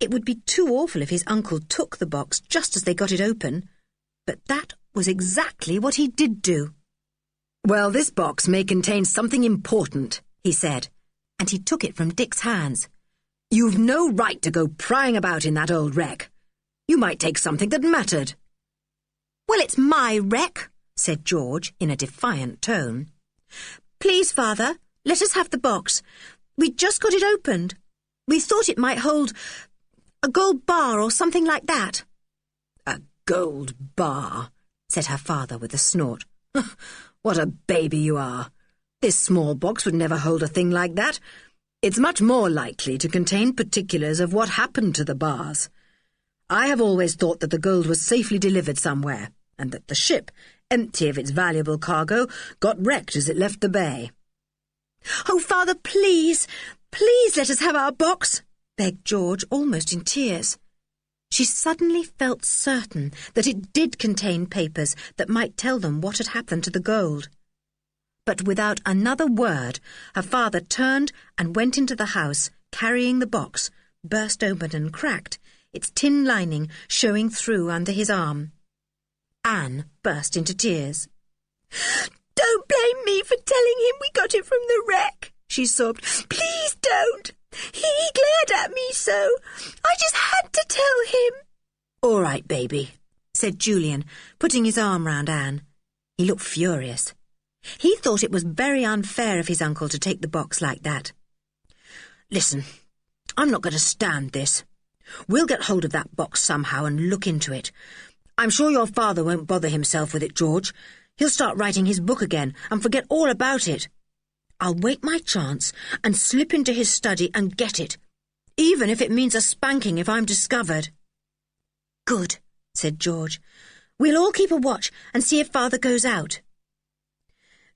It would be too awful if his uncle took the box just as they got it open. But that was exactly what he did do. "Well, this box may contain something important," he said, and he took it from Dick's hands. "You've no right to go prying about in that old wreck. You might take something that mattered." "Well, it's my wreck," said George in a defiant tone. "Please, Father, let us have the box. We just got it opened. We thought it might hold a gold bar or something like that." "A gold bar," said her father with a snort. "What a baby you are. This small box would never hold a thing like that. It's much more likely to contain particulars of what happened to the bars. I have always thought that the gold was safely delivered somewhere, and that the ship, empty of its valuable cargo, got wrecked as it left the bay." "Oh, Father, please, please let us have our box," begged George, almost in tears. She suddenly felt certain that it did contain papers that might tell them what had happened to the gold. But without another word, her father turned and went into the house, carrying the box, burst open and cracked, its tin lining showing through under his arm. Anne burst into tears. "Don't blame me for telling him we got it from the wreck," she sobbed. "Please don't. He glared at me so. I just had to tell him." "All right, baby," said Julian, putting his arm round Anne. He looked furious. He thought it was very unfair of his uncle to take the box like that. "Listen, I'm not going to stand this. We'll get hold of that box somehow and look into it. I'm sure your father won't bother himself with it, George. He'll start writing his book again and forget all about it. I'll wait my chance and slip into his study and get it, even if it means a spanking if I'm discovered." "Good," said George. "We'll all keep a watch and see if Father goes out."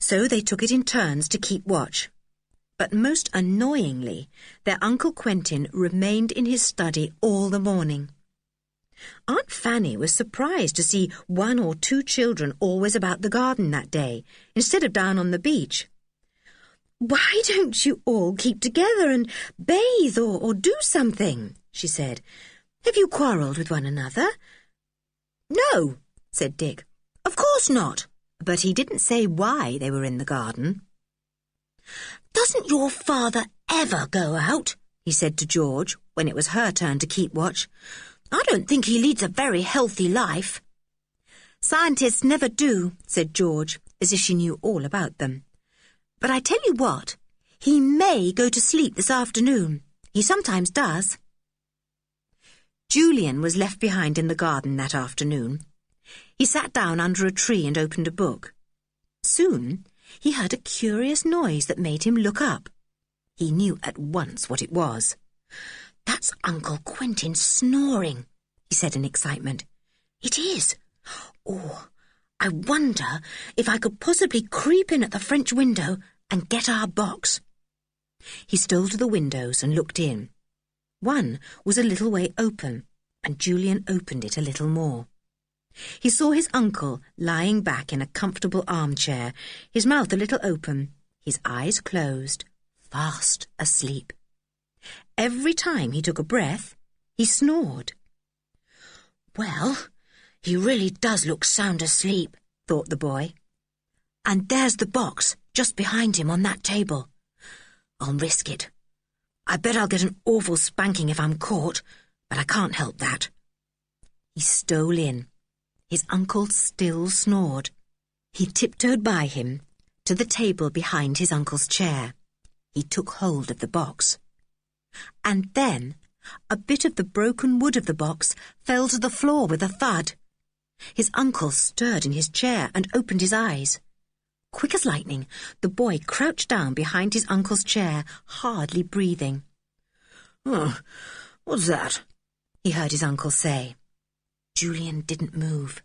So they took it in turns to keep watch. But most annoyingly, their Uncle Quentin remained in his study all the morning. Aunt Fanny was surprised to see 1 or 2 children always about the garden that day, instead of down on the beach. "Why don't you all keep together and bathe or do something?" she said. "Have you quarrelled with one another?" "No," said Dick. "Of course not." But he didn't say why they were in the garden. "Doesn't your father ever go out?" he said to George, when it was her turn to keep watch. "I don't think he leads a very healthy life." "Scientists never do," said George, as if she knew all about them. "But I tell you what, he may go to sleep this afternoon. He sometimes does." Julian was left behind in the garden that afternoon. He sat down under a tree and opened a book. Soon he heard a curious noise that made him look up. He knew at once what it was. "That's Uncle Quentin snoring," he said in excitement. "It is. Oh, I wonder if I could possibly creep in at the French window and get our box." He stole to the windows and looked in. One was a little way open, and Julian opened it a little more. He saw his uncle lying back in a comfortable armchair, his mouth a little open, his eyes closed, fast asleep. Every time he took a breath, he snored. "Well, he really does look sound asleep," thought the boy. "And there's the box just behind him on that table. I'll risk it. I bet I'll get an awful spanking if I'm caught, but I can't help that." He stole in. His uncle still snored. He tiptoed by him to the table behind his uncle's chair. He took hold of the box. And then a bit of the broken wood of the box fell to the floor with a thud. His uncle stirred in his chair and opened his eyes. Quick as lightning, the boy crouched down behind his uncle's chair, hardly breathing. "Oh, what's that?" he heard his uncle say. Julian didn't move.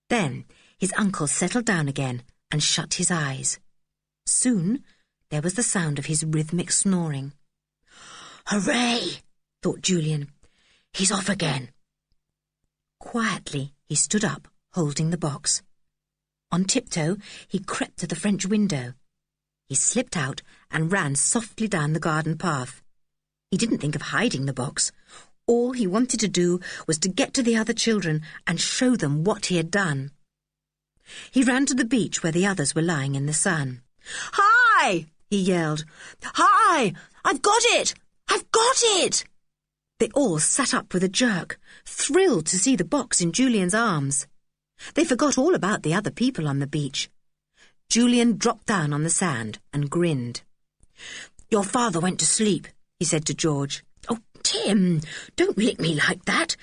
Then his uncle settled down again and shut his eyes. Soon there was the sound of his rhythmic snoring. "Hooray!" thought Julian. "He's off again." Quietly he stood up, holding the box. On tiptoe he crept to the French window. He slipped out and ran softly down the garden path. He didn't think of hiding the box. All he wanted to do was to get to the other children and show them what he had done. He ran to the beach where the others were lying in the sun. "Hi!" he yelled. "Hi! I've got it! I've got it!" They all sat up with a jerk, thrilled to see the box in Julian's arms. They forgot all about the other people on the beach. Julian dropped down on the sand and grinned. "Your father went to sleep," he said to George. "Oh, Tim, don't lick me like that."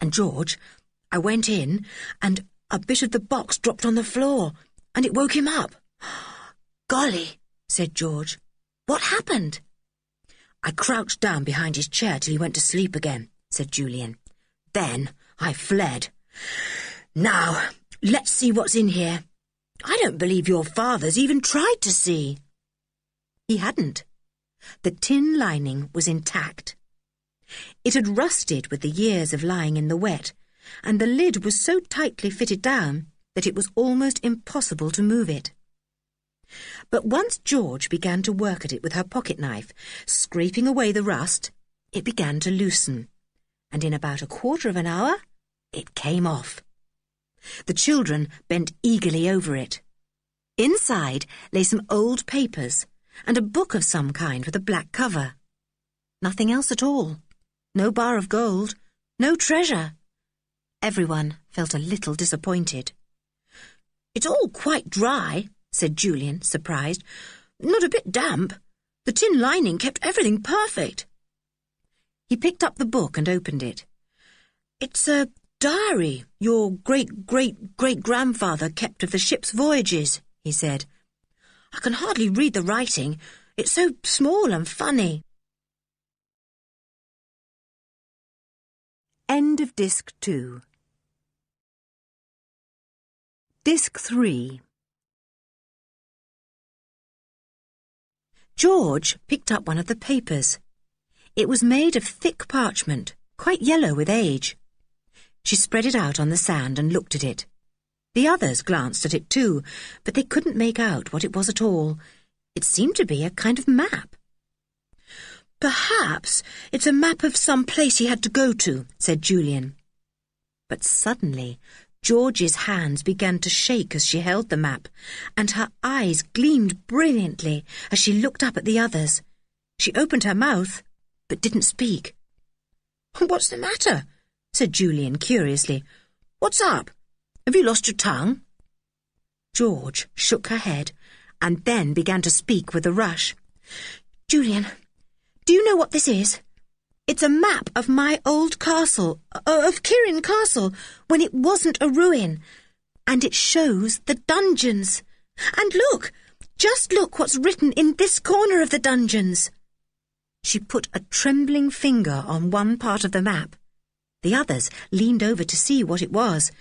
And George, "I went in, and a bit of the box dropped on the floor, and it woke him up." "Golly," said George. "What happened?" "I crouched down behind his chair till he went to sleep again," said Julian. "Then I fled. Now, let's see what's in here. I don't believe your father's even tried to see." He hadn't. The tin lining was intact. It had rusted with the years of lying in the wet, and the lid was so tightly fitted down that it was almost impossible to move it. But once George began to work at it with her pocket-knife, scraping away the rust, it began to loosen, and in about a quarter of an hour it came off. The children bent eagerly over it. Inside lay some old papers and a book of some kind with a black cover. Nothing else at all. No bar of gold. No treasure. Everyone felt a little disappointed. "It's all quite dry," said Julian, surprised. "Not a bit damp. The tin lining kept everything perfect." He picked up the book and opened it. "It's a diary your great-great-great-grandfather kept of the ship's voyages," he said. "I can hardly read the writing. It's so small and funny." End of Disc 2. Disc 3. George picked up one of the papers. It was made of thick parchment, quite yellow with age. She spread it out on the sand and looked at it. The others glanced at it too, but they couldn't make out what it was at all. It seemed to be a kind of map. "Perhaps it's a map of some place he had to go to," said Julian. But suddenly George's hands began to shake as she held the map, and her eyes gleamed brilliantly as she looked up at the others. She opened her mouth, but didn't speak. "What's the matter?" said Julian curiously. "What's up? Have you lost your tongue?" George shook her head and then began to speak with a rush. "Julian, do you know what this is? It's a map of my old castle, of Kirin Castle, when it wasn't a ruin. And it shows the dungeons. And look, just look what's written in this corner of the dungeons. She put a trembling finger on one part of the map. The others leaned over to see what it was,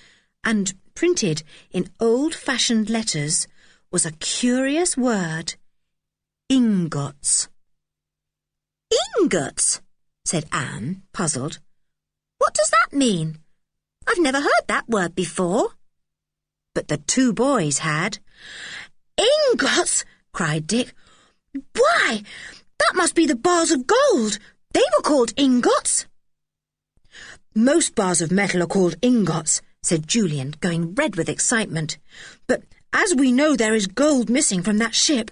and printed in old-fashioned letters was a curious word: ingots. Ingots? Said Anne, puzzled. What does that mean? I've never heard that word before. But the two boys had. Ingots! Cried Dick. Why, that must be the bars of gold. They were called ingots. Most bars of metal are called ingots, said Julian, going red with excitement. But as we know there is gold missing from that ship,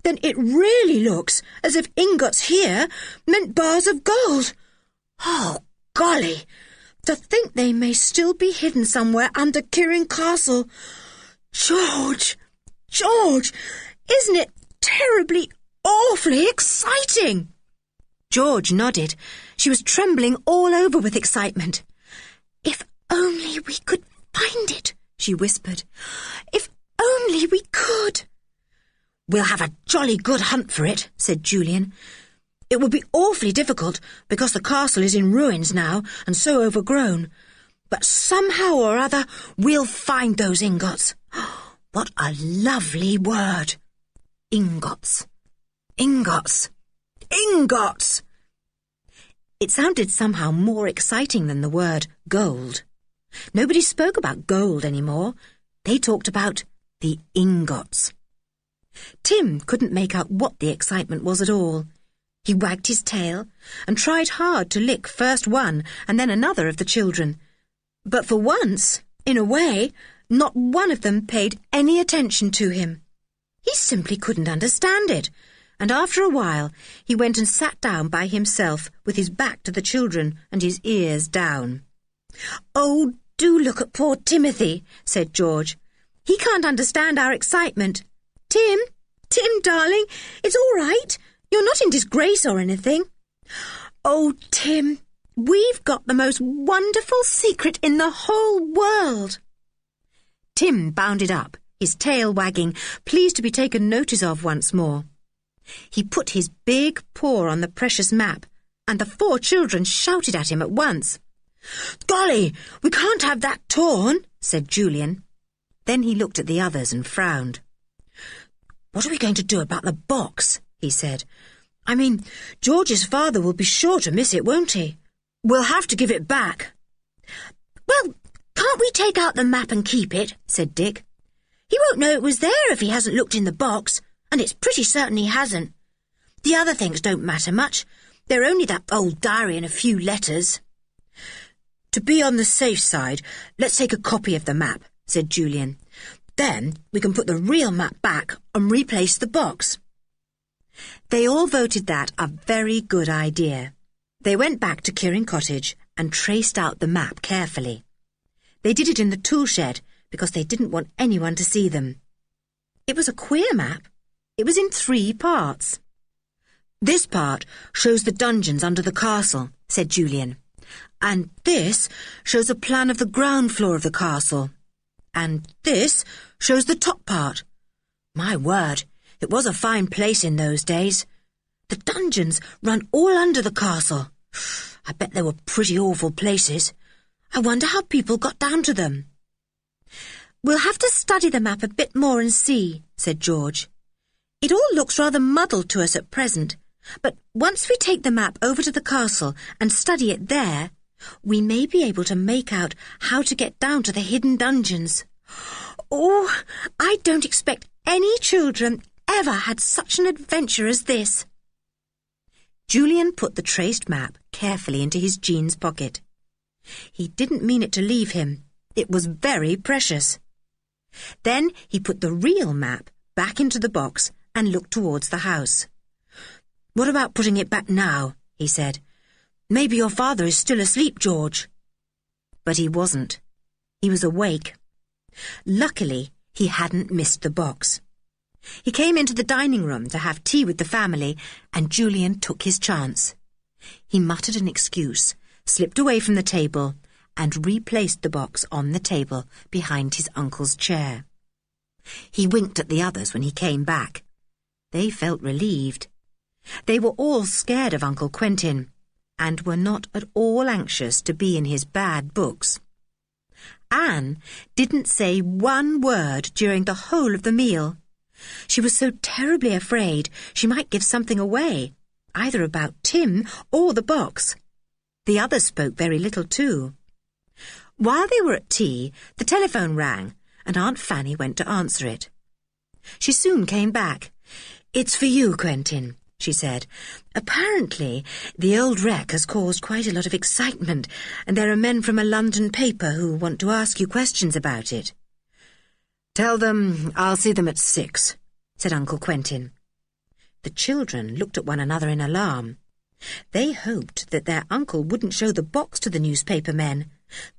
then it really looks as if ingots here meant bars of gold. Oh, golly! To think they may still be hidden somewhere under Kirin Castle. George! George! Isn't it terribly, awfully exciting? George nodded. She was trembling all over with excitement. If only we could find it, she whispered. If only we could. We'll have a jolly good hunt for it, said Julian. It will be awfully difficult because the castle is in ruins now and so overgrown. But somehow or other we'll find those ingots. What a lovely word. Ingots. Ingots. Ingots! It sounded somehow more exciting than the word gold. Nobody spoke about gold anymore. They talked about the ingots. Tim couldn't make out what the excitement was at all. He wagged his tail and tried hard to lick first one and then another of the children. But for once, in a way, not one of them paid any attention to him. He simply couldn't understand it, and after a while he went and sat down by himself with his back to the children and his ears down. "Oh, do look at poor Timothy," said George. "He can't understand our excitement. Tim, darling, it's all right. You're not in disgrace or anything." "Oh, Tim, we've got the most wonderful secret in the whole world." Tim bounded up, his tail wagging, pleased to be taken notice of once more. He put his big paw on the precious map, and the 4 children shouted at him at once. "Golly, we can't have that torn," said Julian. Then he looked at the others and frowned. "What are we going to do about the box?" he said. "I mean, George's father will be sure to miss it, won't he? We'll have to give it back." "Well, can't we take out the map and keep it?" said Dick. "He won't know it was there if he hasn't looked in the box, and it's pretty certain he hasn't. The other things don't matter much. They're only that old diary and a few letters." "To be on the safe side, let's take a copy of the map," said Julian. "Then we can put the real map back and replace the box." They all voted that a very good idea. They went back to Kirin Cottage and traced out the map carefully. They did it in the tool shed because they didn't want anyone to see them. It was a queer map. It was in 3 parts. "This part shows the dungeons under the castle," said Julian. "And this shows a plan of the ground floor of the castle. And this shows the top part. My word, it was a fine place in those days. The dungeons run all under the castle. I bet they were pretty awful places. I wonder how people got down to them." "We'll have to study the map a bit more and see," said George. "It all looks rather muddled to us at present, but once we take the map over to the castle and study it there, we may be able to make out how to get down to the hidden dungeons. Oh, I don't expect any children ever had such an adventure as this." Julian put the traced map carefully into his jeans pocket. He didn't mean it to leave him. It was very precious. Then he put the real map back into the box and looked towards the house. "What about putting it back now?" he said. "Maybe your father is still asleep, George." But he wasn't. He was awake. Luckily, he hadn't missed the box. He came into the dining room to have tea with the family, and Julian took his chance. He muttered an excuse, slipped away from the table, and replaced the box on the table behind his uncle's chair. He winked at the others when he came back. They felt relieved. They were all scared of Uncle Quentin, and were not at all anxious to be in his bad books. Anne didn't say one word during the whole of the meal. She was so terribly afraid she might give something away, either about Tim or the box. The others spoke very little too. While they were at tea, the telephone rang, and Aunt Fanny went to answer it. She soon came back. "It's for you, Quentin," she said. "Apparently, the old wreck has caused quite a lot of excitement, and there are men from a London paper who want to ask you questions about it." "Tell them I'll see them at 6, said Uncle Quentin. The children looked at one another in alarm. They hoped that their uncle wouldn't show the box to the newspaper men.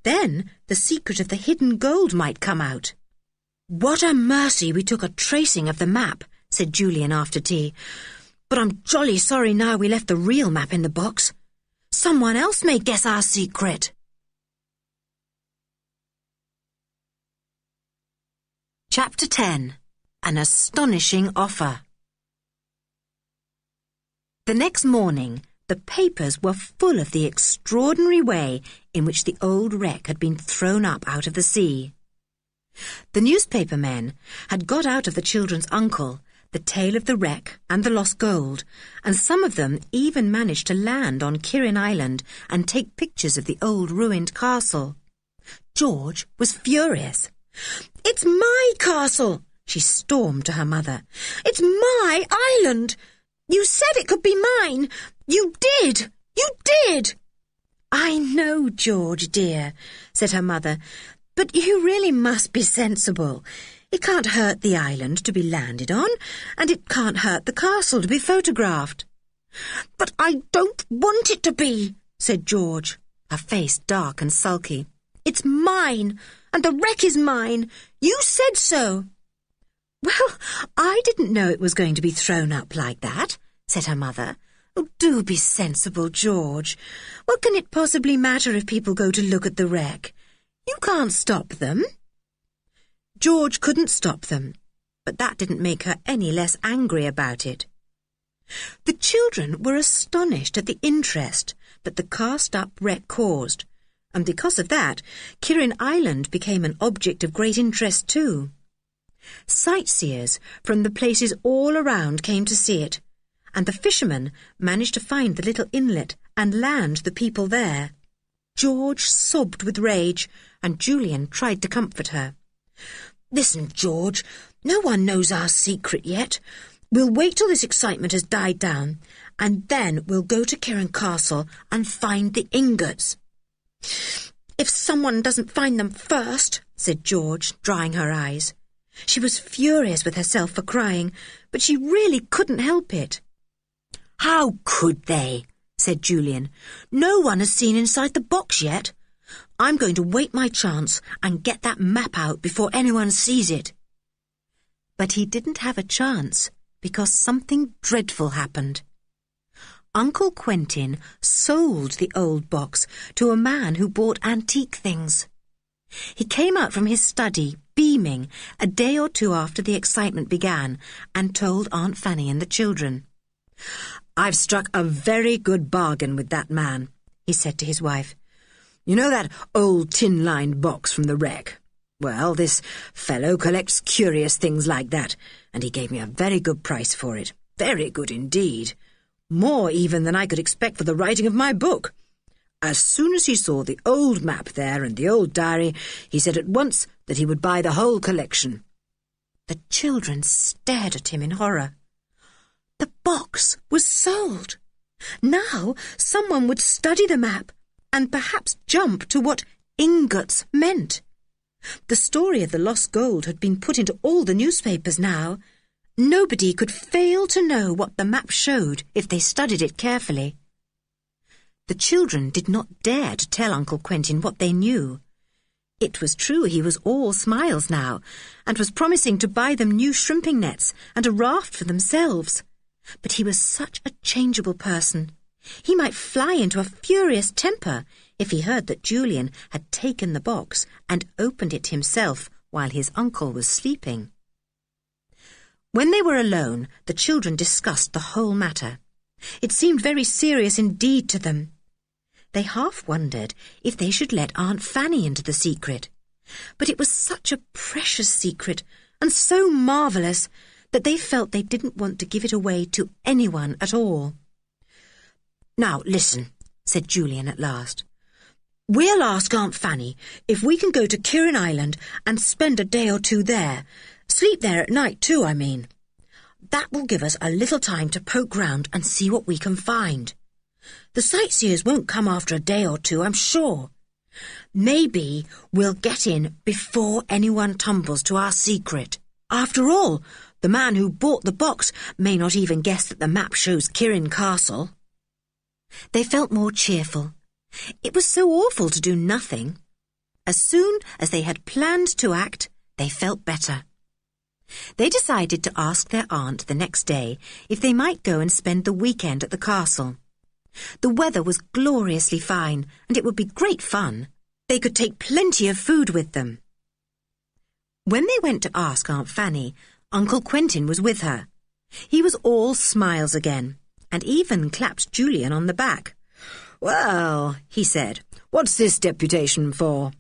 Then the secret of the hidden gold might come out. "What a mercy we took a tracing of the map," said Julian after tea. "But I'm jolly sorry now we left the real map in the box. Someone else may guess our secret." Chapter 10. An Astonishing Offer. The next morning, the papers were full of the extraordinary way in which the old wreck had been thrown up out of the sea. The newspaper men had got out of the children's uncle the tale of the wreck and the lost gold, and some of them even managed to land on Kirin Island and take pictures of the old ruined castle. George was furious. "It's my castle!" she stormed to her mother. "It's my island! You said it could be mine! You did! You did!" "I know, George, dear," said her mother, "but you really must be sensible. It can't hurt the island to be landed on, and it can't hurt the castle to be photographed." "But I don't want it to be," said George, her face dark and sulky. "It's mine, and the wreck is mine. You said so." "Well, I didn't know it was going to be thrown up like that," said her mother. "Oh, do be sensible, George. What can it possibly matter if people go to look at the wreck? You can't stop them." George couldn't stop them, but that didn't make her any less angry about it. The children were astonished at the interest that the cast-up wreck caused, and because of that, Kirin Island became an object of great interest too. Sightseers from the places all around came to see it, and the fishermen managed to find the little inlet and land the people there. George sobbed with rage, and Julian tried to comfort her. "Listen, George, no one knows our secret yet. We'll wait till this excitement has died down, and then we'll go to Kirin Castle and find the ingots." "If someone doesn't find them first," said George, drying her eyes. She was furious with herself for crying, but she really couldn't help it. "How could they?" said Julian. "No one has seen inside the box yet. I'm going to wait my chance and get that map out before anyone sees it." But he didn't have a chance, because something dreadful happened. Uncle Quentin sold the old box to a man who bought antique things. He came out from his study, beaming, a day or two after the excitement began, and told Aunt Fanny and the children. "I've struck a very good bargain with that man," he said to his wife. "You know that old tin-lined box from the wreck? Well, this fellow collects curious things like that, and he gave me a very good price for it. Very good indeed. More even than I could expect for the writing of my book. As soon as he saw the old map there and the old diary, he said at once that he would buy the whole collection." The children stared at him in horror. The box was sold. Now someone would study the map and perhaps jump to what ingots meant. The story of the lost gold had been put into all the newspapers now. Nobody could fail to know what the map showed if they studied it carefully. The children did not dare to tell Uncle Quentin what they knew. It was true he was all smiles now, and was promising to buy them new shrimping nets and a raft for themselves. But he was such a changeable person. He might fly into a furious temper if he heard that Julian had taken the box and opened it himself while his uncle was sleeping. When they were alone, the children discussed the whole matter. It seemed very serious indeed to them. They half wondered if they should let Aunt Fanny into the secret. But it was such a precious secret and so marvellous that they felt they didn't want to give it away to anyone at all. "Now, listen," said Julian at last. "We'll ask Aunt Fanny if we can go to Kirin Island and spend a day or two there. Sleep there at night too, I mean. That will give us a little time to poke round and see what we can find. The sightseers won't come after a day or two, I'm sure. Maybe we'll get in before anyone tumbles to our secret. After all, the man who bought the box may not even guess that the map shows Kirin Castle." They felt more cheerful. It was so awful to do nothing. As soon as they had planned to act, they felt better. They decided to ask their aunt the next day if they might go and spend the weekend at the castle. The weather was gloriously fine, and it would be great fun. They could take plenty of food with them. When they went to ask Aunt Fanny, Uncle Quentin was with her. He was all smiles again, and even clapped Julian on the back. "Well," he said, "what's this deputation for?"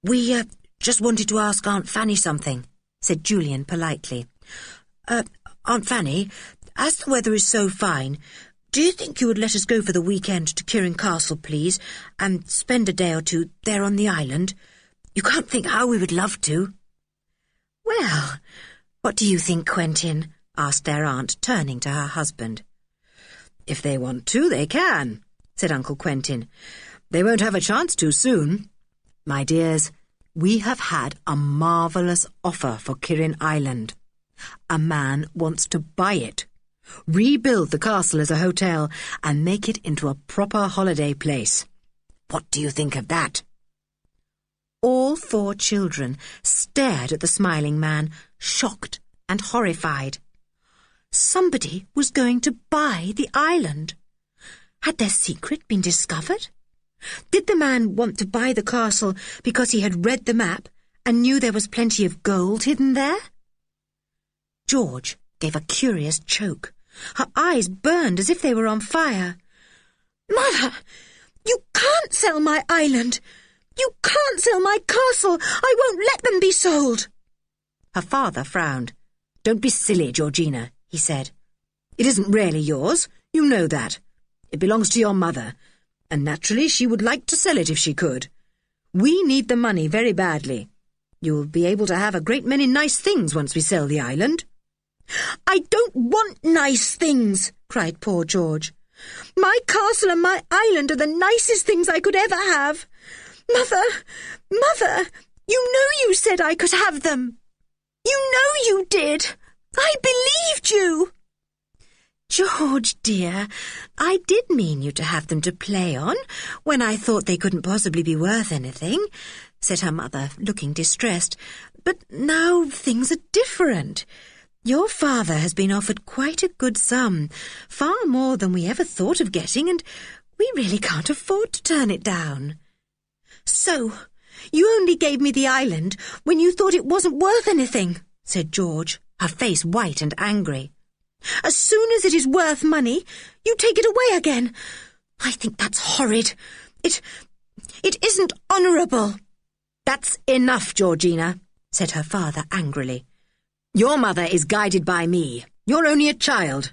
"We just wanted to ask Aunt Fanny something," said Julian politely. "Aunt Fanny, as the weather is so fine, do you think you would let us go for the weekend to Kirin Castle, please, and spend a day or two there on the island? You can't think how we would love to." "Well, what do you think, Quentin?" asked their aunt, turning to her husband. "If they want to, they can," said Uncle Quentin. "They won't have a chance to soon. My dears, we have had a marvellous offer for Kirin Island. A man wants to buy it, rebuild the castle as a hotel, and make it into a proper holiday place. What do you think of that?" All 4 children stared at the smiling man, shocked and horrified. Somebody was going to buy the island. Had their secret been discovered? Did the man want to buy the castle because he had read the map and knew there was plenty of gold hidden there? George gave a curious choke. Her eyes burned as if they were on fire. "Mother, you can't sell my island! You can't sell my castle! I won't let them be sold!" Her father frowned. "Don't be silly, Georgina," he said. "It isn't really yours. You know that. It belongs to your mother, and naturally she would like to sell it if she could. We need the money very badly. You will be able to have a great many nice things once we sell the island." "I don't want nice things," cried poor George. "My castle and my island are the nicest things I could ever have. Mother, you know you said I could have them. You know you did. I believed you." "George, dear, I did mean you to have them to play on when I thought they couldn't possibly be worth anything," said her mother, looking distressed. "But now things are different. Your father has been offered quite a good sum, far more than we ever thought of getting, and we really can't afford to turn it down." "So, you only gave me the island when you thought it wasn't worth anything," said George, her face white and angry. "As soon as it is worth money, you take it away again. I think that's horrid. It isn't honourable." "That's enough, Georgina," said her father angrily. "Your mother is guided by me. You're only a child.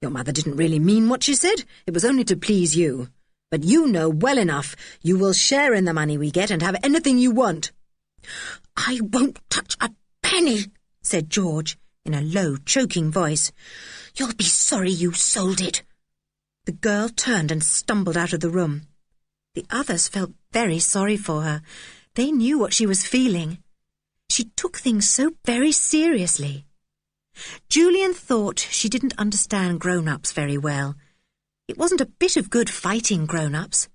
Your mother didn't really mean what she said. It was only to please you. But you know well enough you will share in the money we get and have anything you want." "I won't touch a penny," said George, in a low, choking voice. "You'll be sorry you sold it." The girl turned and stumbled out of the room. The others felt very sorry for her. They knew what she was feeling. She took things so very seriously. Julian thought she didn't understand grown-ups very well. It wasn't a bit of good fighting grown-ups.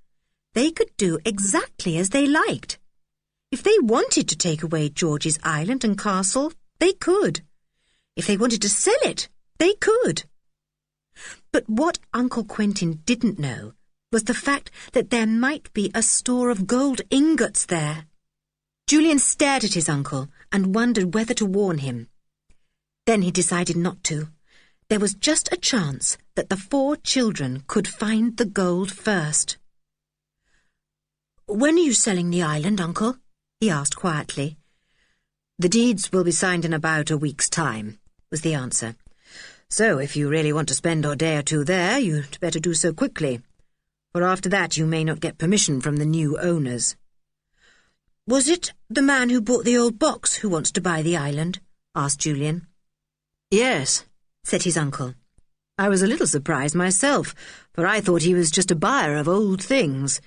They could do exactly as they liked. If they wanted to take away George's island and castle, they could. If they wanted to sell it, they could. But what Uncle Quentin didn't know was the fact that there might be a store of gold ingots there. Julian stared at his uncle and wondered whether to warn him. Then he decided not to. There was just a chance that the 4 children could find the gold first. "When are you selling the island, Uncle?" he asked quietly. "The deeds will be signed in about a week's time," was the answer. "So if you really want to spend a day or 2 there, you'd better do so quickly, for after that you may not get permission from the new owners." "Was it the man who bought the old box who wants to buy the island?" asked Julian. "Yes," said his uncle. "I was a little surprised myself, for I thought he was just a buyer of old things.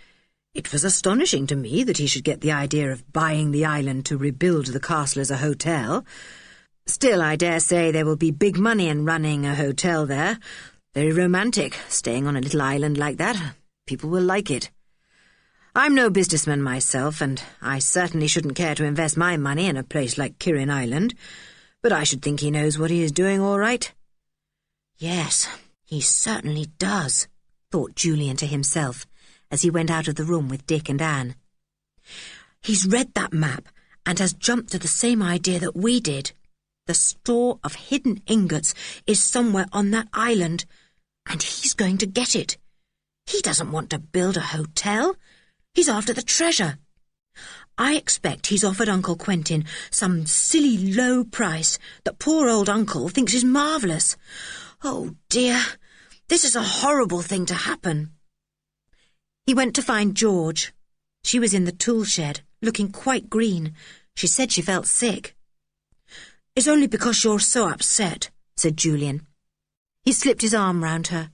It was astonishing to me that he should get the idea of buying the island to rebuild the castle as a hotel. Still, I dare say there will be big money in running a hotel there. Very romantic, staying on a little island like that. People will like it. I'm no businessman myself, and I certainly shouldn't care to invest my money in a place like Kirin Island, but I should think he knows what he is doing all right." "Yes, he certainly does," thought Julian to himself as he went out of the room with Dick and Anne. "He's read that map and has jumped to the same idea that we did. The store of hidden ingots is somewhere on that island, and he's going to get it. He doesn't want to build a hotel. He's after the treasure. I expect he's offered Uncle Quentin some silly low price that poor old Uncle thinks is marvellous. Oh dear, this is a horrible thing to happen." He went to find George. She was in the tool shed, looking quite green. She said she felt sick. "It's only because you're so upset," said Julian. He slipped his arm round her.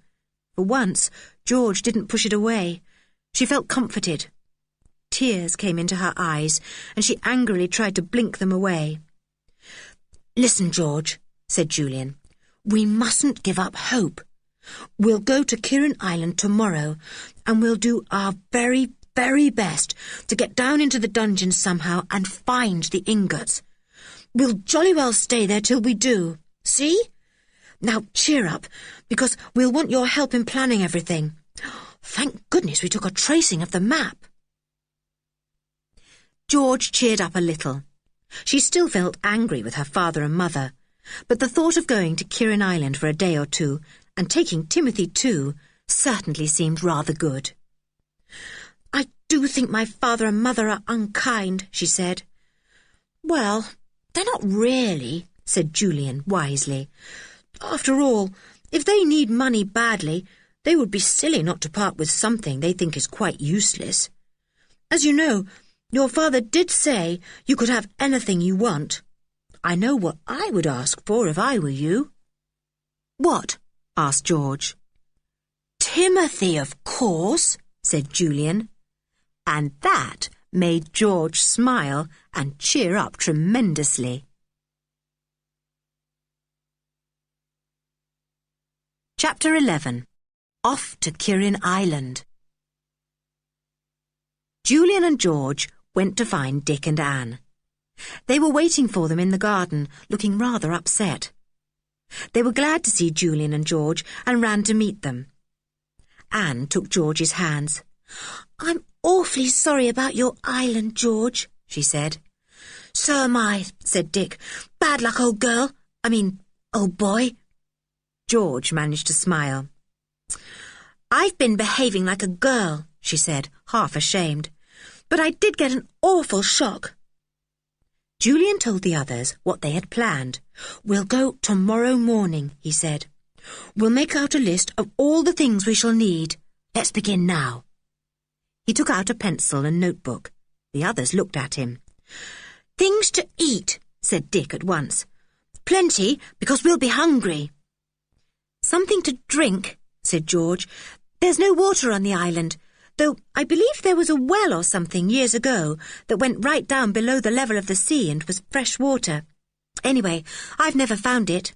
For once, George didn't push it away. She felt comforted. Tears came into her eyes, and she angrily tried to blink them away. "Listen, George," said Julian. "We mustn't give up hope. We'll go to Kirin Island tomorrow, and we'll do our very, very best to get down into the dungeon somehow and find the ingots. We'll jolly well stay there till we do. See? Now cheer up, because we'll want your help in planning everything. Thank goodness we took a tracing of the map." George cheered up a little. She still felt angry with her father and mother, but the thought of going to Kirin Island for a day or 2, and taking Timothy too, certainly seemed rather good. "I do think my father and mother are unkind," she said. "Well, they're not really," said Julian wisely. "After all, if they need money badly, they would be silly not to part with something they think is quite useless. As you know, your father did say you could have anything you want. I know what I would ask for if I were you." "What?" asked George. "Timothy, of course," said Julian. And that made George smile and cheer up tremendously. Chapter 11. Off to Kirin Island. Julian and George went to find Dick and Anne. They were waiting for them in the garden, looking rather upset. They were glad to see Julian and George and ran to meet them. Anne took George's hands. "I'm awfully sorry about your island, George," she said. "So am I," said Dick. "Bad luck, old girl. Old boy." George managed to smile. "I've been behaving like a girl," she said, half ashamed. "But I did get an awful shock." Julian told the others what they had planned. "We'll go tomorrow morning," he said. "We'll make out a list of all the things we shall need. Let's begin now." He took out a pencil and notebook. The others looked at him. "Things to eat," said Dick at once. "Plenty, because we'll be hungry." "Something to drink," said George. "There's no water on the island, though I believe there was a well or something years ago that went right down below the level of the sea and was fresh water. Anyway, I've never found it."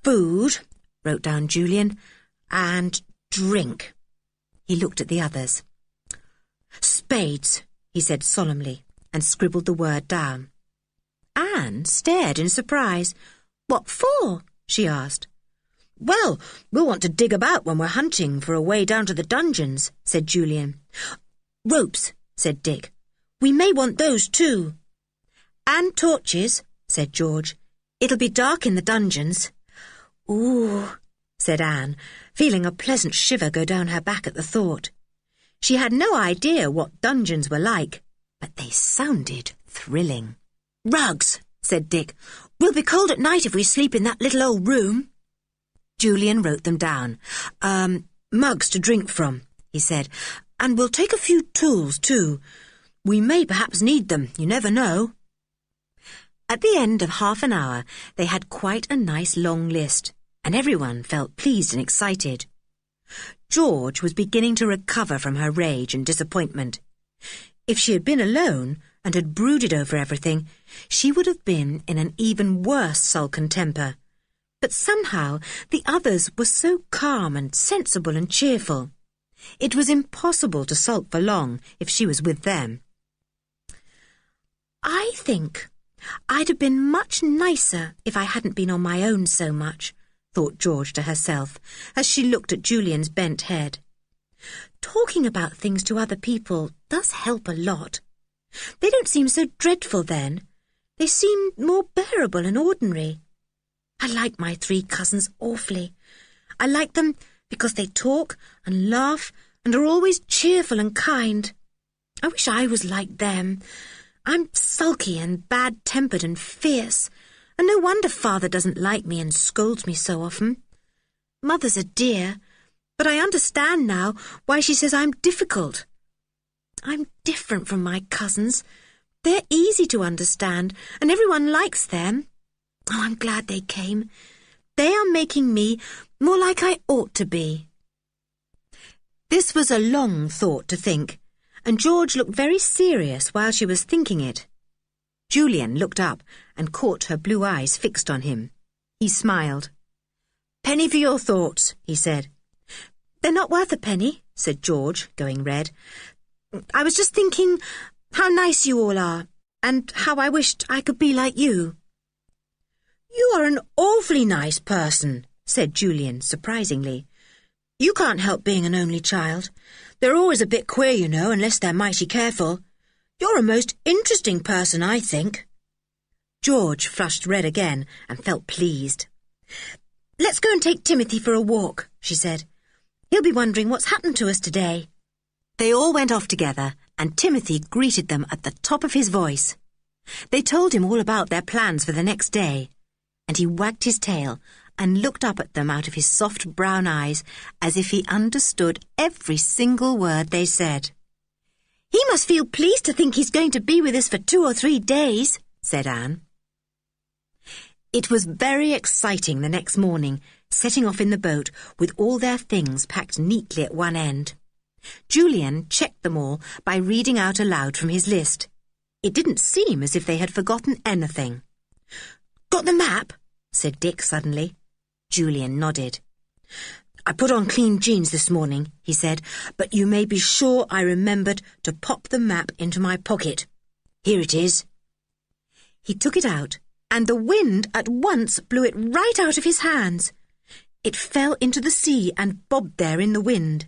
"Food," wrote down Julian, "and drink." He looked at the others. "Spades," he said solemnly, and scribbled the word down. Anne stared in surprise. "What for?" she asked. Well, we'll want to dig about when we're hunting for a way down to the dungeons, said Julian. Ropes, said Dick. We may want those too. And torches, said George. It'll be dark in the dungeons. Ooh, said Anne, feeling a pleasant shiver go down her back at the thought. She had no idea what dungeons were like, but they sounded thrilling. Rugs, said Dick. We'll be cold at night if we sleep in that little old room. Julian wrote them down. Mugs to drink from, he said. And we'll take a few tools too. We may perhaps need them, you never know. At the end of half an hour, they had quite a nice long list, and everyone felt pleased and excited. George was beginning to recover from her rage and disappointment. If she had been alone and had brooded over everything, she would have been in an even worse sullen temper. But somehow the others were so calm and sensible and cheerful. It was impossible to sulk for long if she was with them. I think I'd have been much nicer if I hadn't been on my own so much, thought George to herself, as she looked at Julian's bent head. Talking about things to other people does help a lot. They don't seem so dreadful then. They seem more bearable and ordinary. I like my 3 cousins awfully. I like them because they talk and laugh and are always cheerful and kind. I wish I was like them. I'm sulky and bad-tempered and fierce, and no wonder Father doesn't like me and scolds me so often. Mother's a dear, but I understand now why she says I'm difficult. I'm different from my cousins. They're easy to understand, and everyone likes them. Oh, I'm glad they came. They are making me more like I ought to be. This was a long thought to think, and George looked very serious while she was thinking it. Julian looked up and caught her blue eyes fixed on him. He smiled. Penny for your thoughts, he said. They're not worth a penny, said George, going red. I was just thinking how nice you all are, and how I wished I could be like you. You are an awfully nice person, said Julian, surprisingly. You can't help being an only child. They're always a bit queer, you know, unless they're mighty careful. You're a most interesting person, I think. George flushed red again and felt pleased. Let's go and take Timothy for a walk, she said. He'll be wondering what's happened to us today. They all went off together, and Timothy greeted them at the top of his voice. They told him all about their plans for the next day, and he wagged his tail and looked up at them out of his soft brown eyes as if he understood every single word they said. He must feel pleased to think he's going to be with us for 2 or 3 days, said Anne. It was very exciting the next morning, setting off in the boat with all their things packed neatly at one end. Julian checked them all by reading out aloud from his list. It didn't seem as if they had forgotten anything. Got the map? Said Dick suddenly. Julian nodded. I put on clean jeans this morning, he said, but you may be sure I remembered to pop the map into my pocket. Here it is. He took it out, and the wind at once blew it right out of his hands. It fell into the sea and bobbed there in the wind.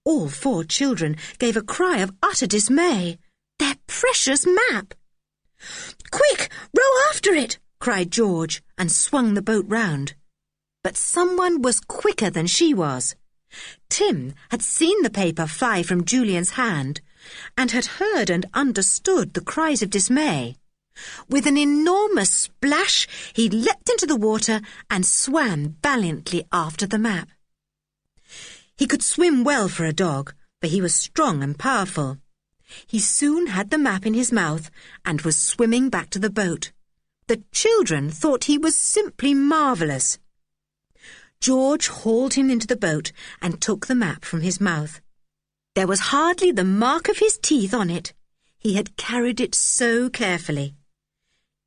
All 4 children gave a cry of utter dismay. Their precious map! Quick, row after it! Cried George, and swung the boat round. But someone was quicker than she was. Tim had seen the paper fly from Julian's hand, and had heard and understood the cries of dismay. With an enormous splash, he leapt into the water and swam valiantly after the map. He could swim well for a dog, for he was strong and powerful. He soon had the map in his mouth and was swimming back to the boat. The children thought he was simply marvellous. George hauled him into the boat and took the map from his mouth. There was hardly the mark of his teeth on it. He had carried it so carefully.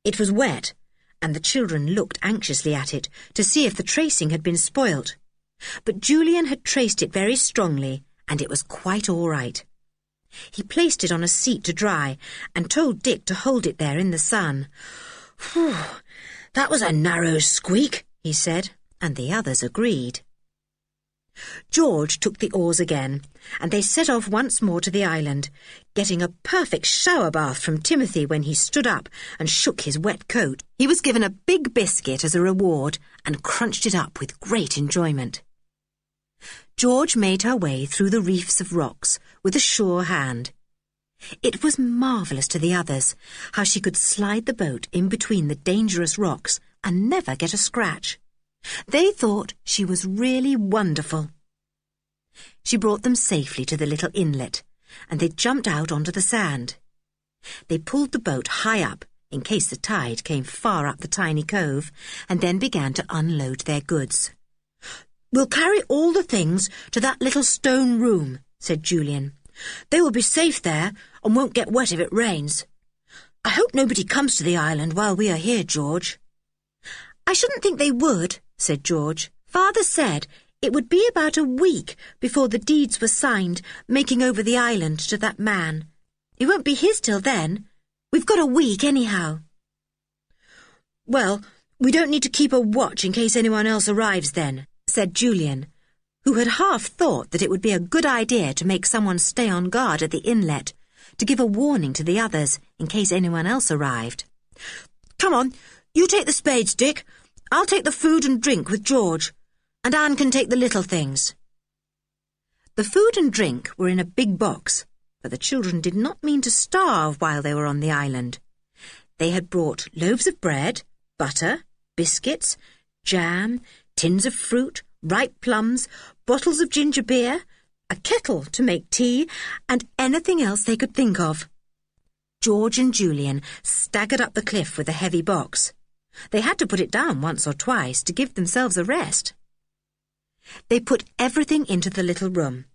It was wet, and the children looked anxiously at it to see if the tracing had been spoilt. But Julian had traced it very strongly, and it was quite all right. He placed it on a seat to dry, and told Dick to hold it there in the sun. Phew, that was a narrow squeak, he said. and the others agreed. George took the oars again, and they set off once more to the island, getting a perfect shower bath from Timothy when he stood up and shook his wet coat. He was given a big biscuit as a reward and crunched it up with great enjoyment. George made her way through the reefs of rocks with a sure hand. It was marvellous to the others how she could slide the boat in between the dangerous rocks and never get a scratch. They thought she was really wonderful. She brought them safely to the little inlet, and they jumped out onto the sand. They pulled the boat high up in case the tide came far up the tiny cove, and then began to unload their goods. "We'll carry all the things to that little stone room," said Julian. "They will be safe there and won't get wet if it rains. I hope nobody comes to the island while we are here, George." "I shouldn't think they would," said George. "Father said it would be about a week before the deeds were signed, making over the island to that man. It won't be his till then. We've got a week anyhow." "Well, we don't need to keep a watch in case anyone else arrives then," said Julian, who had half thought that it would be a good idea to make someone stay on guard at the inlet, to give a warning to the others in case anyone else arrived. "Come on, you take the spades, Dick. I'll take the food and drink with George, and Anne can take the little things." The food and drink were in a big box, but the children did not mean to starve while they were on the island. They had brought loaves of bread, butter, biscuits, jam, tins of fruit, ripe plums, bottles of ginger beer, a kettle to make tea, and anything else they could think of. George and Julian staggered up the cliff with a heavy box. They had to put it down once or twice to give themselves a rest. They put everything into the little room.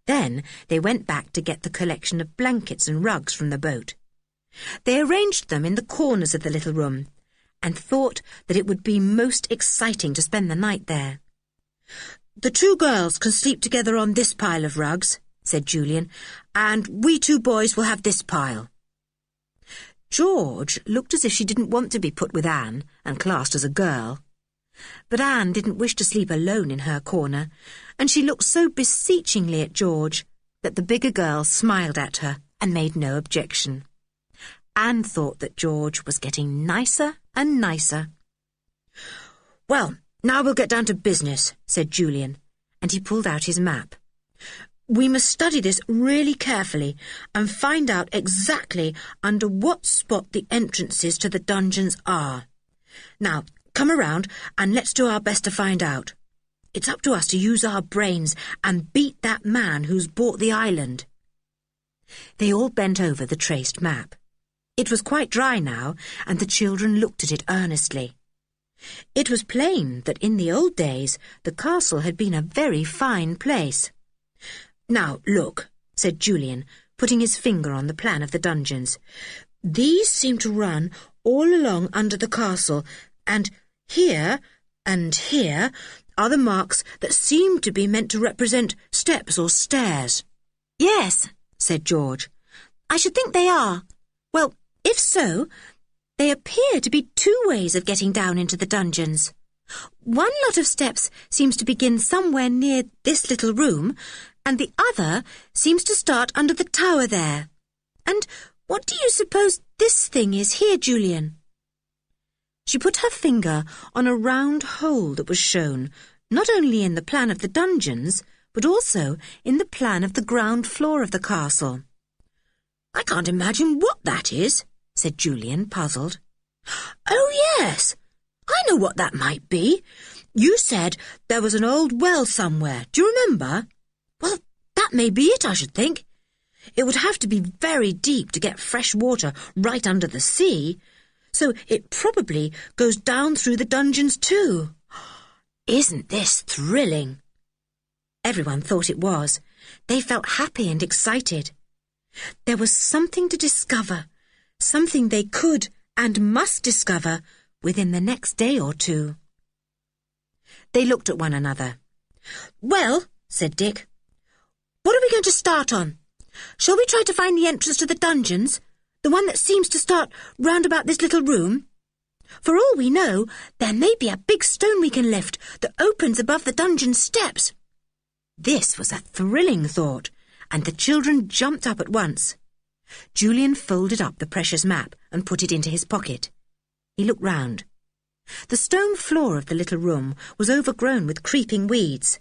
Then they went back to get the collection of blankets and rugs from the boat. They arranged them in the corners of the little room and thought that it would be most exciting to spend the night there. "The 2 girls can sleep together on this pile of rugs," said Julian, "and we 2 boys will have this pile." George looked as if she didn't want to be put with Anne and classed as a girl. But Anne didn't wish to sleep alone in her corner, and she looked so beseechingly at George that the bigger girl smiled at her and made no objection. Anne thought that George was getting nicer and nicer. "Well, now we'll get down to business," said Julian, and he pulled out his map. "We must study this really carefully and find out exactly under what spot the entrances to the dungeons are. Now, come around and let's do our best to find out. It's up to us to use our brains and beat that man who's bought the island." They all bent over the traced map. It was quite dry now, and the children looked at it earnestly. It was plain that in the old days the castle had been a very fine place. "Now, look," said Julian, putting his finger on the plan of the dungeons. "These seem to run all along under the castle, and here are the marks that seem to be meant to represent steps or stairs." "Yes," said George. "I should think they are. Well, if so, they appear to be 2 ways of getting down into the dungeons. One lot of steps seems to begin somewhere near this little room, and the other seems to start under the tower there. And what do you suppose this thing is here, Julian?" She put her finger on a round hole that was shown, not only in the plan of the dungeons, but also in the plan of the ground floor of the castle. "I can't imagine what that is," said Julian, puzzled. "Oh, yes, I know what that might be. You said there was an old well somewhere, do you remember? Well, that may be it, I should think. It would have to be very deep to get fresh water right under the sea, so it probably goes down through the dungeons too. Isn't this thrilling?" Everyone thought it was. They felt happy and excited. There was something to discover, something they could and must discover within the next day or 2. They looked at one another. "Well," said Dick, "what are we going to start on? Shall we try to find the entrance to the dungeons, the one that seems to start round about this little room?" For all we know, there may be a big stone we can lift that opens above the dungeon steps. This was a thrilling thought, and the children jumped up at once. Julian folded up the precious map and put it into his pocket. He looked round. The stone floor of the little room was overgrown with creeping weeds.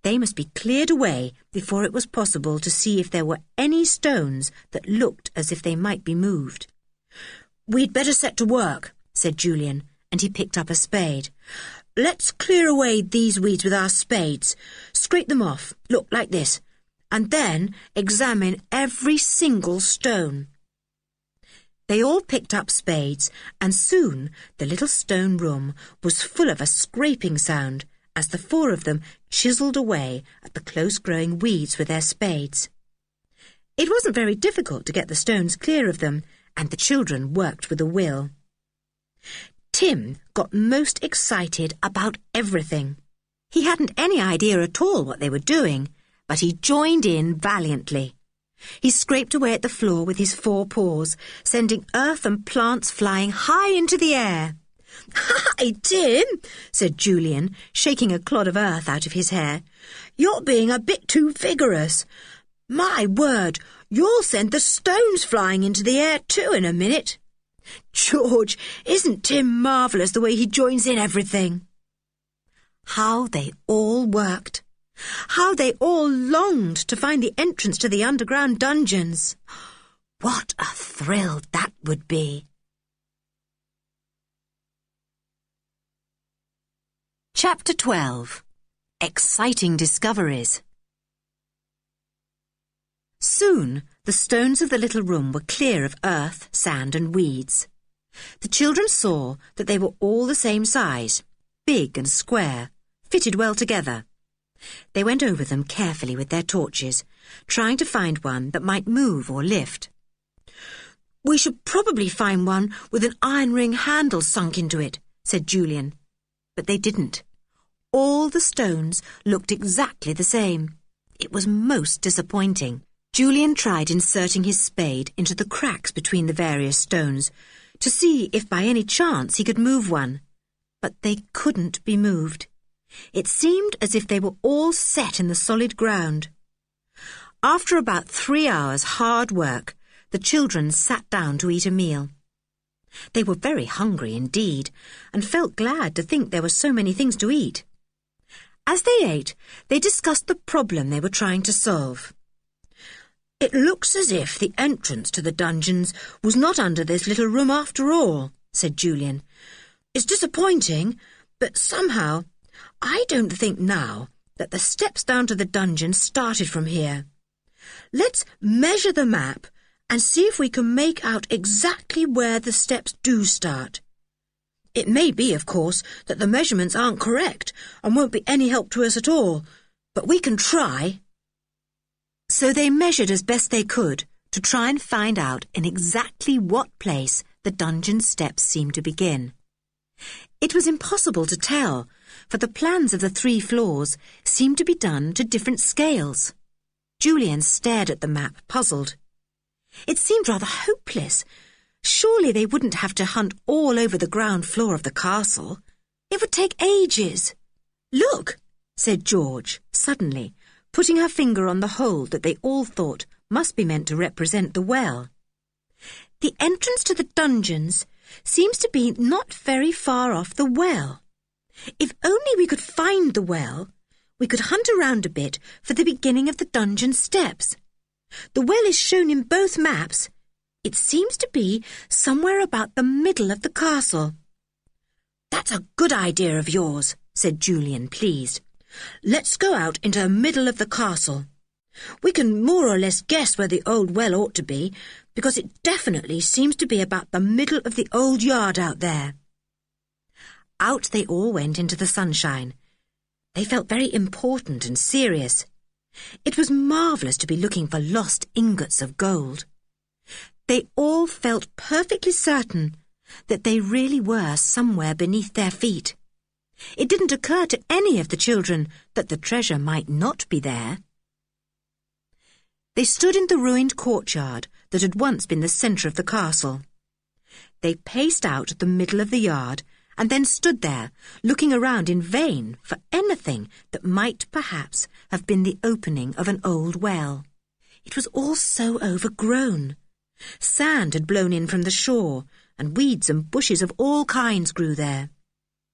They must be cleared away before it was possible to see if there were any stones that looked as if they might be moved. "We'd better set to work," said Julian, and he picked up a spade. "Let's clear away these weeds with our spades. Scrape them off, look, like this, and then examine every single stone." They all picked up spades, and soon the little stone room was full of a scraping sound as the four of them chiselled away at the close-growing weeds with their spades. It wasn't very difficult to get the stones clear of them, and the children worked with a will. Tim got most excited about everything. He hadn't any idea at all what they were doing, but he joined in valiantly. He scraped away at the floor with his 4 paws, sending earth and plants flying high into the air. "Hi, Tim," said Julian, shaking a clod of earth out of his hair. "You're being a bit too vigorous. My word, you'll send the stones flying into the air too in a minute. George, isn't Tim marvellous the way he joins in everything?" How they all worked! How they all longed to find the entrance to the underground dungeons! What a thrill that would be! Chapter 12. Exciting Discoveries. Soon the stones of the little room were clear of earth, sand and weeds. The children saw that they were all the same size, big and square, fitted well together. They went over them carefully with their torches, trying to find one that might move or lift. "We should probably find one with an iron ring handle sunk into it," said Julian. But they didn't. All the stones looked exactly the same. It was most disappointing. Julian tried inserting his spade into the cracks between the various stones to see if by any chance he could move one. But they couldn't be moved. It seemed as if they were all set in the solid ground. After about 3 hours' hard work, the children sat down to eat a meal. They were very hungry indeed, and felt glad to think there were so many things to eat. As they ate, they discussed the problem they were trying to solve. "It looks as if the entrance to the dungeons was not under this little room after all," said Julian. "It's disappointing, but somehow I don't think now that the steps down to the dungeon started from here. Let's measure the map and see if we can make out exactly where the steps do start. It may be, of course, that the measurements aren't correct and won't be any help to us at all, but we can try." So they measured as best they could to try and find out in exactly what place the dungeon steps seemed to begin. It was impossible to tell, for the plans of the 3 floors seemed to be done to different scales. Julian stared at the map, puzzled. It seemed rather hopeless. Surely they wouldn't have to hunt all over the ground floor of the castle. It would take ages. "Look," said George, suddenly, putting her finger on the hole that they all thought must be meant to represent the well. "The entrance to the dungeons seems to be not very far off the well. If only we could find the well, we could hunt around a bit for the beginning of the dungeon steps. The well is shown in both maps. It seems to be somewhere about the middle of the castle." "That's a good idea of yours," said Julian, pleased. "Let's go out into the middle of the castle. We can more or less guess where the old well ought to be, because it definitely seems to be about the middle of the old yard out there." Out they all went into the sunshine. They felt very important and serious. It was marvellous to be looking for lost ingots of gold. They all felt perfectly certain that they really were somewhere beneath their feet. It didn't occur to any of the children that the treasure might not be there. They stood in the ruined courtyard that had once been the centre of the castle. They paced out the middle of the yard and then stood there, looking around in vain for anything that might perhaps have been the opening of an old well. It was all so overgrown. Sand had blown in from the shore, and weeds and bushes of all kinds grew there.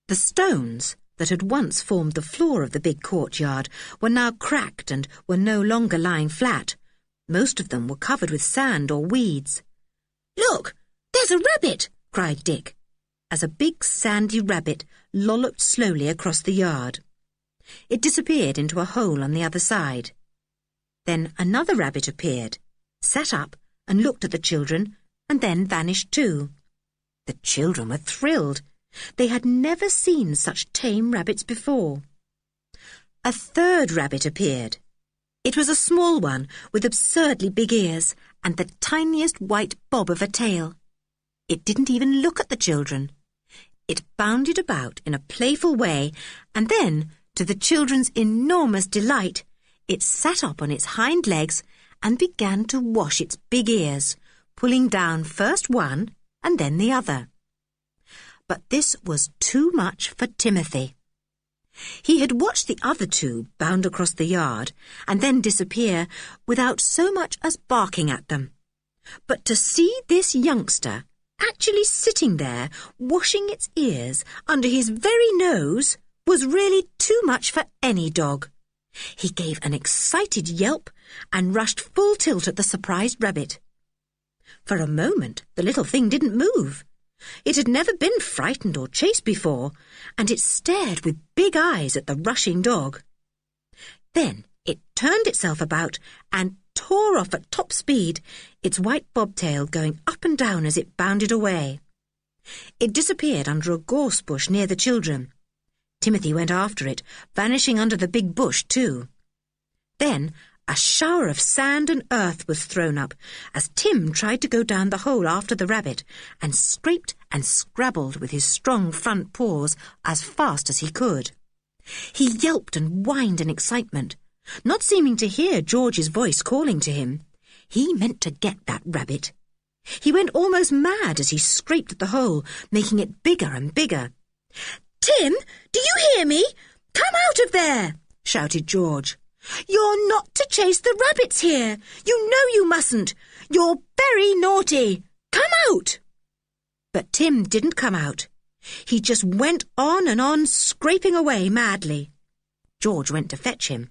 The stones that had once formed the floor of the big courtyard were now cracked and were no longer lying flat. Most of them were covered with sand or weeds. "Look, there's a rabbit!" cried Dick, as a big sandy rabbit lolloped slowly across the yard. It disappeared into a hole on the other side. Then another rabbit appeared, sat up and looked at the children, and then vanished too. The children were thrilled. They had never seen such tame rabbits before. A third rabbit appeared. It was a small one with absurdly big ears and the tiniest white bob of a tail. It didn't even look at the children. It bounded about in a playful way, and then, to the children's enormous delight, it sat up on its hind legs and began to wash its big ears, pulling down first one and then the other. But this was too much for Timothy. He had watched the other two bound across the yard and then disappear without so much as barking at them. But to see this youngster actually sitting there washing its ears under his very nose was really too much for any dog. He gave an excited yelp and rushed full tilt at the surprised rabbit. For a moment the little thing didn't move. It had never been frightened or chased before, and it stared with big eyes at the rushing dog. Then it turned itself about and tore off at top speed, its white bobtail going up and down as it bounded away. It disappeared under a gorse bush near the children. Timothy went after it, vanishing under the big bush too. Then a shower of sand and earth was thrown up as Tim tried to go down the hole after the rabbit and scraped and scrabbled with his strong front paws as fast as he could. He yelped and whined in excitement, not seeming to hear George's voice calling to him. He meant to get that rabbit. He went almost mad as he scraped at the hole, making it bigger and bigger. "Tim, do you hear me? Come out of there!" shouted George. "You're not to chase the rabbits here. You know you mustn't. You're very naughty. Come out!" But Tim didn't come out. He just went on and on, scraping away madly. George went to fetch him.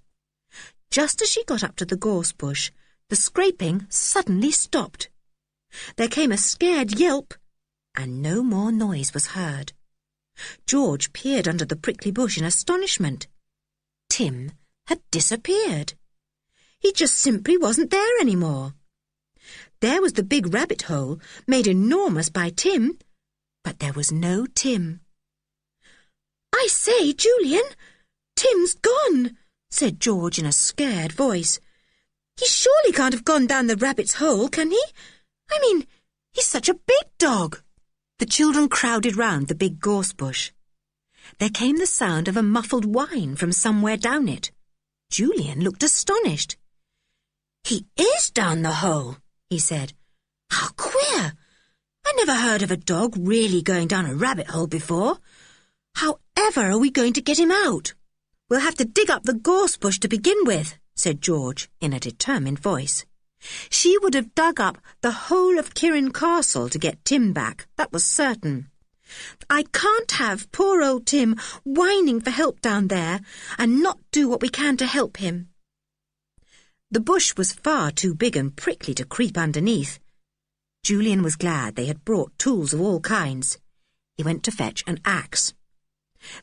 Just as she got up to the gorse bush, the scraping suddenly stopped. There came a scared yelp, and no more noise was heard. George peered under the prickly bush in astonishment. Tim had disappeared. He just simply wasn't there any more. There was the big rabbit hole, made enormous by Tim, but there was no Tim. "I say, Julian, Tim's gone," said George in a scared voice. "He surely can't have gone down the rabbit's hole, can he? I mean, he's such a big dog." The children crowded round the big gorse bush. There came the sound of a muffled whine from somewhere down it. Julian looked astonished. "He is down the hole," he said. "How queer! I never heard of a dog really going down a rabbit hole before. However are we going to get him out?" "We'll have to dig up the gorse bush to begin with," said George in a determined voice. She would have dug up the whole of Kirin Castle to get Tim back, that was certain. "I can't have poor old Tim whining for help down there and not do what we can to help him." The bush was far too big and prickly to creep underneath. Julian was glad they had brought tools of all kinds. He went to fetch an axe.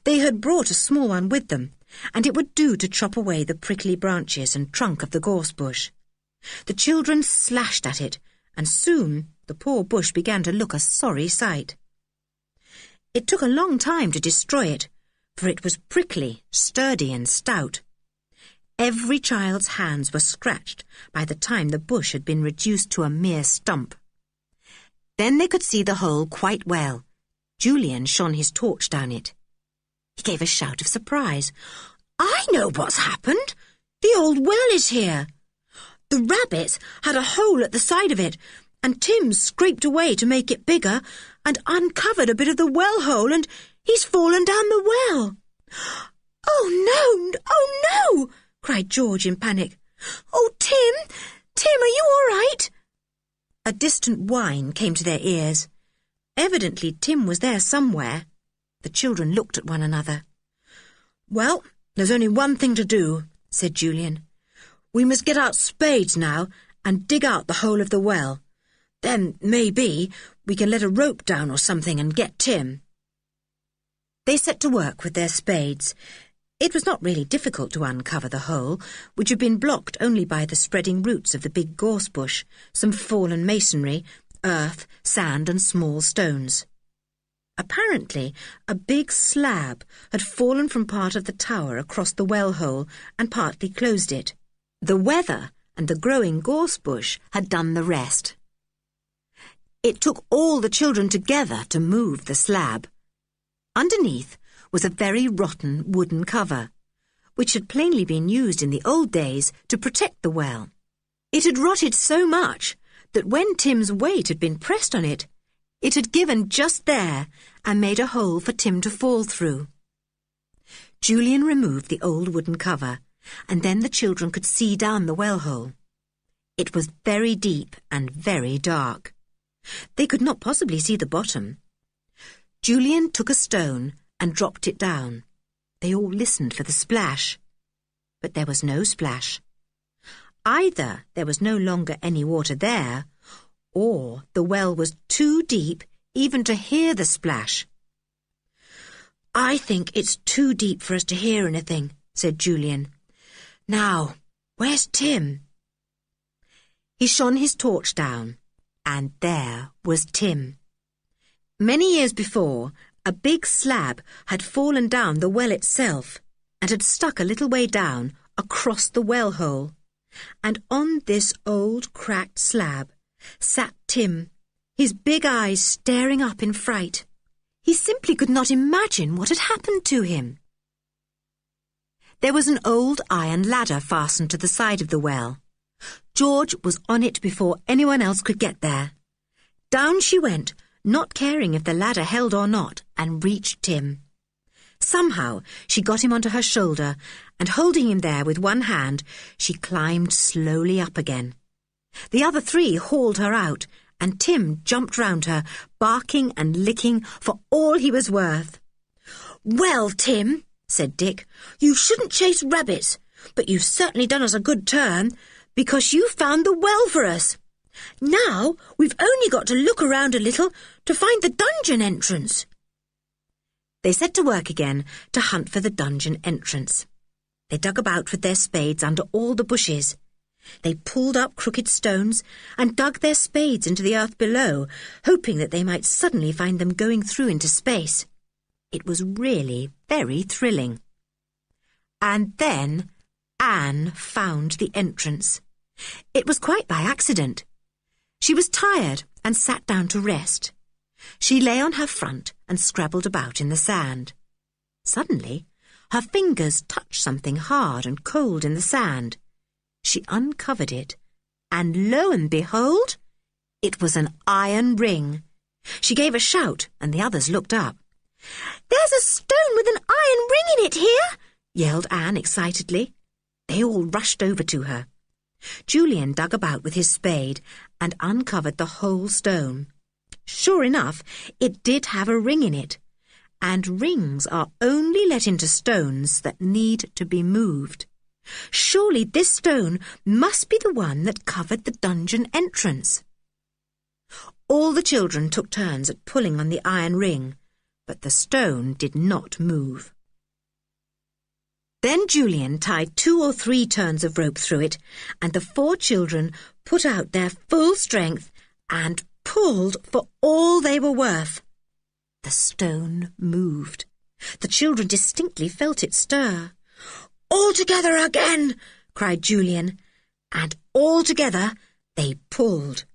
They had brought a small one with them, and it would do to chop away the prickly branches and trunk of the gorse bush. The children slashed at it, and soon the poor bush began to look a sorry sight. It took a long time to destroy it, for it was prickly, sturdy and stout. Every child's hands were scratched by the time the bush had been reduced to a mere stump. Then they could see the hole quite well. Julian shone his torch down it. He gave a shout of surprise. "I know what's happened. The old well is here. The rabbits had a hole at the side of it, and Tim scraped away to make it bigger, and uncovered a bit of the well hole, and he's fallen down the well. Oh, no! Oh, no! cried George in panic. Oh, Tim! Tim, are you all right? A distant whine came to their ears. Evidently Tim was there somewhere. The children looked at one another. Well, there's only one thing to do, said Julian. We must get out spades now and dig out the hole of the well. Then, maybe, we can let a rope down or something and get Tim. They set to work with their spades. It was not really difficult to uncover the hole, which had been blocked only by the spreading roots of the big gorse bush, some fallen masonry, earth, sand and small stones. Apparently, a big slab had fallen from part of the tower across the well hole and partly closed it. The weather and the growing gorse bush had done the rest. It took all the children together to move the slab. Underneath was a very rotten wooden cover, which had plainly been used in the old days to protect the well. It had rotted so much that when Tim's weight had been pressed on it, it had given just there and made a hole for Tim to fall through. Julian removed the old wooden cover, and then the children could see down the well hole. It was very deep and very dark. They could not possibly see the bottom. Julian took a stone and dropped it down. They all listened for the splash. But there was no splash. Either there was no longer any water there, or the well was too deep even to hear the splash. I think it's too deep for us to hear anything, said Julian. Now, where's Tim? He shone his torch down, and there was Tim. Many years before, a big slab had fallen down the well itself and had stuck a little way down across the well hole. And on this old cracked slab sat Tim, his big eyes staring up in fright. He simply could not imagine what had happened to him. There was an old iron ladder fastened to the side of the well. George was on it before anyone else could get there. Down she went, not caring if the ladder held or not, and reached Tim. Somehow she got him onto her shoulder, and holding him there with one hand, she climbed slowly up again. The other three hauled her out, and Tim jumped round her, barking and licking for all he was worth. Well, Tim, said Dick, you shouldn't chase rabbits, but you've certainly done us a good turn, because you found the well for us. Now we've only got to look around a little to find the dungeon entrance. They set to work again to hunt for the dungeon entrance. They dug about with their spades under all the bushes. They pulled up crooked stones and dug their spades into the earth below, hoping that they might suddenly find them going through into space. It was really very thrilling. And then Anne found the entrance. It was quite by accident. She was tired and sat down to rest. She lay on her front and scrabbled about in the sand. Suddenly, her fingers touched something hard and cold in the sand. She uncovered it, and lo and behold, it was an iron ring. She gave a shout, and the others looked up. There's a stone with an iron ring in it here, yelled Anne excitedly. They all rushed over to her. Julian dug about with his spade and uncovered the whole stone. Sure enough, it did have a ring in it, and rings are only let into stones that need to be moved. Surely this stone must be the one that covered the dungeon entrance. All the children took turns at pulling on the iron ring, but the stone did not move. Then Julian tied 2 or 3 turns of rope through it, and the 4 children put out their full strength and pulled for all they were worth. The stone moved. The children distinctly felt it stir. All together again, cried Julian, and all together they pulled.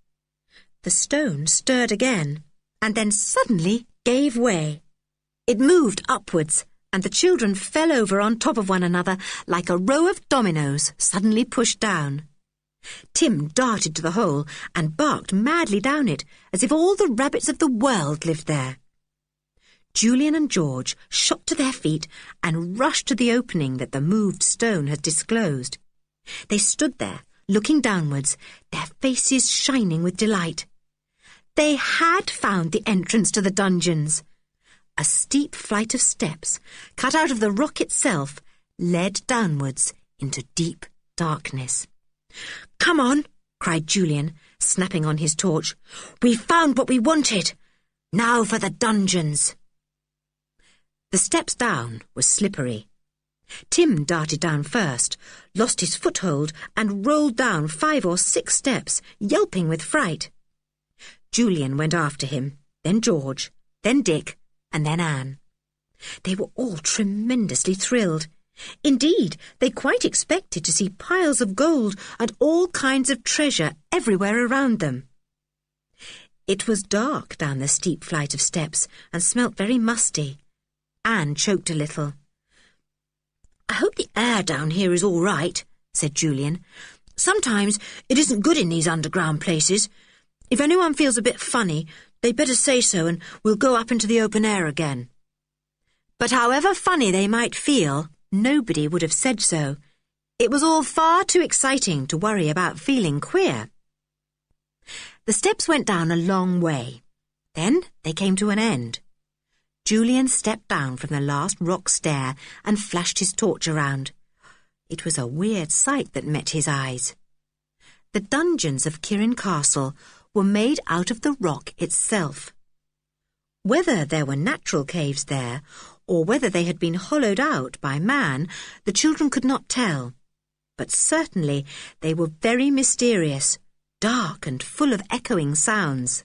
The stone stirred again, and then suddenly gave way. It moved upwards, and the children fell over on top of one another like a row of dominoes suddenly pushed down. Tim darted to the hole and barked madly down it, as if all the rabbits of the world lived there. Julian and George shot to their feet and rushed to the opening that the moved stone had disclosed. They stood there, looking downwards, their faces shining with delight. They had found the entrance to the dungeons. A steep flight of steps, cut out of the rock itself, led downwards into deep darkness. "Come on," cried Julian, snapping on his torch. "We've found what we wanted. Now for the dungeons." The steps down were slippery. Tim darted down first, lost his foothold, and rolled down 5 or 6 steps, yelping with fright. Julian went after him, then George, then Dick, and then Anne. They were all tremendously thrilled. Indeed, they quite expected to see piles of gold and all kinds of treasure everywhere around them. It was dark down the steep flight of steps and smelt very musty. Anne choked a little. "I hope the air down here is all right," said Julian. "Sometimes it isn't good in these underground places. If anyone feels a bit funny, they'd better say so and we'll go up into the open air again." But however funny they might feel, nobody would have said so. It was all far too exciting to worry about feeling queer. The steps went down a long way. Then they came to an end. Julian stepped down from the last rock stair and flashed his torch around. It was a weird sight that met his eyes. The dungeons of Kirin Castle were made out of the rock itself. Whether there were natural caves there, or whether they had been hollowed out by man, the children could not tell. But certainly they were very mysterious, dark and full of echoing sounds.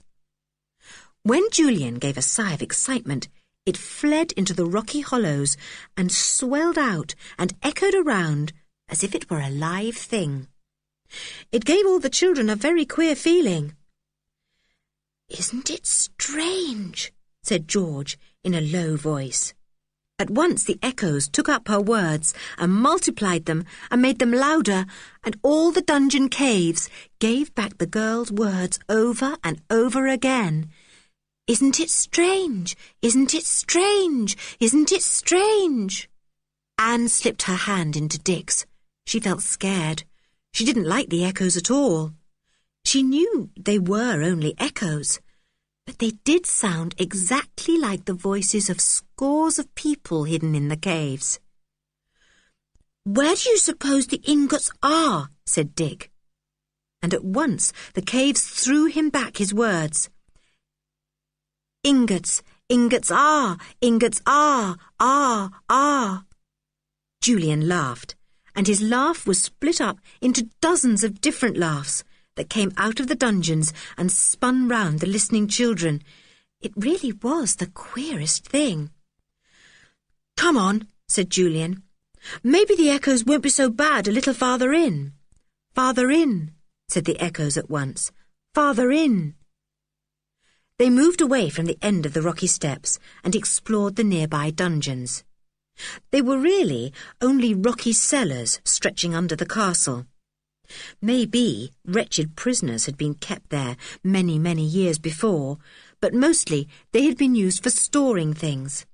When Julian gave a sigh of excitement, it fled into the rocky hollows and swelled out and echoed around as if it were a live thing. It gave all the children a very queer feeling. "Isn't it strange?" said George in a low voice. At once the echoes took up her words and multiplied them and made them louder, and all the dungeon caves gave back the girl's words over and over again. "Isn't it strange? Isn't it strange? Isn't it strange?" Anne slipped her hand into Dick's. She felt scared. She didn't like the echoes at all. She knew they were only echoes, but they did sound exactly like the voices of scores of people hidden in the caves. "Where do you suppose the ingots are?" said Dick. And at once the caves threw him back his words. "Ingots, ingots are, are." Julian laughed, and his laugh was split up into dozens of different laughs that came out of the dungeons and spun round the listening children. It really was the queerest thing. "Come on," said Julian. "Maybe the echoes won't be so bad a little farther in." "Farther in," said the echoes at once. "Farther in." They moved away from the end of the rocky steps and explored the nearby dungeons. They were really only rocky cellars stretching under the castle. Maybe wretched prisoners had been kept there many, many years before, but mostly they had been used for storing things.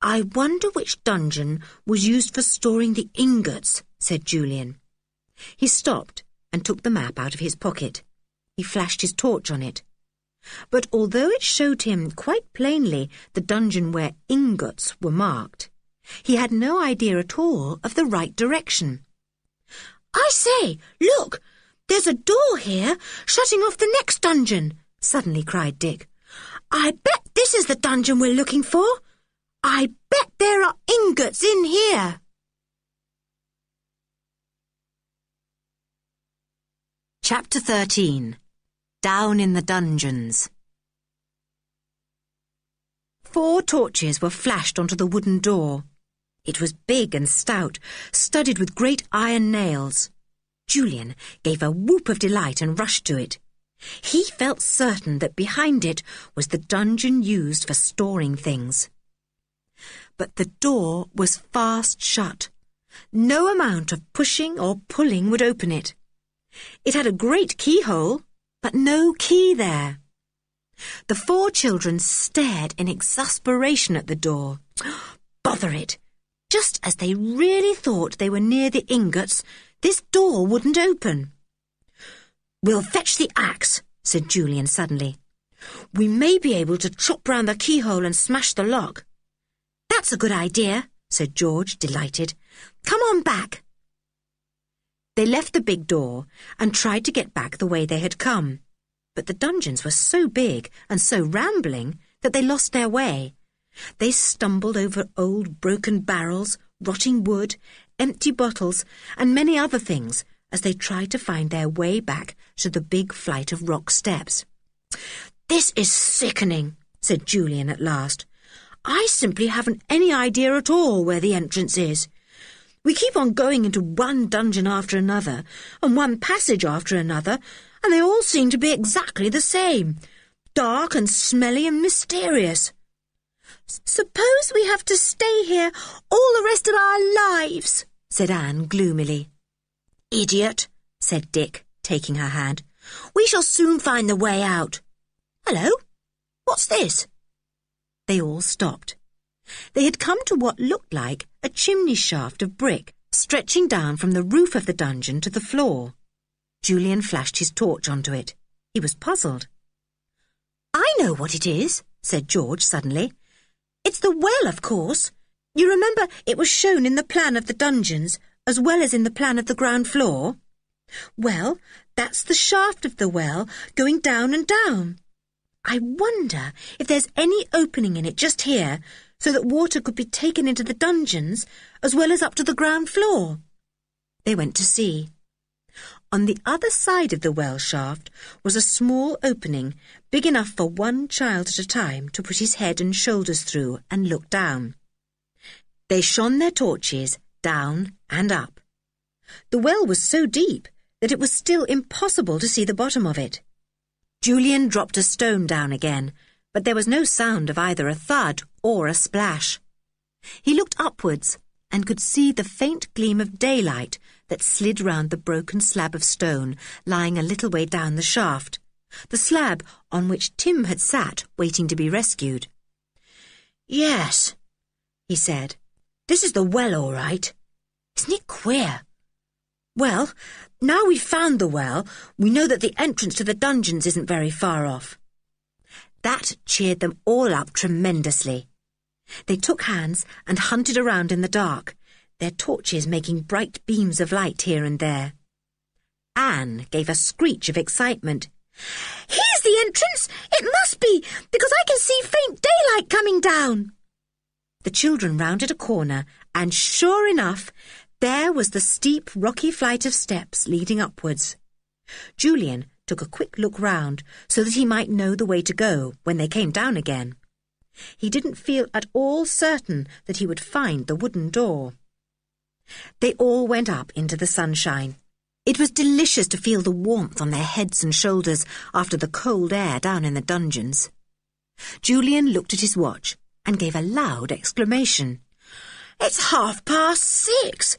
"I wonder which dungeon was used for storing the ingots," said Julian. He stopped and took the map out of his pocket. He flashed his torch on it. But although it showed him quite plainly the dungeon where ingots were marked, he had no idea at all of the right direction. "I say, look, there's a door here, shutting off the next dungeon," suddenly cried Dick. "I bet this is the dungeon we're looking for. I bet there are ingots in here." Chapter 13. Down in the Dungeons. 4 torches were flashed onto the wooden door. It was big and stout, studded with great iron nails. Julian gave a whoop of delight and rushed to it. He felt certain that behind it was the dungeon used for storing things. But the door was fast shut. No amount of pushing or pulling would open it. It had a great keyhole, but no key there. The 4 children stared in exasperation at the door. Bother it! Just as they really thought they were near the ingots, this door wouldn't open. "We'll fetch the axe," said Julian suddenly. "We may be able to chop round the keyhole and smash the lock." "That's a good idea," said George, delighted. "Come on back." They left the big door and tried to get back the way they had come, but the dungeons were so big and so rambling that they lost their way. They stumbled over old broken barrels, rotting wood, empty bottles, and many other things as they tried to find their way back to the big flight of rock steps. "This is sickening," said Julian at last. "I simply haven't any idea at all where the entrance is. We keep on going into one dungeon after another, and one passage after another, and they all seem to be exactly the same, dark and smelly and mysterious." "Suppose we have to stay here all the rest of our lives," said Anne gloomily. "Idiot," said Dick, taking her hand. "We shall soon find the way out. Hello, what's this?" They all stopped. They had come to what looked like a chimney shaft of brick, stretching down from the roof of the dungeon to the floor. Julian flashed his torch onto it. He was puzzled. "I know what it is," said George suddenly. "It's the well, of course. You remember it was shown in the plan of the dungeons, as well as in the plan of the ground floor? Well, that's the shaft of the well, going down and down. I wonder if there's any opening in it just here, so that water could be taken into the dungeons, as well as up to the ground floor." They went to see. On the other side of the well shaft was a small opening, big enough for one child at a time to put his head and shoulders through and look down. They shone their torches down and up. The well was so deep that it was still impossible to see the bottom of it. Julian dropped a stone down again, but there was no sound of either a thud or a splash. He looked upwards and could see the faint gleam of daylight that slid round the broken slab of stone lying a little way down the shaft, the slab on which Tim had sat waiting to be rescued. "Yes," he said, "this is the well all right. Isn't it queer? Well, now we've found the well, we know that the entrance to the dungeons isn't very far off." That cheered them all up tremendously. They took hands and hunted around in the dark, their torches making bright beams of light here and there. Anne gave a screech of excitement. "Here's the entrance! It must be, because I can see faint daylight coming down." The children rounded a corner, and sure enough, there was the steep, rocky flight of steps leading upwards. Julian took a quick look round so that he might know the way to go when they came down again. He didn't feel at all certain that he would find the wooden door. They all went up into the sunshine. It was delicious to feel the warmth on their heads and shoulders after the cold air down in the dungeons. Julian looked at his watch and gave a loud exclamation. "It's 6:30!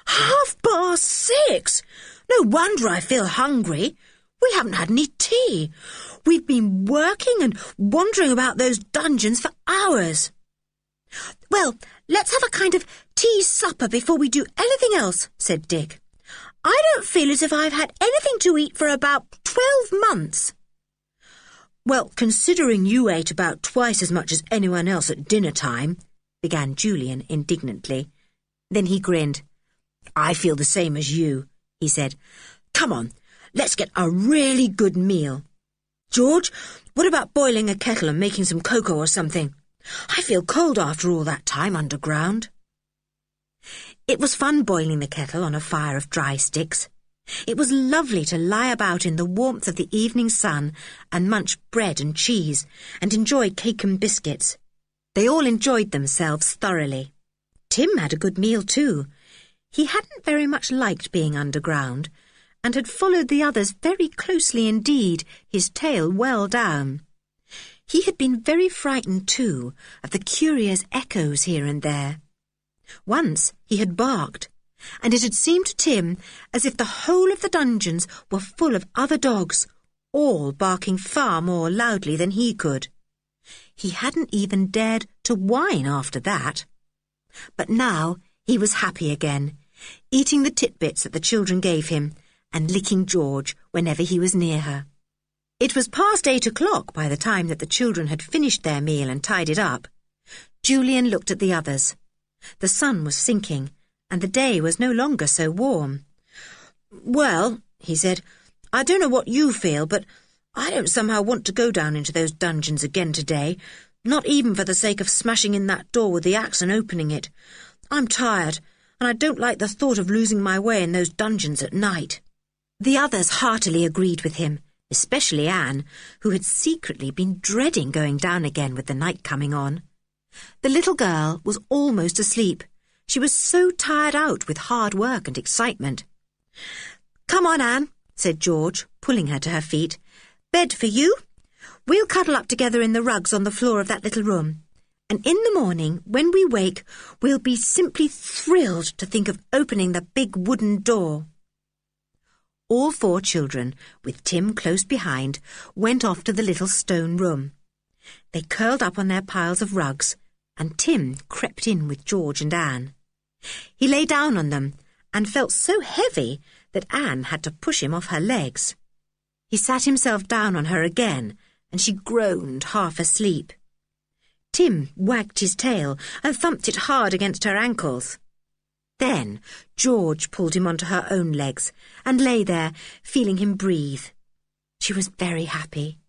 6:30! No wonder I feel hungry. We haven't had any tea. We've been working and wandering about those dungeons for hours." "Well, let's have a kind of tea supper before we do anything else," said Dick. "I don't feel as if I've had anything to eat for about 12 months. "Well, considering you ate about twice as much as anyone else at dinner time," began Julian indignantly. Then he grinned. "I feel the same as you," he said. "Come on, let's get a really good meal. George, what about boiling a kettle and making some cocoa or something? I feel cold after all that time underground." It was fun boiling the kettle on a fire of dry sticks. It was lovely to lie about in the warmth of the evening sun and munch bread and cheese and enjoy cake and biscuits. They all enjoyed themselves thoroughly. Tim had a good meal too. He hadn't very much liked being underground and had followed the others very closely indeed, his tail well down. He had been very frightened too of the curious echoes here and there. Once he had barked, and it had seemed to Tim as if the whole of the dungeons were full of other dogs, all barking far more loudly than he could. He hadn't even dared to whine after that. But now he was happy again, eating the titbits that the children gave him and licking George whenever he was near her. It was past 8 o'clock by the time that the children had finished their meal and tied it up. Julian looked at the others. The sun was sinking, and the day was no longer so warm. "Well," he said, "I don't know what you feel, but I don't somehow want to go down into those dungeons again today, not even for the sake of smashing in that door with the axe and opening it. I'm tired, and I don't like the thought of losing my way in those dungeons at night." The others heartily agreed with him, especially Anne, who had secretly been dreading going down again with the night coming on. The little girl was almost asleep. She was so tired out with hard work and excitement. "Come on, Anne," said George, pulling her to her feet. "Bed for you. We'll cuddle up together in the rugs on the floor of that little room. And in the morning, when we wake, we'll be simply thrilled to think of opening the big wooden door." All 4 children, with Tim close behind, went off to the little stone room. They curled up on their piles of rugs, and Tim crept in with George and Anne. He lay down on them and felt so heavy that Anne had to push him off her legs. He sat himself down on her again, and she groaned half asleep. Tim wagged his tail and thumped it hard against her ankles. Then George pulled him onto her own legs and lay there, feeling him breathe. She was very happy.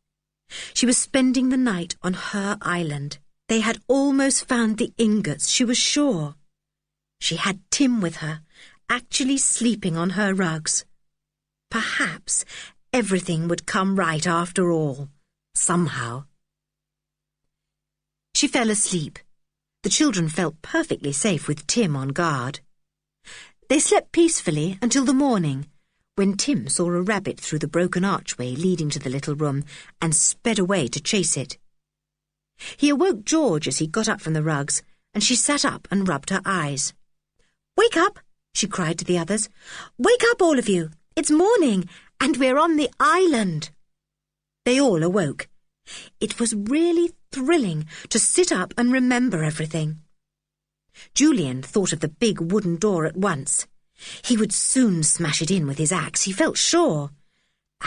She was spending the night on her island. They had almost found the ingots, she was sure. She had Tim with her, actually sleeping on her rugs. Perhaps everything would come right after all, somehow. She fell asleep. The children felt perfectly safe with Tim on guard. They slept peacefully until the morning, when Tim saw a rabbit through the broken archway leading to the little room and sped away to chase it. He awoke George as he got up from the rugs, and she sat up and rubbed her eyes. "Wake up!" she cried to the others. "Wake up, all of you! It's morning, and we're on the island!" They all awoke. It was really thrilling to sit up and remember everything. Julian thought of the big wooden door at once. He would soon smash it in with his axe, he felt sure.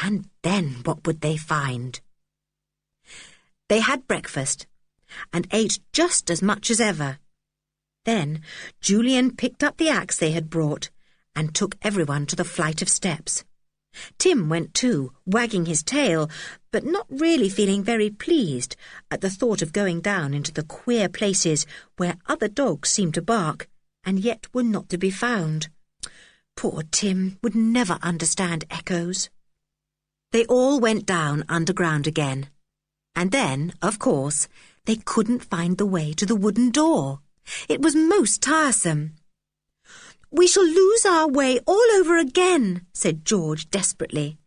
And then what would they find? They had breakfast and ate just as much as ever. Then Julian picked up the axe they had brought and took everyone to the flight of steps. Tim went too, wagging his tail, but not really feeling very pleased at the thought of going down into the queer places where other dogs seemed to bark and yet were not to be found. Poor Tim would never understand echoes. They all went down underground again. And then, of course, they couldn't find the way to the wooden door. It was most tiresome. "We shall lose our way all over again," said George desperately.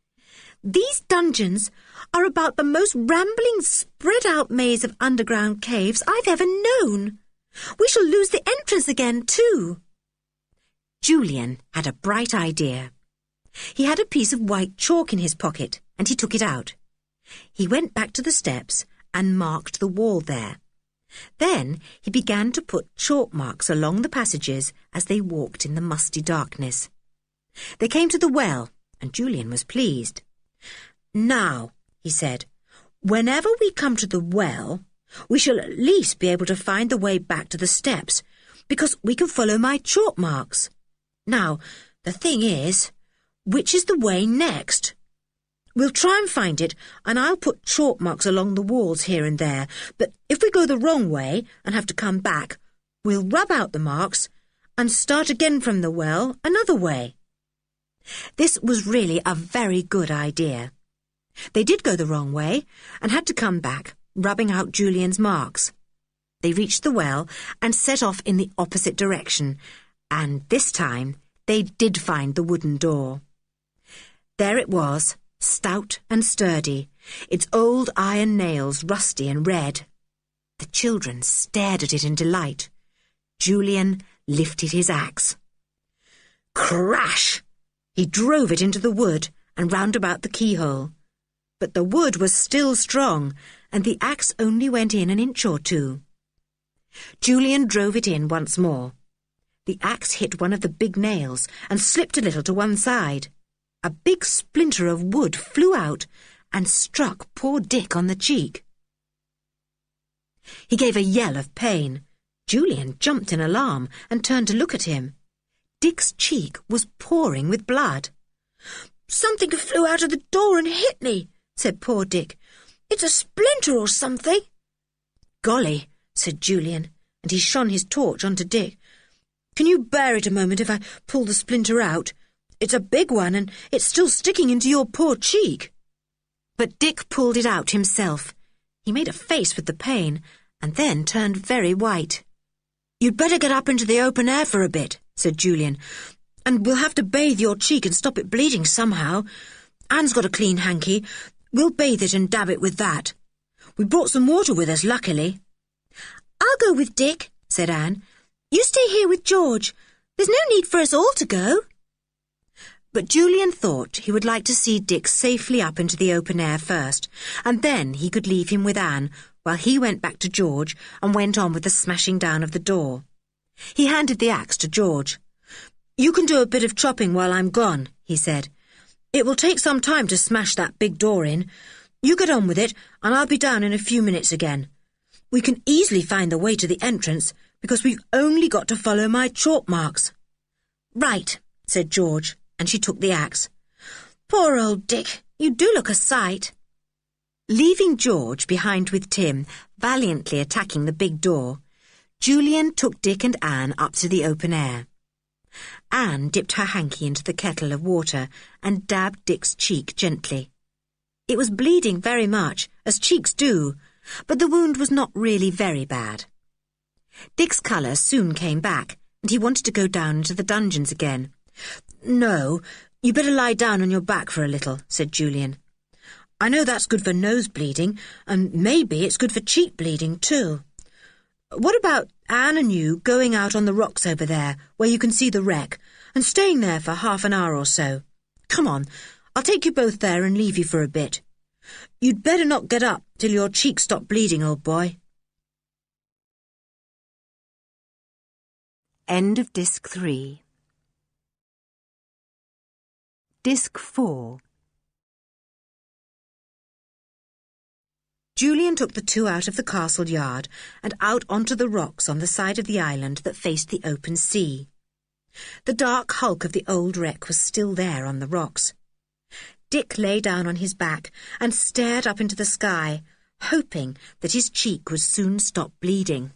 "These dungeons are about the most rambling, spread-out maze of underground caves I've ever known. We shall lose the entrance again, too." Julian had a bright idea. He had a piece of white chalk in his pocket, and he took it out. He went back to the steps and marked the wall there. Then he began to put chalk marks along the passages as they walked in the musty darkness. They came to the well, and Julian was pleased. "Now," he said, "whenever we come to the well, we shall at least be able to find the way back to the steps, because we can follow my chalk marks. Now, the thing is, which is the way next? We'll try and find it, and I'll put chalk marks along the walls here and there, but if we go the wrong way and have to come back, we'll rub out the marks and start again from the well another way." This was really a very good idea. They did go the wrong way and had to come back, rubbing out Julian's marks. They reached the well and set off in the opposite direction, and this time they did find the wooden door. There it was, stout and sturdy, its old iron nails rusty and red. The children stared at it in delight. Julian lifted his axe. Crash! He drove it into the wood and round about the keyhole. But the wood was still strong, and the axe only went in an inch or two. Julian drove it in once more. The axe hit one of the big nails and slipped a little to one side. A big splinter of wood flew out and struck poor Dick on the cheek. He gave a yell of pain. Julian jumped in alarm and turned to look at him. Dick's cheek was pouring with blood. "Something flew out of the door and hit me," said poor Dick. "It's a splinter or something." "Golly," said Julian, and he shone his torch onto Dick. "Can you bear it a moment if I pull the splinter out? It's a big one, and it's still sticking into your poor cheek." But Dick pulled it out himself. He made a face with the pain, and then turned very white. "You'd better get up into the open air for a bit," said Julian, "and we'll have to bathe your cheek and stop it bleeding somehow. Anne's got a clean hanky. We'll bathe it and dab it with that. We brought some water with us, luckily." "I'll go with Dick," said Anne. "You stay here with George. There's no need for us all to go." But Julian thought he would like to see Dick safely up into the open air first, and then he could leave him with Anne while he went back to George and went on with the smashing down of the door. He handed the axe to George. "You can do a bit of chopping while I'm gone," he said. "It will take some time to smash that big door in. You get on with it, and I'll be down in a few minutes again. We can easily find the way to the entrance, because we've only got to follow my chalk marks." "Right," said George, and she took the axe. "Poor old Dick, you do look a sight." Leaving George behind with Tim, valiantly attacking the big door, Julian took Dick and Anne up to the open air. Anne dipped her hanky into the kettle of water and dabbed Dick's cheek gently. It was bleeding very much, as cheeks do, but the wound was not really very bad. Dick's colour soon came back, and he wanted to go down into the dungeons again. "No, you better lie down on your back for a little," said Julian. "I know that's good for nose bleeding, and maybe it's good for cheek bleeding too. What about Anne and you going out on the rocks over there, where you can see the wreck, and staying there for half an hour or so? Come on, I'll take you both there and leave you for a bit. You'd better not get up till your cheeks stop bleeding, old boy." End of Disc 3. Disc 4. Julian took the two out of the castle yard and out onto the rocks on the side of the island that faced the open sea. The dark hulk of the old wreck was still there on the rocks. Dick lay down on his back and stared up into the sky, hoping that his cheek would soon stop bleeding.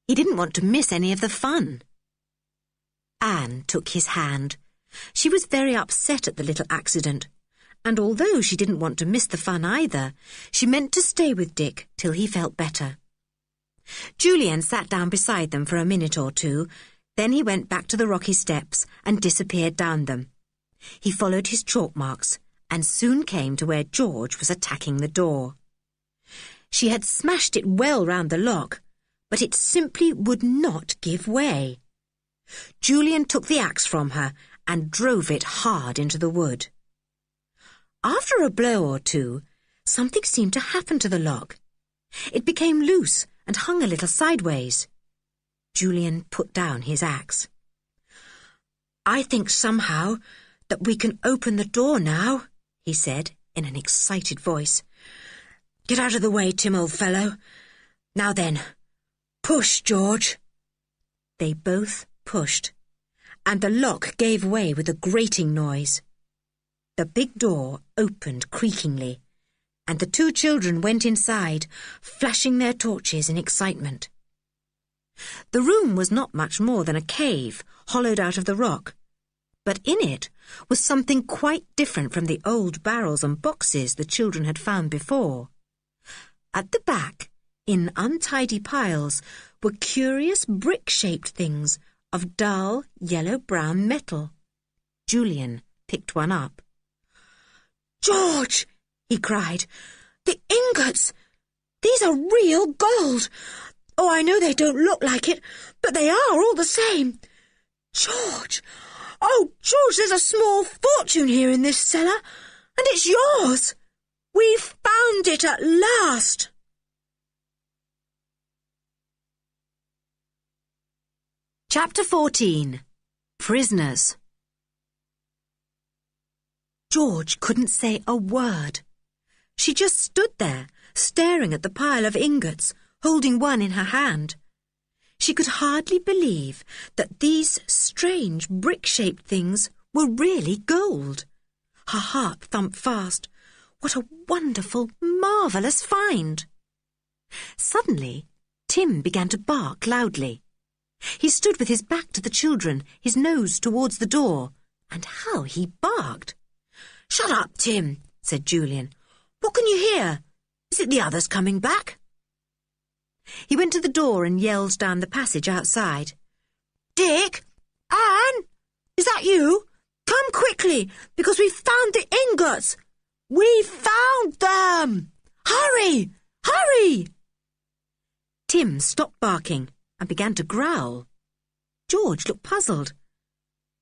He didn't want to miss any of the fun. Anne took his hand. She was very upset at the little accident, and although she didn't want to miss the fun either, she meant to stay with Dick till he felt better. Julian sat down beside them for a minute or two, then he went back to the rocky steps and disappeared down them. He followed his chalk marks and soon came to where George was attacking the door. She had smashed it well round the lock, but it simply would not give way. Julian took the axe from her and drove it hard into the wood. After a blow or two, something seemed to happen to the lock. It became loose and hung a little sideways. Julian put down his axe. "I think somehow that we can open the door now," he said in an excited voice. "Get out of the way, Tim, old fellow. Now then, push, George." They both pushed, and the lock gave way with a grating noise. The big door opened creakingly, and the two children went inside, flashing their torches in excitement. The room was not much more than a cave, hollowed out of the rock, but in it was something quite different from the old barrels and boxes the children had found before. At the back, in untidy piles, were curious brick-shaped things of dull yellow-brown metal. Julian picked one up. "George!" he cried. "The ingots! These are real gold! Oh, I know they don't look like it, but they are all the same. George! Oh, George, there's a small fortune here in this cellar, and it's yours. We've found it at last. Chapter 14. Prisoners. George couldn't say a word. She just stood there, staring at the pile of ingots, holding one in her hand. She could hardly believe that these strange brick-shaped things were really gold. Her heart thumped fast. What a wonderful, marvellous find! Suddenly, Tim began to bark loudly. He stood with his back to the children, his nose towards the door, and how he barked! "Shut up, Tim," said Julian. "What can you hear? Is it the others coming back?" He went to the door and yelled down the passage outside. "Dick! Anne! Is that you? Come quickly, because we've found the ingots! We've found them! Hurry! Hurry!" Tim stopped barking and began to growl. George looked puzzled.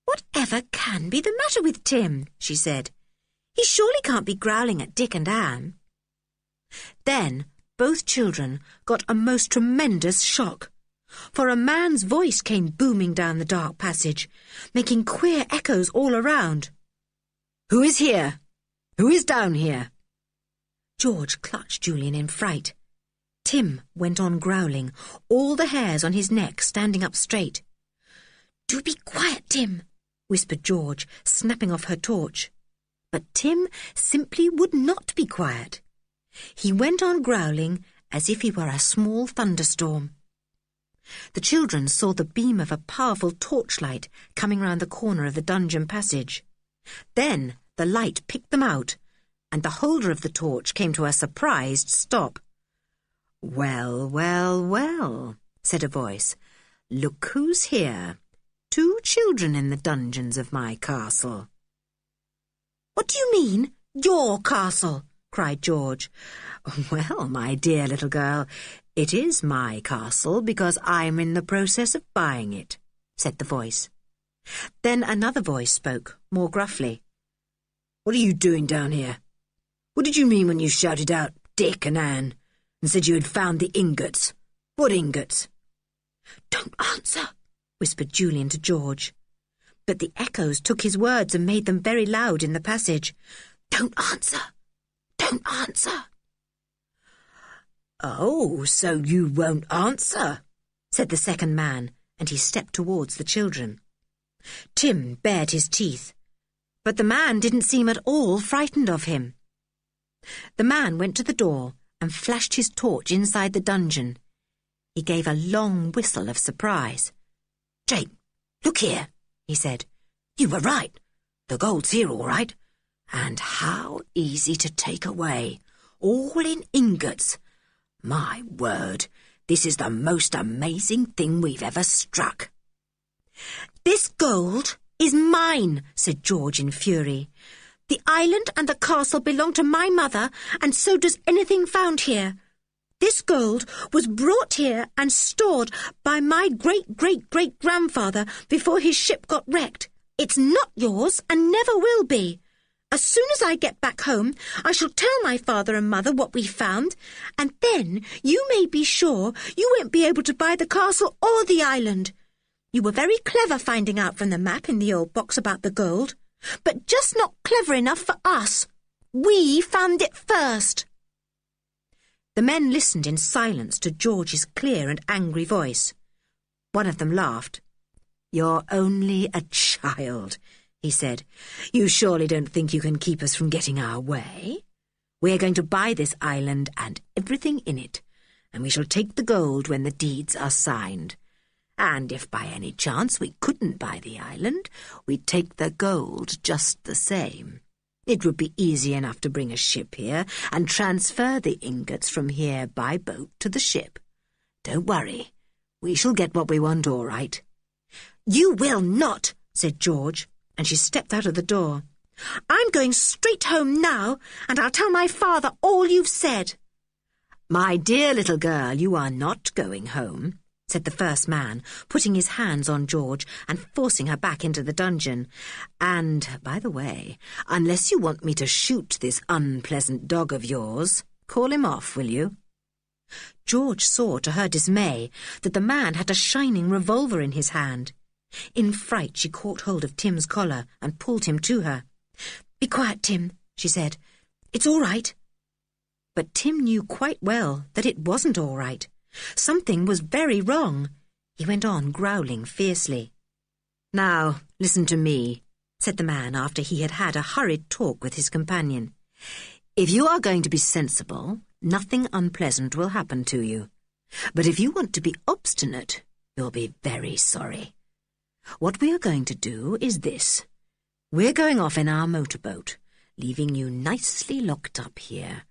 "Whatever can be the matter with Tim?" she said. "He surely can't be growling at Dick and Anne." Then both children got a most tremendous shock, for a man's voice came booming down the dark passage, making queer echoes all around. "Who is here? Who is down here?" George clutched Julian in fright. Tim went on growling, all the hairs on his neck standing up straight. "Do be quiet, Tim," whispered George, snapping off her torch. But Tim simply would not be quiet. He went on growling as if he were a small thunderstorm. The children saw the beam of a powerful torchlight coming round the corner of the dungeon passage. Then the light picked them out, and the holder of the torch came to a surprised stop. "Well, well, well," said a voice. "Look who's here. 2 children in the dungeons of my castle." "What do you mean, your castle?" cried George. "Well, my dear little girl, it is my castle because I'm in the process of buying it," said the voice. Then another voice spoke, more gruffly. "What are you doing down here? What did you mean when you shouted out Dick and Anne and said you had found the ingots? What ingots?" "Don't answer," whispered Julian to George. But the echoes took his words and made them very loud in the passage. "Don't answer! Don't answer!" "Oh, so you won't answer," said the second man, and he stepped towards the children. Tim bared his teeth, but the man didn't seem at all frightened of him. The man went to the door and flashed his torch inside the dungeon. He gave a long whistle of surprise. "Jake, look here," he said. "You were right. The gold's here all right. And how easy to take away. All in ingots. My word, this is the most amazing thing we've ever struck." "This gold is mine," said George in fury. "The island and the castle belong to my mother, and so does anything found here. This gold was brought here and stored by my great-great-great-grandfather before his ship got wrecked. It's not yours and never will be. As soon as I get back home, I shall tell my father and mother what we found, and then you may be sure you won't be able to buy the castle or the island. You were very clever finding out from the map in the old box about the gold, but just not clever enough for us. We found it first." The men listened in silence to George's clear and angry voice. One of them laughed. "You're only a child," he said. "You surely don't think you can keep us from getting our way? We're going to buy this island and everything in it, and we shall take the gold when the deeds are signed. And if by any chance we couldn't buy the island, we'd take the gold just the same. It would be easy enough to bring a ship here and transfer the ingots from here by boat to the ship. Don't worry, we shall get what we want all right." "You will not," said George, and she stepped out of the door. "I'm going straight home now, and I'll tell my father all you've said." "My dear little girl, you are not going home. said the first man, putting his hands on George and forcing her back into the dungeon. And, by the way, unless you want me to shoot this unpleasant dog of yours, call him off, will you? George saw, to her dismay, that the man had a shining revolver in his hand. In fright, she caught hold of Tim's collar and pulled him to her. "Be quiet, Tim," she said. "It's all right." But Tim knew quite well that it wasn't all right. Something was very wrong. He went on growling fiercely. "Now, listen to me," said the man after he had had a hurried talk with his companion. "If you are going to be sensible, nothing unpleasant will happen to you. But if you want to be obstinate, you'll be very sorry. What we are going to do is this. We're going off in our motorboat, leaving you nicely locked up here.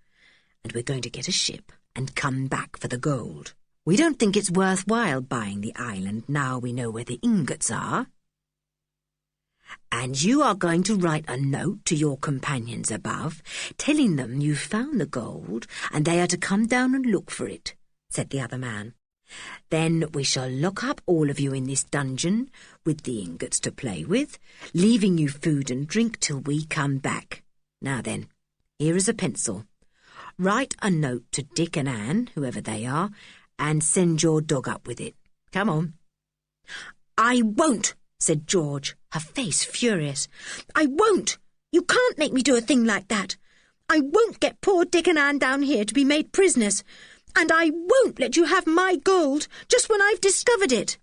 And we're going to get a ship and come back for the gold. We don't think it's worthwhile buying the island now we know where the ingots are. And you are going to write a note to your companions above, telling them you've found the gold and they are to come down and look for it," said the other man. "Then we shall lock up all of you in this dungeon with the ingots to play with, leaving you food and drink till we come back. Now then, here is a pencil. Write a note to Dick and Anne, whoever they are, and send your dog up with it. Come on." "I won't," said George, her face furious. "I won't. You can't make me do a thing like that. I won't get poor Dick and Anne down here to be made prisoners. And I won't let you have my gold just when I've discovered it."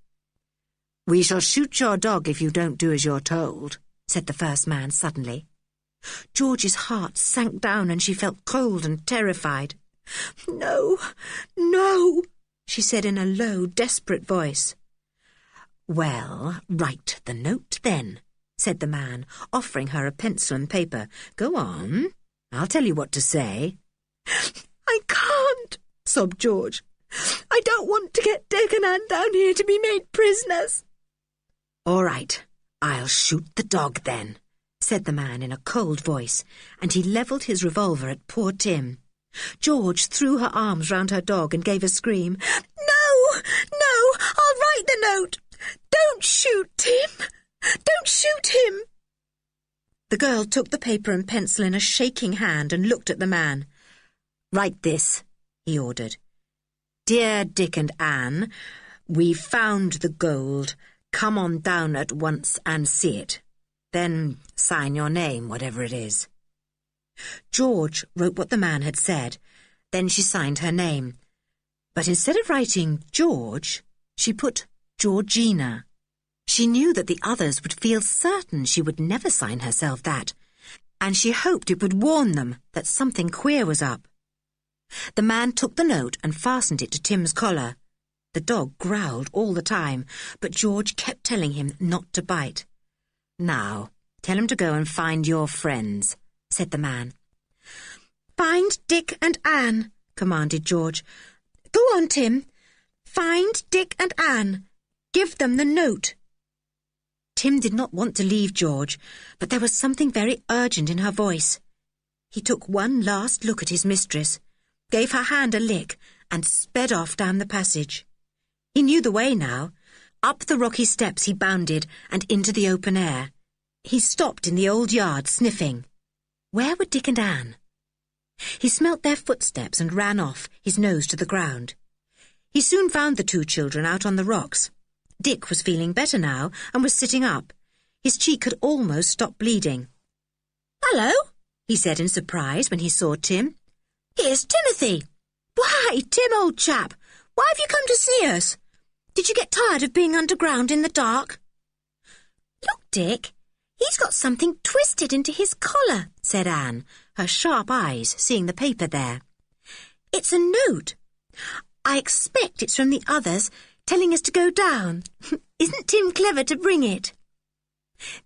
"We shall shoot your dog if you don't do as you're told," said the first man suddenly. George's heart sank down and she felt cold and terrified. "No, no," she said in a low, desperate voice. "Well, write the note then," said the man, offering her a pencil and paper. "Go on. I'll tell you what to say." "I can't," sobbed George. "I don't want to get Dick and Anne down here to be made prisoners." "All right, I'll shoot the dog then," said the man in a cold voice, and he levelled his revolver at poor Tim. George threw her arms round her dog and gave a scream. "No, no, I'll write the note. Don't shoot Tim. Don't shoot him." The girl took the paper and pencil in a shaking hand and looked at the man. "Write this," he ordered. "Dear Dick and Anne, we've found the gold. Come on down at once and see it. Then sign your name, whatever it is." George wrote what the man had said. Then she signed her name. But instead of writing George, she put Georgina. She knew that the others would feel certain she would never sign herself that, and she hoped it would warn them that something queer was up. The man took the note and fastened it to Tim's collar. The dog growled all the time, but George kept telling him not to bite. "Now, tell him to go and find your friends," said the man. "Find Dick and Anne," commanded George. "Go on, Tim. Find Dick and Anne. Give them the note." Tim did not want to leave George, but there was something very urgent in her voice. He took one last look at his mistress, gave her hand a lick, and sped off down the passage. He knew the way now. Up the rocky steps he bounded and into the open air. He stopped in the old yard, sniffing. Where were Dick and Anne? He smelt their footsteps and ran off, his nose to the ground. He soon found the two children out on the rocks. Dick was feeling better now and was sitting up. His cheek had almost stopped bleeding. "Hello," he said in surprise when he saw Tim. "Here's Timothy." "Why, Tim, old chap, why have you come to see us? Did you get tired of being underground in the dark?" "Look, Dick, he's got something twisted into his collar," said Anne, her sharp eyes seeing the paper there. "It's a note. I expect it's from the others, telling us to go down. Isn't Tim clever to bring it?"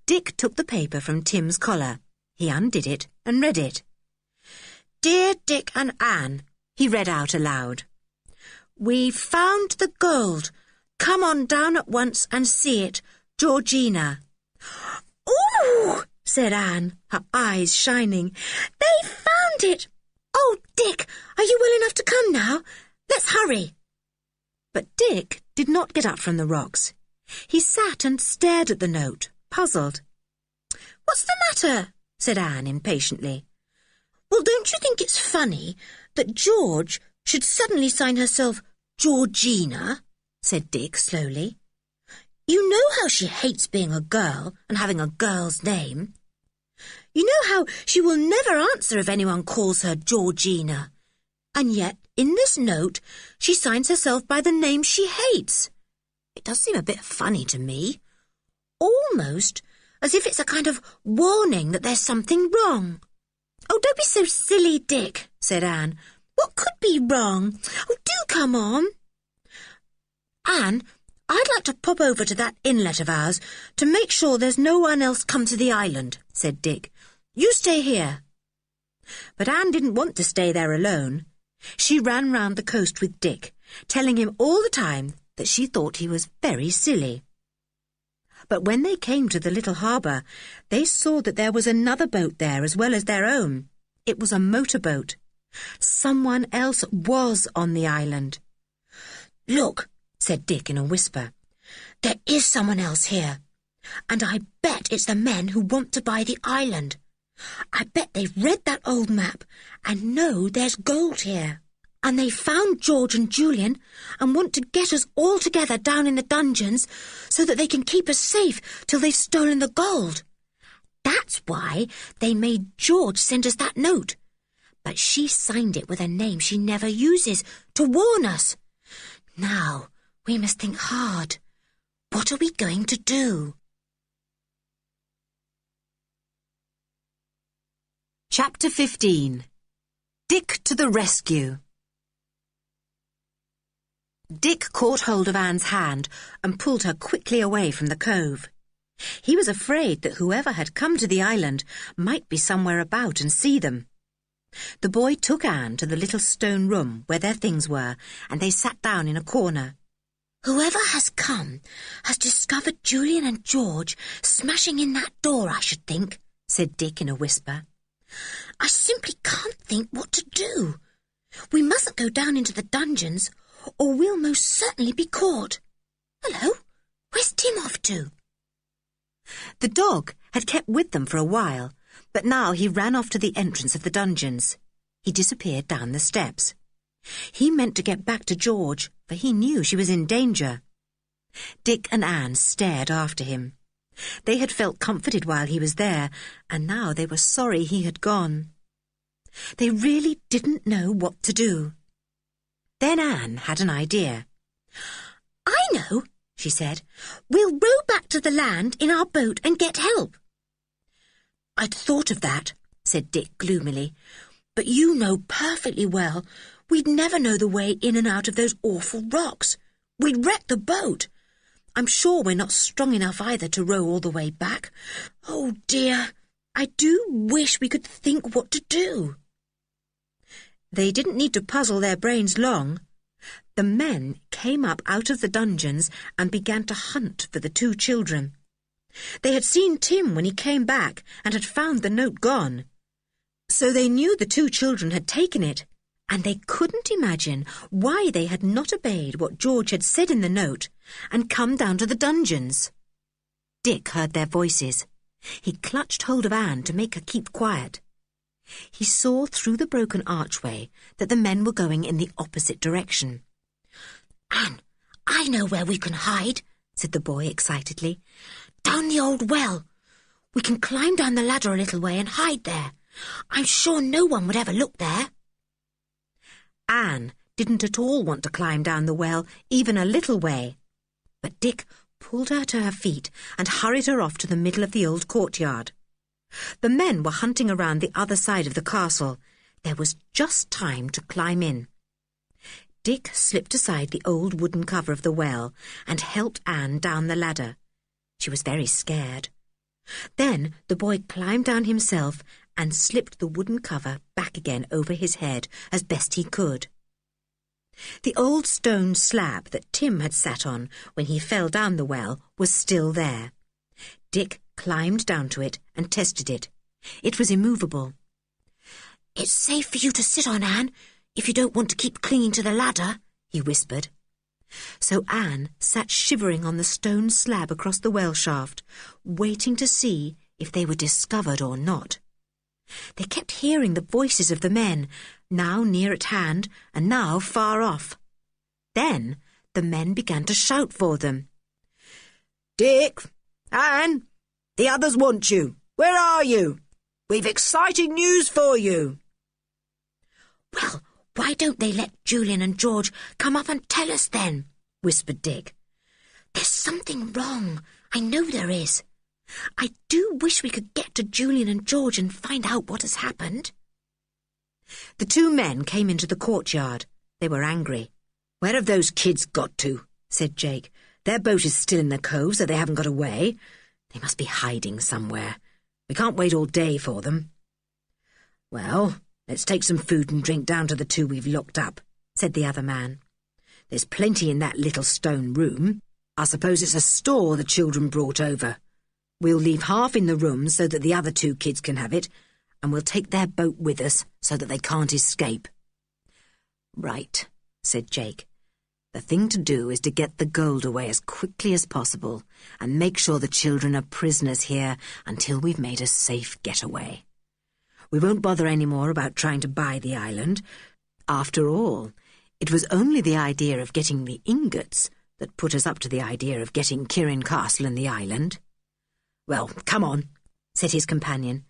Dick took the paper from Tim's collar. He undid it and read it. "Dear Dick and Anne," he read out aloud. "We've found the gold. Come on down at once and see it. Georgina." "Ooh!" said Anne, her eyes shining. "They found it! Oh, Dick, are you well enough to come now? Let's hurry." But Dick did not get up from the rocks. He sat and stared at the note, puzzled. "What's the matter?" said Anne impatiently. "Well, don't you think it's funny that George should suddenly sign herself Georgina?" said Dick slowly. "You know how she hates being a girl and having a girl's name. You know how she will never answer if anyone calls her Georgina. And yet, in this note, she signs herself by the name she hates. It does seem a bit funny to me. Almost as if it's a kind of warning that there's something wrong." "Oh, don't be so silly, Dick," said Anne. "What could be wrong? Oh, do come on." "Anne, I'd like to pop over to that inlet of ours to make sure there's no one else come to the island," said Dick. "You stay here." But Anne didn't want to stay there alone. She ran round the coast with Dick, telling him all the time that she thought he was very silly. But when they came to the little harbour, they saw that there was another boat there as well as their own. It was a motorboat. Someone else was on the island. "Look," said Dick in a whisper. "There is someone else here. And I bet it's the men who want to buy the island. I bet they've read that old map and know there's gold here. And they found George and Julian and want to get us all together down in the dungeons so that they can keep us safe till they've stolen the gold. That's why they made George send us that note. But she signed it with a name she never uses to warn us. Now, we must think hard. What are we going to do?" Chapter 15. Dick to the rescue. Dick caught hold of Anne's hand and pulled her quickly away from the cove. He was afraid that whoever had come to the island might be somewhere about and see them. The boy took Anne to the little stone room where their things were, and they sat down in a corner. "Whoever has come has discovered Julian and George smashing in that door, I should think," said Dick in a whisper. "I simply can't think what to do. We mustn't go down into the dungeons, or we'll most certainly be caught. Hello, where's Tim off to?" The dog had kept with them for a while, but now he ran off to the entrance of the dungeons. He disappeared down the steps. He meant to get back to George, for he knew she was in danger. Dick and Anne stared after him. They had felt comforted while he was there, and now they were sorry he had gone. They really didn't know what to do. Then Anne had an idea. "I know," she said. "We'll row back to the land in our boat and get help." "I'd thought of that," said Dick gloomily. "But you know perfectly well we'd never know the way in and out of those awful rocks. We'd wreck the boat. I'm sure we're not strong enough either to row all the way back. Oh, dear, I do wish we could think what to do." They didn't need to puzzle their brains long. The men came up out of the dungeons and began to hunt for the two children. They had seen Tim when he came back and had found the note gone. So they knew the two children had taken it, and they couldn't imagine why they had not obeyed what George had said in the note and come down to the dungeons. Dick heard their voices. He clutched hold of Anne to make her keep quiet. He saw through the broken archway that the men were going in the opposite direction. "Anne, I know where we can hide," said the boy excitedly. "Down the old well. We can climb down the ladder a little way and hide there. I'm sure no one would ever look there." Anne didn't at all want to climb down the well even a little way, but Dick pulled her to her feet and hurried her off to the middle of the old courtyard. The men were hunting around the other side of the castle. There was just time to climb in. Dick slipped aside the old wooden cover of the well and helped Anne down the ladder. She was very scared. Then the boy climbed down himself and slipped the wooden cover back again over his head as best he could. The old stone slab that Tim had sat on when he fell down the well was still there. Dick climbed down to it and tested it. It was immovable. "It's safe for you to sit on, Anne, if you don't want to keep clinging to the ladder," he whispered. So Anne sat shivering on the stone slab across the well shaft, waiting to see if they were discovered or not. They kept hearing the voices of the men, now near at hand and now far off. Then the men began to shout for them. Dick! Anne! The others want you. Where are you? We've exciting news for you. Well, why don't they let Julian and George come up and tell us then? Whispered Dick. There's something wrong. I know there is. I do wish we could get to Julian and George and find out what has happened. The two men came into the courtyard. They were angry. Where have those kids got to? Said Jake. Their boat is still in the cove, so they haven't got away. They must be hiding somewhere. We can't wait all day for them. Well, let's take some food and drink down to the two we've locked up, said the other man. There's plenty in that little stone room. I suppose it's a store the children brought over. We'll leave half in the room so that the other two kids can have it, and we'll take their boat with us so that they can't escape. Right, said Jake. The thing to do is to get the gold away as quickly as possible and make sure the children are prisoners here until we've made a safe getaway. We won't bother any more about trying to buy the island. After all, it was only the idea of getting the ingots that put us up to the idea of getting Kirin Castle and the island. Well, come on, said his companion.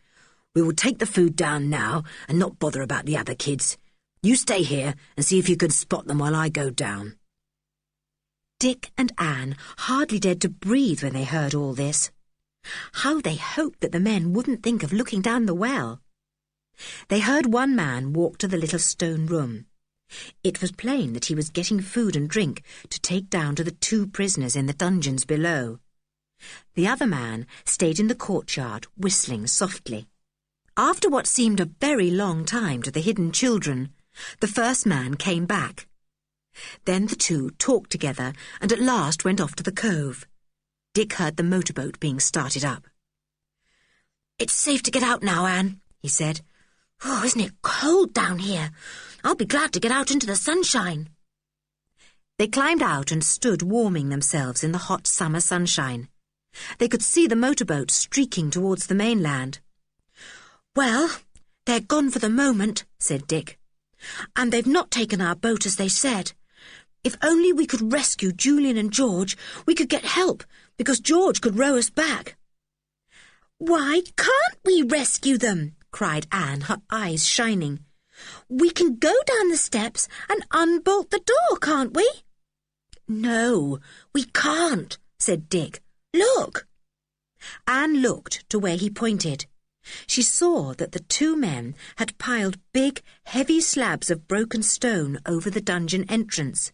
We will take the food down now and not bother about the other kids. You stay here and see if you can spot them while I go down. Dick and Anne hardly dared to breathe when they heard all this. How they hoped that the men wouldn't think of looking down the well. They heard one man walk to the little stone room. It was plain that he was getting food and drink to take down to the two prisoners in the dungeons below. The other man stayed in the courtyard, whistling softly. After what seemed a very long time to the hidden children, the first man came back. Then the two talked together and at last went off to the cove. Dick heard the motorboat being started up. It's safe to get out now, Anne, he said. Oh, isn't it cold down here? I'll be glad to get out into the sunshine. They climbed out and stood warming themselves in the hot summer sunshine. They could see the motorboat streaking towards the mainland. Well, they're gone for the moment, said Dick. And they've not taken our boat as they said. If only we could rescue Julian and George, we could get help, because George could row us back. Why can't we rescue them? Cried Anne, her eyes shining. We can go down the steps and unbolt the door, can't we? No, we can't, said Dick. Look. Anne looked to where he pointed. She saw that the two men had piled big, heavy slabs of broken stone over the dungeon entrance.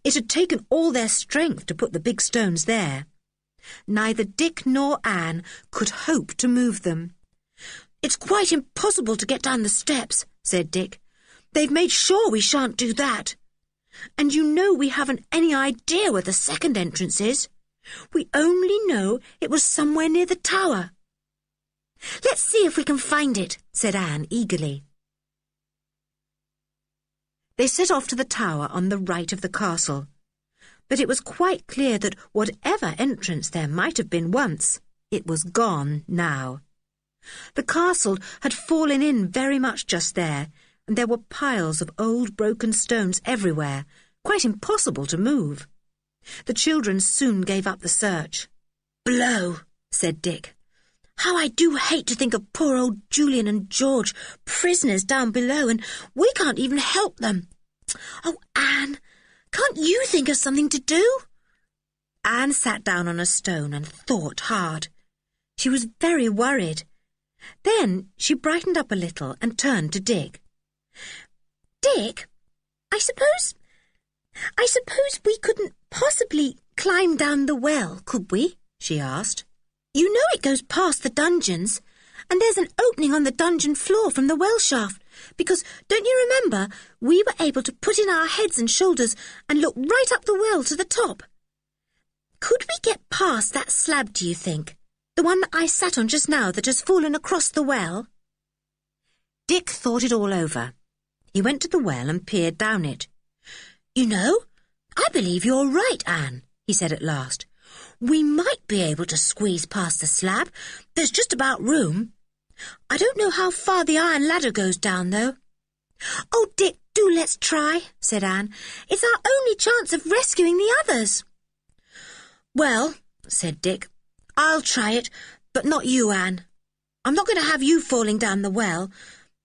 It had taken all their strength to put the big stones there. Neither Dick nor Anne could hope to move them. It's quite impossible to get down the steps, said Dick. They've made sure we shan't do that. And you know we haven't any idea where the second entrance is. We only know it was somewhere near the tower. Let's see if we can find it, said Anne eagerly. They set off to the tower on the right of the castle, but it was quite clear that whatever entrance there might have been once, it was gone now. The castle had fallen in very much just there, and there were piles of old broken stones everywhere, quite impossible to move. The children soon gave up the search. Blow, said Dick. How I do hate to think of poor old Julian and George prisoners down below, and we can't even help them. Oh, Anne, can't you think of something to do? Anne sat down on a stone and thought hard. She was very worried. Then she brightened up a little and turned to Dick. Dick, I suppose we couldn't possibly climb down the well, could we? She asked. You know it goes past the dungeons, and there's an opening on the dungeon floor from the well shaft, because, don't you remember, we were able to put in our heads and shoulders and look right up the well to the top. Could we get past that slab, do you think? The one that I sat on just now that has fallen across the well? Dick thought it all over. He went to the well and peered down it. You know, "I believe you're right, Anne," he said at last. "We might be able to squeeze past the slab. There's just about room. I don't know how far the iron ladder goes down, though." "Oh, Dick, do let's try," said Anne. "It's our only chance of rescuing the others." "Well," said Dick, "I'll try it, but not you, Anne. I'm not going to have you falling down the well.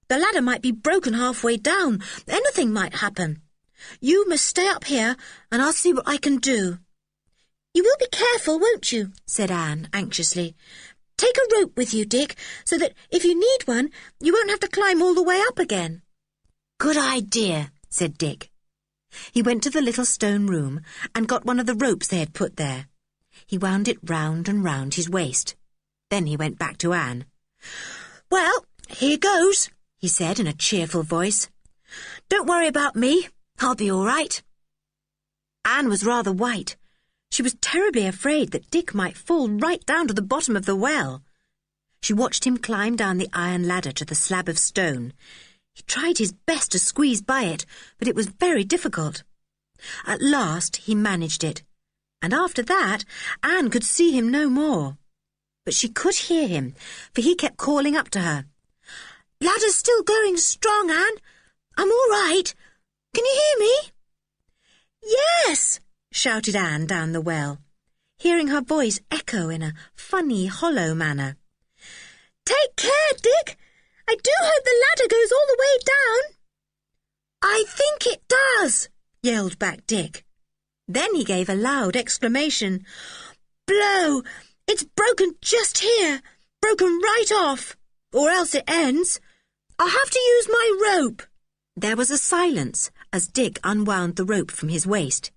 The ladder might be broken halfway down. Anything might happen. You must stay up here, and I'll see what I can do." "You will be careful, won't you?" said Anne anxiously. "Take a rope with you, Dick, so that if you need one, you won't have to climb all the way up again." "Good idea," said Dick. He went to the little stone room and got one of the ropes they had put there. He wound it round and round his waist. Then he went back to Anne. "Well, here goes," he said in a cheerful voice. "Don't worry about me. I'll be all right." Anne was rather white. She was terribly afraid that Dick might fall right down to the bottom of the well. She watched him climb down the iron ladder to the slab of stone. He tried his best to squeeze by it, but it was very difficult. At last he managed it, and after that Anne could see him no more. But she could hear him, for he kept calling up to her. "Ladder's still going strong, Anne. I'm all right. Can you hear me?" "Yes!" shouted Anne down the well, hearing her voice echo in a funny, hollow manner. "Take care, Dick. I do hope the ladder goes all the way down." "I think it does," yelled back Dick. Then he gave a loud exclamation. "Blow! It's broken just here. Broken right off. Or else it ends. I'll have to use my rope." There was a silence as Dick unwound the rope from his waist.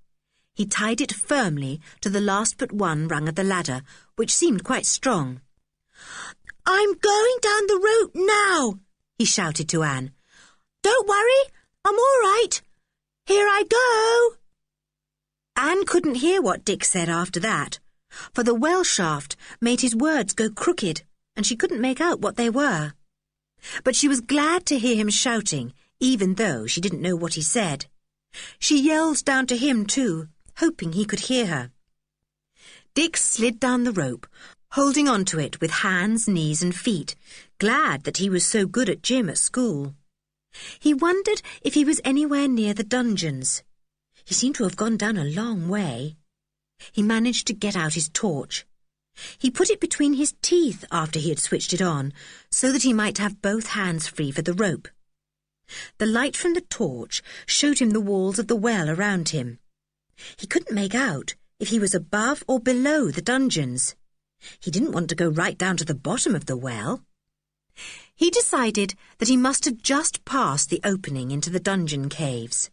He tied it firmly to the last but one rung of the ladder, which seemed quite strong. "I'm going down the rope now," he shouted to Anne. "Don't worry, I'm all right. Here I go." Anne couldn't hear what Dick said after that, for the well shaft made his words go crooked, and she couldn't make out what they were. But she was glad to hear him shouting, even though she didn't know what he said. She yelled down to him too, hoping he could hear her. Dick slid down the rope, holding on to it with hands, knees and feet, glad that he was so good at gym at school. He wondered if he was anywhere near the dungeons. He seemed to have gone down a long way. He managed to get out his torch. He put it between his teeth after he had switched it on, so that he might have both hands free for the rope. The light from the torch showed him the walls of the well around him. He couldn't make out if he was above or below the dungeons. He didn't want to go right down to the bottom of the well. He decided that he must have just passed the opening into the dungeon caves.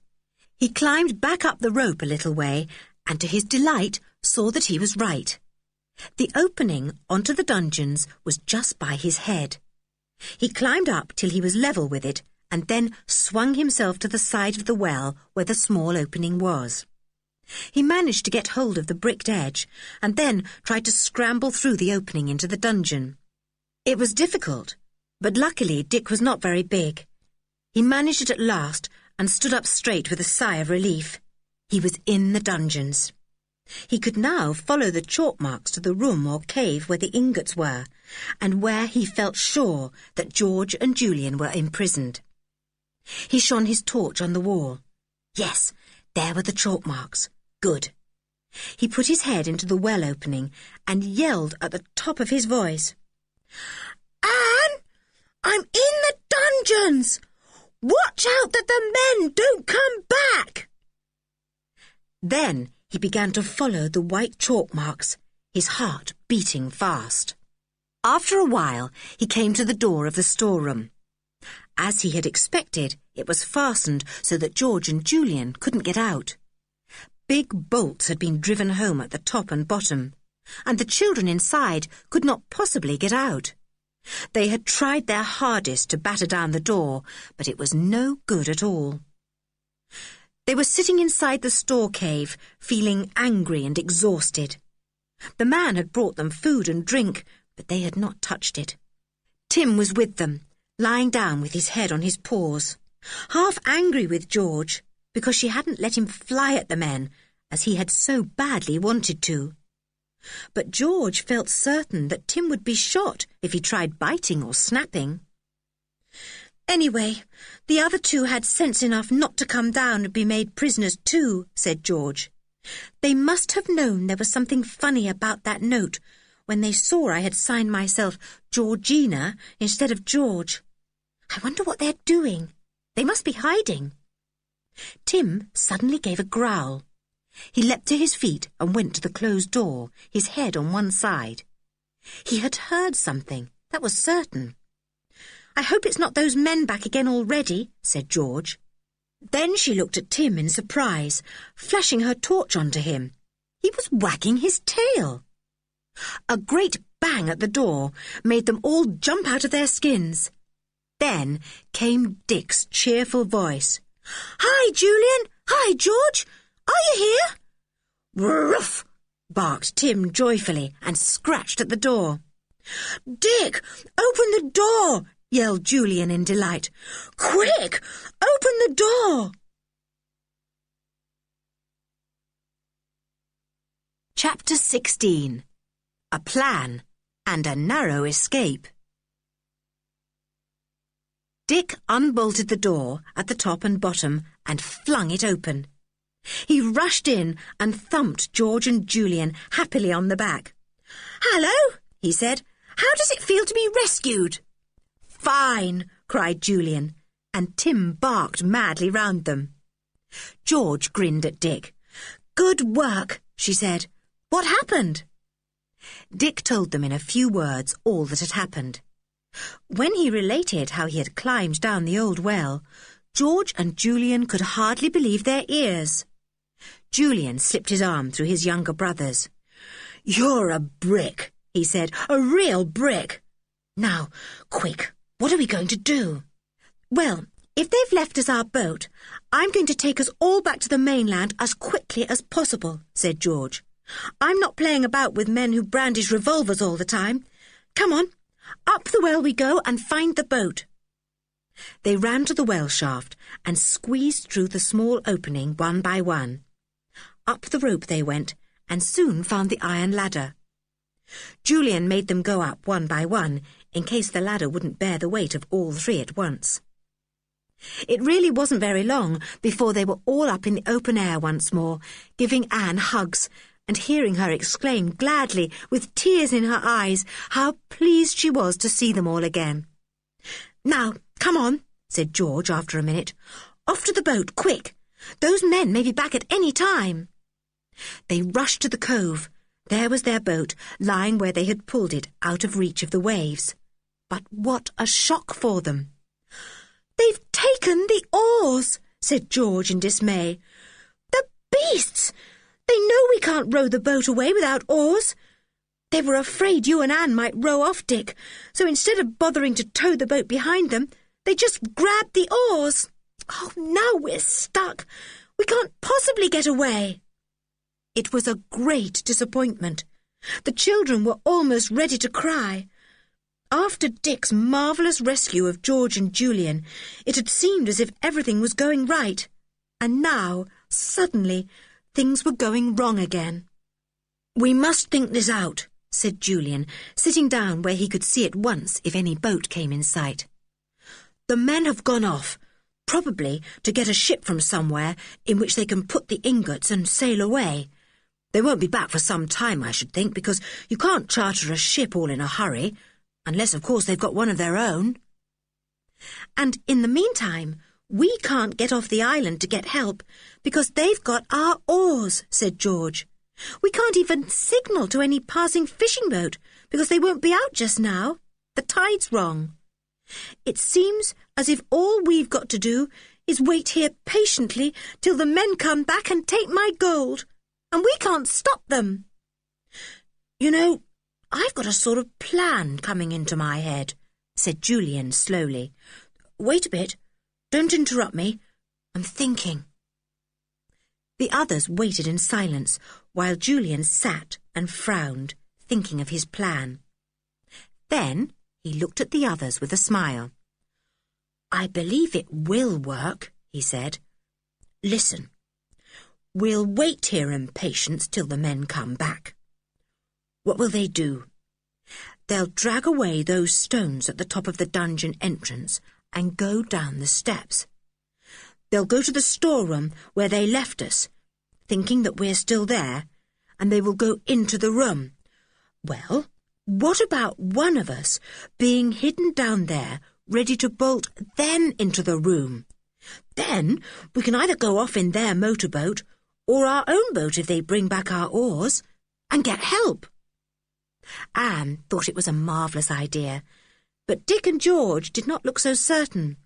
He climbed back up the rope a little way, and to his delight saw that he was right. The opening onto the dungeons was just by his head. He climbed up till he was level with it, and then swung himself to the side of the well where the small opening was. He managed to get hold of the bricked edge, and then tried to scramble through the opening into the dungeon. It was difficult, but luckily Dick was not very big. He managed it at last, and stood up straight with a sigh of relief. He was in the dungeons. He could now follow the chalk marks to the room or cave where the ingots were, and where he felt sure that George and Julian were imprisoned. He shone his torch on the wall. Yes, there were the chalk marks. Good. He put his head into the well opening and yelled at the top of his voice. "Anne, I'm in the dungeons! Watch out that the men don't come back!" Then he began to follow the white chalk marks, his heart beating fast. After a while, he came to the door of the storeroom. As he had expected, it was fastened so that George and Julian couldn't get out. Big bolts had been driven home at the top and bottom, and the children inside could not possibly get out. They had tried their hardest to batter down the door, but it was no good at all. They were sitting inside the store cave, feeling angry and exhausted. The man had brought them food and drink, but they had not touched it. Tim was with them, lying down with his head on his paws, half angry with George because she hadn't let him fly at the men as he had so badly wanted to. But George felt certain that Tim would be shot if he tried biting or snapping. Anyway, the other two had sense enough not to come down and be made prisoners too, said George. They must have known there was something funny about that note when they saw I had signed myself Georgina instead of George. I wonder what they're doing. They must be hiding. Tim suddenly gave a growl. He leapt to his feet and went to the closed door, his head on one side. He had heard something, that was certain. I hope it's not those men back again already, said George. Then she looked at Tim in surprise, flashing her torch onto him. He was wagging his tail. A great bang at the door made them all jump out of their skins. Then came Dick's cheerful voice. Hi, Julian! Hi, George! Are you here? Ruff! Barked Tim joyfully and scratched at the door. Dick, open the door! Yelled Julian in delight. Quick! Open the door! Chapter 16. A Plan and a Narrow Escape. Dick unbolted the door at the top and bottom and flung it open. He rushed in and thumped George and Julian happily on the back. Hello, he said. How does it feel to be rescued? Fine, cried Julian, and Tim barked madly round them. George grinned at Dick. Good work, she said. What happened? Dick told them in a few words all that had happened. When he related how he had climbed down the old well, George and Julian could hardly believe their ears. Julian slipped his arm through his younger brother's. You're a brick, he said, a real brick. Now, quick, what are we going to do? Well, if they've left us our boat, I'm going to take us all back to the mainland as quickly as possible, said George. I'm not playing about with men who brandish revolvers all the time. Come on, up the well we go and find the boat. They ran to the well shaft and squeezed through the small opening one by one. Up the rope they went and soon found the iron ladder. Julian made them go up one by one in case the ladder wouldn't bear the weight of all three at once. It really wasn't very long before they were all up in the open air once more, giving Anne hugs and hearing her exclaim gladly, with tears in her eyes, how pleased she was to see them all again. Now, come on, said George after a minute. Off to the boat, quick! Those men may be back at any time. They rushed to the cove. There was their boat, lying where they had pulled it out of reach of the waves. But what a shock for them! They've taken the oars, said George in dismay. The beasts! They know we can't row the boat away without oars. They were afraid you and Anne might row off, Dick, so instead of bothering to tow the boat behind them, they just grabbed the oars. Oh, now we're stuck. We can't possibly get away. It was a great disappointment. The children were almost ready to cry. After Dick's marvellous rescue of George and Julian, it had seemed as if everything was going right. And now, suddenly, things were going wrong again. We must think this out, said Julian, sitting down where he could see at once if any boat came in sight. The men have gone off, probably to get a ship from somewhere in which they can put the ingots and sail away. They won't be back for some time, I should think, because you can't charter a ship all in a hurry, unless, of course, they've got one of their own. And in the meantime, we can't get off the island to get help, because they've got our oars, said George. We can't even signal to any passing fishing boat, because they won't be out just now. The tide's wrong. It seems as if all we've got to do is wait here patiently till the men come back and take my gold, and we can't stop them. You know, I've got a sort of plan coming into my head, said Julian slowly. Wait a bit. Don't interrupt me. I'm thinking. The others waited in silence while Julian sat and frowned, thinking of his plan. Then he looked at the others with a smile. I believe it will work, he said. Listen. We'll wait here in patience till the men come back. What will they do? They'll drag away those stones at the top of the dungeon entrance and go down the steps. They'll go to the storeroom where they left us, thinking that we're still there, and they will go into the room. Well, what about one of us being hidden down there, ready to bolt them into the room? Then we can either go off in their motorboat or our own boat if they bring back our oars, and get help. Anne thought it was a marvellous idea, but Dick and George did not look so certain.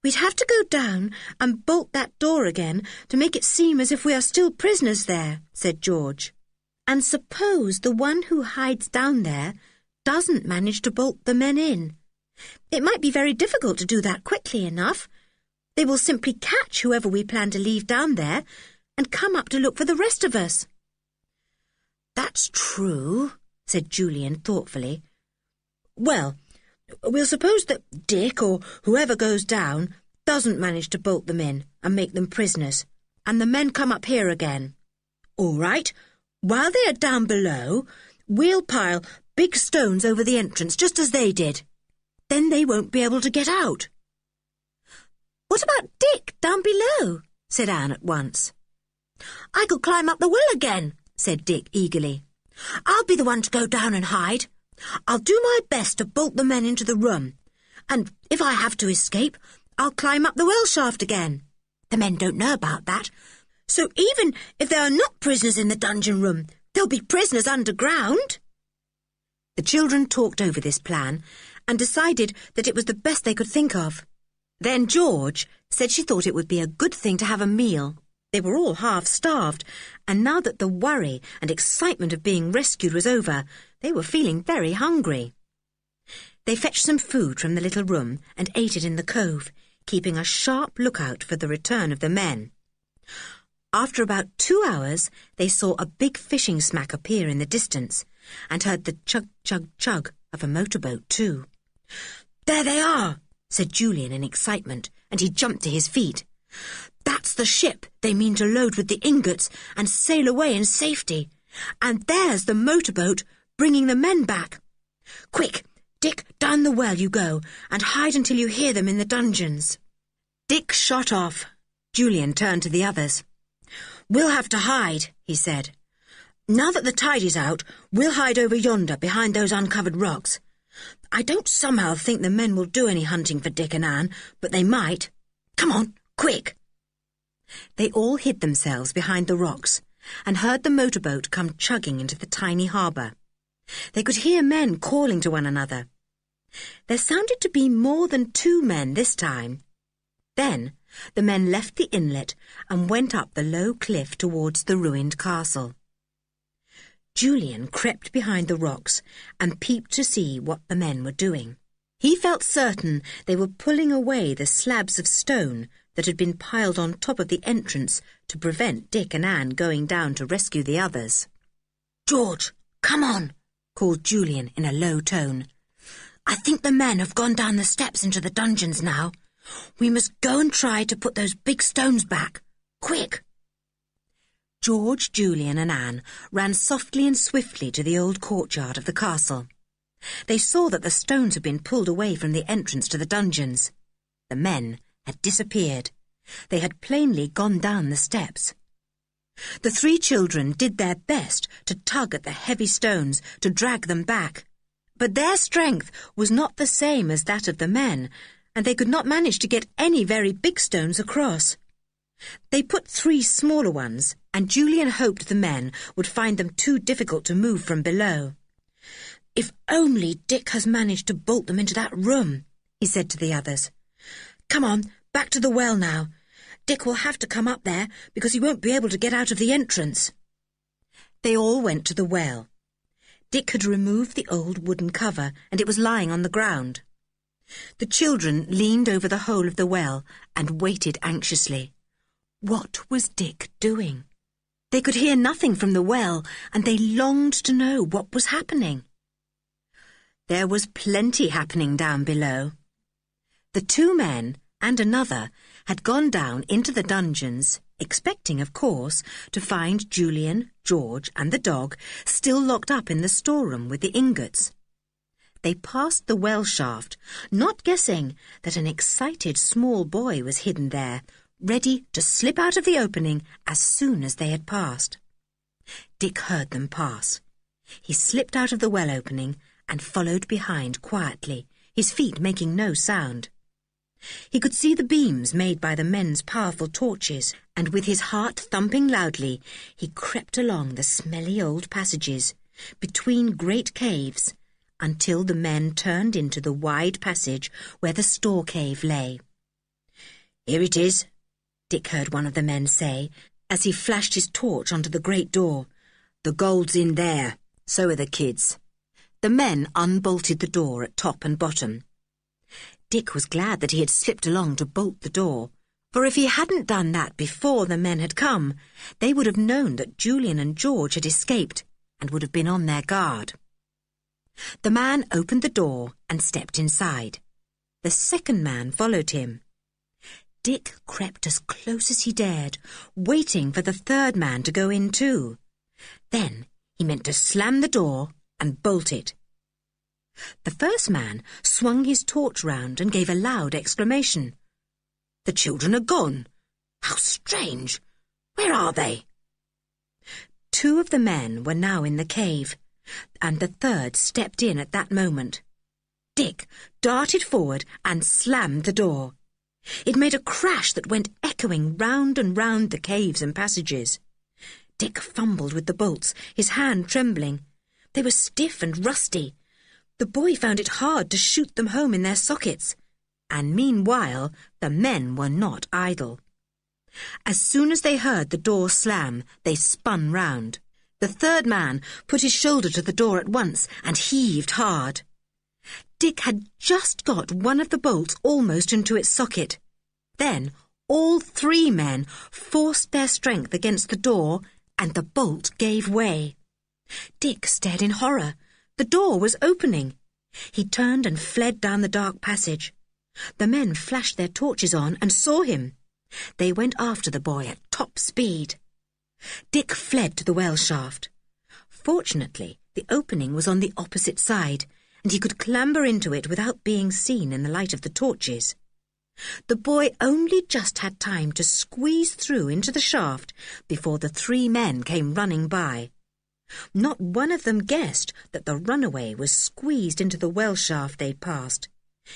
We'd have to go down and bolt that door again to make it seem as if we are still prisoners there, said George. And suppose the one who hides down there doesn't manage to bolt the men in. It might be very difficult to do that quickly enough. They will simply catch whoever we plan to leave down there and come up to look for the rest of us. That's true, said Julian thoughtfully. Well, we'll suppose that Dick, or whoever goes down, doesn't manage to bolt them in and make them prisoners, and the men come up here again. All right, while they are down below, we'll pile big stones over the entrance just as they did. Then they won't be able to get out. What about Dick down below? Said Anne at once. I could climb up the well again, said Dick eagerly. I'll be the one to go down and hide. I'll do my best to bolt the men into the room, and if I have to escape, I'll climb up the well shaft again. The men don't know about that, so even if there are not prisoners in the dungeon room, there'll be prisoners underground. The children talked over this plan and decided that it was the best they could think of. Then George said she thought it would be a good thing to have a meal. They were all half-starved, and now that the worry and excitement of being rescued was over, they were feeling very hungry. They fetched some food from the little room and ate it in the cove, keeping a sharp lookout for the return of the men. After about 2 hours, they saw a big fishing smack appear in the distance, and heard the chug-chug-chug of a motorboat too. There they are, said Julian in excitement, and he jumped to his feet. That's the ship they mean to load with the ingots and sail away in safety. And there's the motorboat bringing the men back. Quick, Dick, down the well you go, and hide until you hear them in the dungeons. Dick shot off. Julian turned to the others. We'll have to hide, he said. Now that the tide is out, we'll hide over yonder behind those uncovered rocks. I don't somehow think the men will do any hunting for Dick and Anne, but they might. Come on, quick! They all hid themselves behind the rocks and heard the motorboat come chugging into the tiny harbour. They could hear men calling to one another. There sounded to be more than 2 men this time. Then the men left the inlet and went up the low cliff towards the ruined castle. Julian crept behind the rocks and peeped to see what the men were doing. He felt certain they were pulling away the slabs of stone that had been piled on top of the entrance to prevent Dick and Anne going down to rescue the others. George, come on, called Julian in a low tone. I think the men have gone down the steps into the dungeons now. We must go and try to put those big stones back. Quick! George, Julian and Anne ran softly and swiftly to the old courtyard of the castle. They saw that the stones had been pulled away from the entrance to the dungeons. The men had disappeared. They had plainly gone down the steps. The 3 children did their best to tug at the heavy stones to drag them back. But their strength was not the same as that of the men, and they could not manage to get any very big stones across. They put 3 smaller ones, and Julian hoped the men would find them too difficult to move from below. If only Dick has managed to bolt them into that room, he said to the others. Come on, back to the well now. Dick will have to come up there because he won't be able to get out of the entrance. They all went to the well. Dick had removed the old wooden cover, and it was lying on the ground. The children leaned over the hole of the well and waited anxiously. What was Dick doing? They could hear nothing from the well, and they longed to know what was happening. There was plenty happening down below. The 2 men and another had gone down into the dungeons, expecting, of course, to find Julian, George and the dog still locked up in the storeroom with the ingots. They passed the well shaft, not guessing that an excited small boy was hidden there, ready to slip out of the opening as soon as they had passed. Dick heard them pass. He slipped out of the well opening and followed behind quietly, his feet making no sound. He could see the beams made by the men's powerful torches, and with his heart thumping loudly, he crept along the smelly old passages, between great caves, until the men turned into the wide passage where the store cave lay. "Here it is," Dick heard one of the men say, as he flashed his torch onto the great door. "The gold's in there, so are the kids." The men unbolted the door at top and bottom. Dick was glad that he had slipped along to bolt the door, for if he hadn't done that before the men had come, they would have known that Julian and George had escaped and would have been on their guard. The man opened the door and stepped inside. The second man followed him. Dick crept as close as he dared, waiting for the third man to go in too. Then he meant to slam the door and bolt it. The first man swung his torch round and gave a loud exclamation. "The children are gone! How strange! Where are they?" 2 of the men were now in the cave, and the third stepped in at that moment. Dick darted forward and slammed the door. It made a crash that went echoing round and round the caves and passages. Dick fumbled with the bolts, his hand trembling. They were stiff and rusty. The boy found it hard to shoot them home in their sockets. And meanwhile, the men were not idle. As soon as they heard the door slam, they spun round. The third man put his shoulder to the door at once and heaved hard. Dick had just got one of the bolts almost into its socket. Then all 3 men forced their strength against the door, and the bolt gave way. Dick stared in horror. The door was opening. He turned and fled down the dark passage. The men flashed their torches on and saw him. They went after the boy at top speed. Dick fled to the well shaft. Fortunately, the opening was on the opposite side, and he could clamber into it without being seen in the light of the torches. The boy only just had time to squeeze through into the shaft before the 3 men came running by. Not one of them guessed that the runaway was squeezed into the well shaft they'd passed.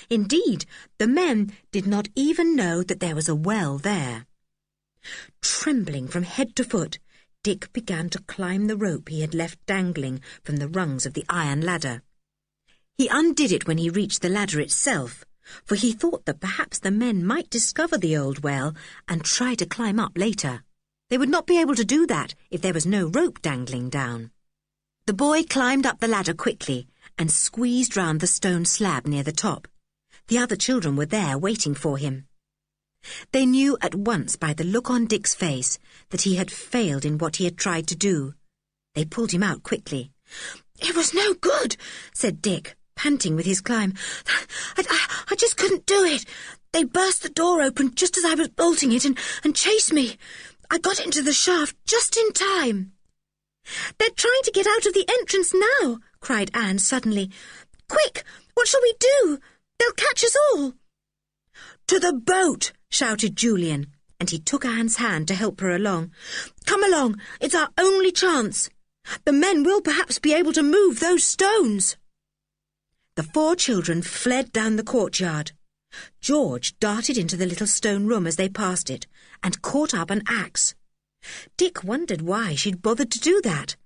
Indeed, the men did not even know that there was a well there. Trembling from head to foot, Dick began to climb the rope he had left dangling from the rungs of the iron ladder. He undid it when he reached the ladder itself, for he thought that perhaps the men might discover the old well and try to climb up later. They would not be able to do that if there was no rope dangling down. The boy climbed up the ladder quickly and squeezed round the stone slab near the top. The other children were there waiting for him. They knew at once by the look on Dick's face that he had failed in what he had tried to do. They pulled him out quickly. "It was no good," said Dick, panting with his climb. I just couldn't do it. They burst the door open just as I was bolting it and chased me. I got into the shaft just in time." "They're trying to get out of the entrance now," cried Anne suddenly. "Quick, what shall we do? They'll catch us all." "To the boat!" shouted Julian, and he took Anne's hand to help her along. "Come along, it's our only chance. The men will perhaps be able to move those stones." The 4 children fled down the courtyard. George darted into the little stone room as they passed it and caught up an axe. Dick wondered why she'd bothered to do that.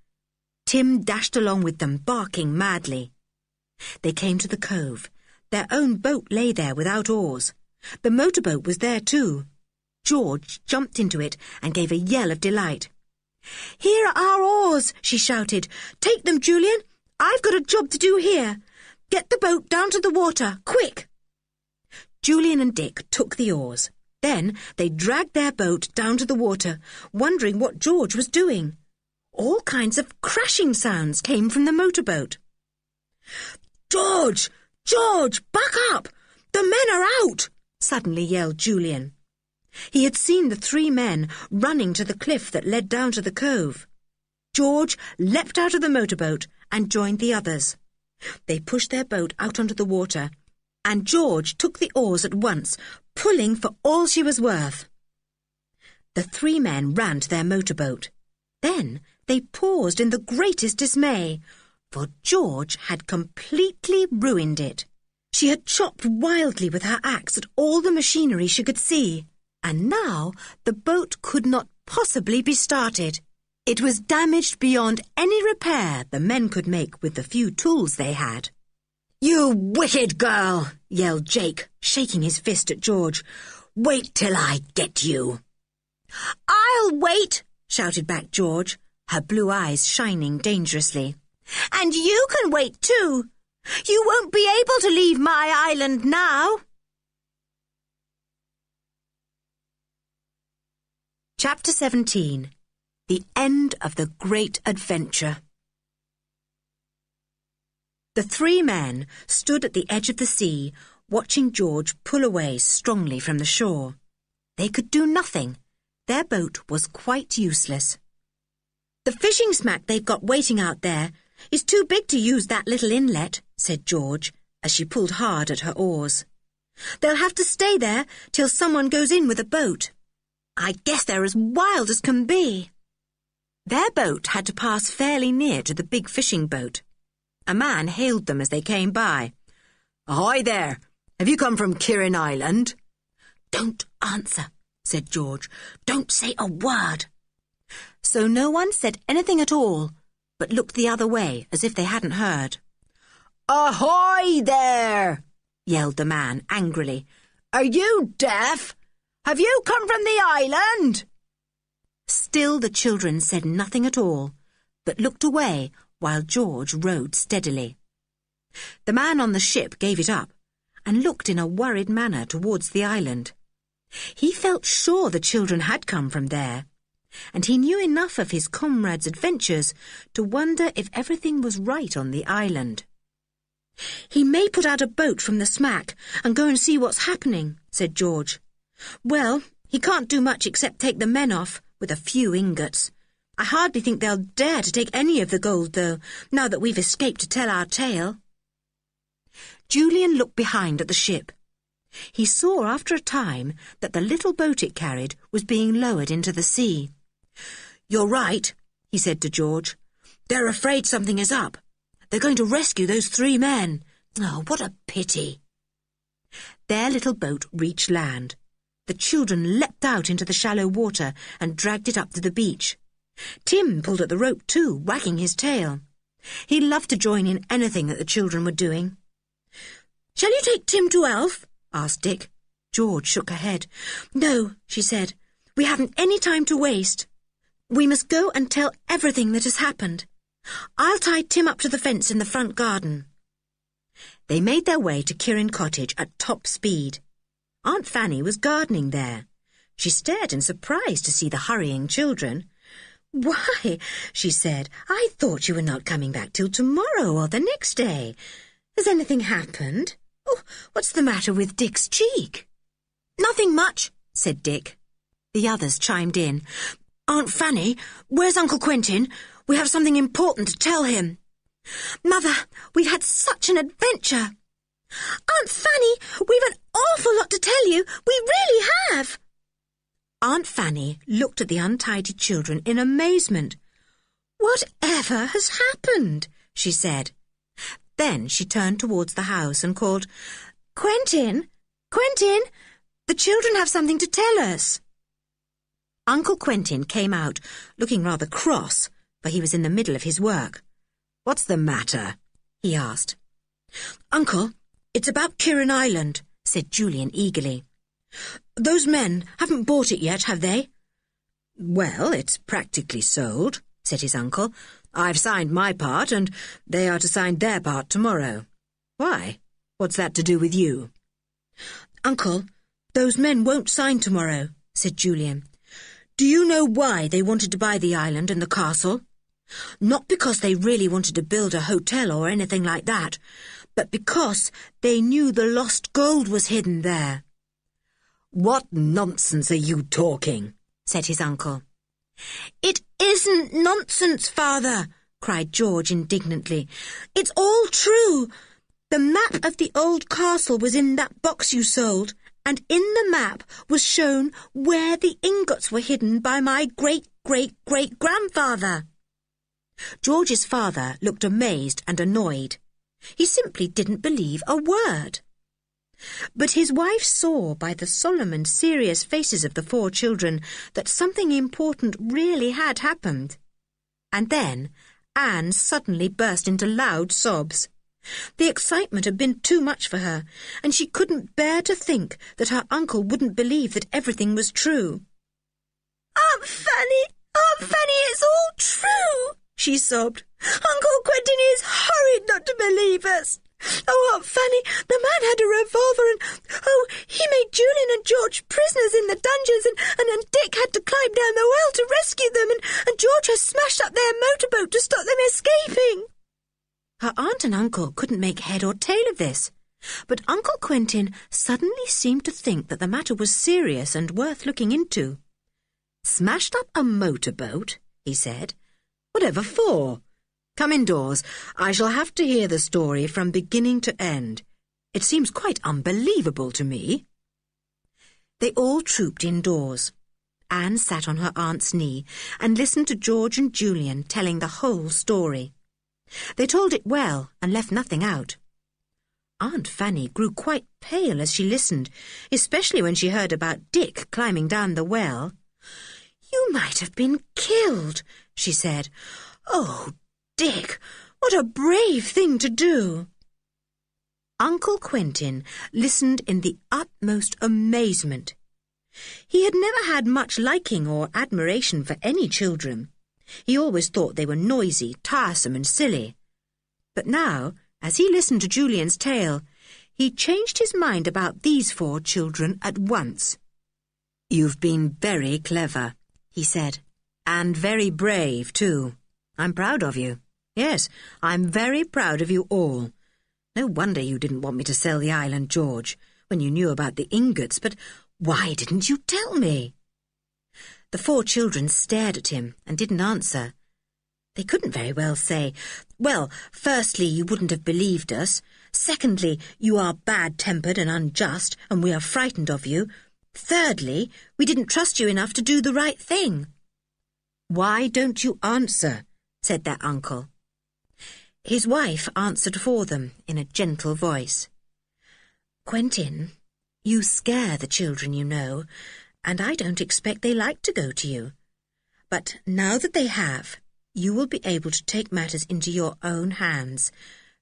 Tim dashed along with them, barking madly. They came to the cove. Their own boat lay there without oars. The motorboat was there too. George jumped into it and gave a yell of delight. "Here are our oars," she shouted. "Take them, Julian. I've got a job to do here. Get the boat down to the water, quick." Julian and Dick took the oars. Then they dragged their boat down to the water, wondering what George was doing. All kinds of crashing sounds came from the motorboat. "George! George, back up! The men are out!" suddenly yelled Julian. He had seen the three men running to the cliff that led down to the cove. George leapt out of the motorboat and joined the others. They pushed their boat out onto the water, and George took the oars at once, pulling for all she was worth. The three men ran to their motorboat. Then they paused in the greatest dismay, for George had completely ruined it. She had chopped wildly with her axe at all the machinery she could see, and now the boat could not possibly be started. It was damaged beyond any repair the men could make with the few tools they had. "You wicked girl!" yelled Jake, shaking his fist at George. "Wait till I get you." "I'll wait," shouted back George, her blue eyes shining dangerously. "And you can wait too. You won't be able to leave my island now." Chapter 17. The End of the Great Adventure. The three men stood at the edge of the sea, watching George pull away strongly from the shore. They could do nothing. Their boat was quite useless. "The fishing smack they've got waiting out there is too big to use that little inlet," said George, as she pulled hard at her oars. "They'll have to stay there till someone goes in with a boat. I guess they're as wild as can be." Their boat had to pass fairly near to the big fishing boat. A man hailed them as they came by. "Ahoy there! Have you come from Kirin Island?" "Don't answer," said George. "Don't say a word." So no one said anything at all, but looked the other way as if they hadn't heard. "Ahoy there!" yelled the man angrily. "Are you deaf? Have you come from the island?" Still the children said nothing at all, but looked away while George rowed steadily. The man on the ship gave it up and looked in a worried manner towards the island. He felt sure the children had come from there, and he knew enough of his comrades' adventures to wonder if everything was right on the island. "He may put out a boat from the smack and go and see what's happening," said George. "Well, he can't do much except take the men off with a few ingots. I hardly think they'll dare to take any of the gold, though, now that we've escaped to tell our tale." Julian looked behind at the ship. He saw after a time that the little boat it carried was being lowered into the sea. "You're right," he said to George. "They're afraid something is up. They're going to rescue those three men. Oh, what a pity." Their little boat reached land. The children leapt out into the shallow water and dragged it up to the beach. Tim pulled at the rope too, wagging his tail. He loved to join in anything that the children were doing. "Shall you take Tim to Elf?" asked Dick. George shook her head. "No," she said. "We haven't any time to waste. We must go and tell everything that has happened. I'll tie Tim up to the fence in the front garden." They made their way to Kirin Cottage at top speed. Aunt Fanny was gardening there. She stared in surprise to see the hurrying children. "Why," she said, "I thought you were not coming back till tomorrow or the next day. Has anything happened? Oh, what's the matter with Dick's cheek?" "Nothing much," said Dick. The others chimed in. "Aunt Fanny, where's Uncle Quentin? We have something important to tell him." "Mother, we've had such an adventure." "Aunt Fanny, we've an awful lot to tell you. We really have." Aunt Fanny looked at the untidy children in amazement. "Whatever has happened?" she said. Then she turned towards the house and called, "Quentin, Quentin, the children have something to tell us." Uncle Quentin came out, looking rather cross, for he was in the middle of his work. "What's the matter?" he asked. "Uncle, it's about Kirin Island," said Julian eagerly. "Those men haven't bought it yet, have they?" "Well, it's practically sold," said his uncle. "I've signed my part, and they are to sign their part tomorrow. Why? What's that to do with you?" "Uncle, those men won't sign tomorrow," said Julian. "Do you know why they wanted to buy the island and the castle? Not because they really wanted to build a hotel or anything like that, but because they knew the lost gold was hidden there." "What nonsense are you talking?" said his uncle. "It isn't nonsense, Father," cried George indignantly. "It's all true. The map of the old castle was in that box you sold, and in the map was shown where the ingots were hidden by my great-great-great-grandfather." George's father looked amazed and annoyed. He simply didn't believe a word. But his wife saw by the solemn and serious faces of the 4 children that something important really had happened. And then Anne suddenly burst into loud sobs. The excitement had been too much for her, and she couldn't bear to think that her uncle wouldn't believe that everything was true. Aunt Fanny, it's all true," she sobbed. "Uncle Quentin is horrid not to believe us. Oh, Aunt Fanny, the man had a revolver and, he made Julian and George prisoners in the dungeons and Dick had to climb down the well to rescue them and George has smashed up their motorboat to stop them escaping." Her aunt and uncle couldn't make head or tail of this, but Uncle Quentin suddenly seemed to think that the matter was serious and worth looking into. "Smashed up a motorboat?" he said. "Whatever for? Come indoors. I shall have to hear the story from beginning to end. It seems quite unbelievable to me." They all trooped indoors. Anne sat on her aunt's knee and listened to George and Julian telling the whole story. They told it well and left nothing out. Aunt Fanny grew quite pale as she listened, especially when she heard about Dick climbing down the well. "You might have been killed," she said. "Oh, Dick, what a brave thing to do!" Uncle Quentin listened in the utmost amazement. He had never had much liking or admiration for any children. He always thought they were noisy, tiresome and silly. But now, as he listened to Julian's tale, he changed his mind about these 4 children at once. "You've been very clever," he said, "and very brave too. I'm proud of you. Yes, I'm very proud of you all. No wonder you didn't want me to sell the island, George, when you knew about the ingots, but why didn't you tell me?" The 4 children stared at him and didn't answer. They couldn't very well say, "Well, firstly, you wouldn't have believed us. Secondly, you are bad-tempered and unjust, and we are frightened of you. Thirdly, we didn't trust you enough to do the right thing." "Why don't you answer?" said their uncle. His wife answered for them in a gentle voice. "Quentin, you scare the children, you know, and I don't expect they like to go to you. But now that they have, you will be able to take matters into your own hands.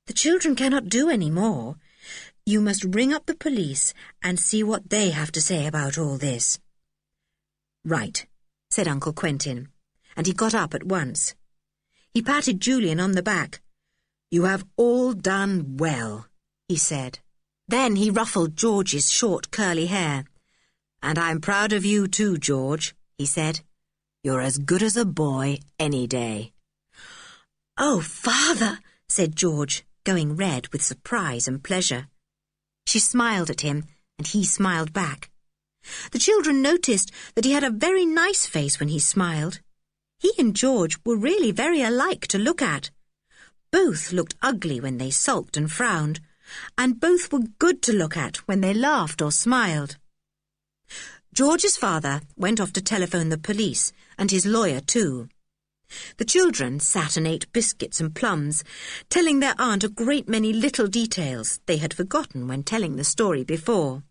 The children cannot do any more. You must ring up the police and see what they have to say about all this." "Right," said Uncle Quentin, and he got up at once. He patted Julian on the back. "You have all done well," he said. Then he ruffled George's short curly hair. "And I'm proud of you too, George," he said. "You're as good as a boy any day." "Oh, Father," said George, going red with surprise and pleasure. She smiled at him, and he smiled back. The children noticed that he had a very nice face when he smiled. He and George were really very alike to look at. Both looked ugly when they sulked and frowned, and both were good to look at when they laughed or smiled. George's father went off to telephone the police, and his lawyer too. The children sat and ate biscuits and plums, telling their aunt a great many little details they had forgotten when telling the story before.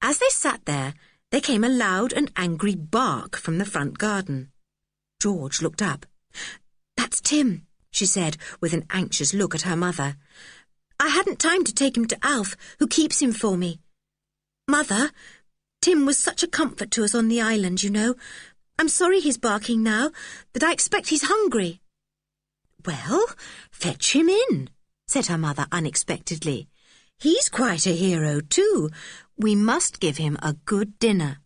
As they sat there came a loud and angry bark from the front garden. George looked up. "That's Tim," she said, with an anxious look at her mother. "I hadn't time to take him to Alf, who keeps him for me. Mother, Tim was such a comfort to us on the island, you know. I'm sorry he's barking now, but I expect he's hungry." "Well, fetch him in," said her mother unexpectedly. "He's quite a hero too. We must give him a good dinner."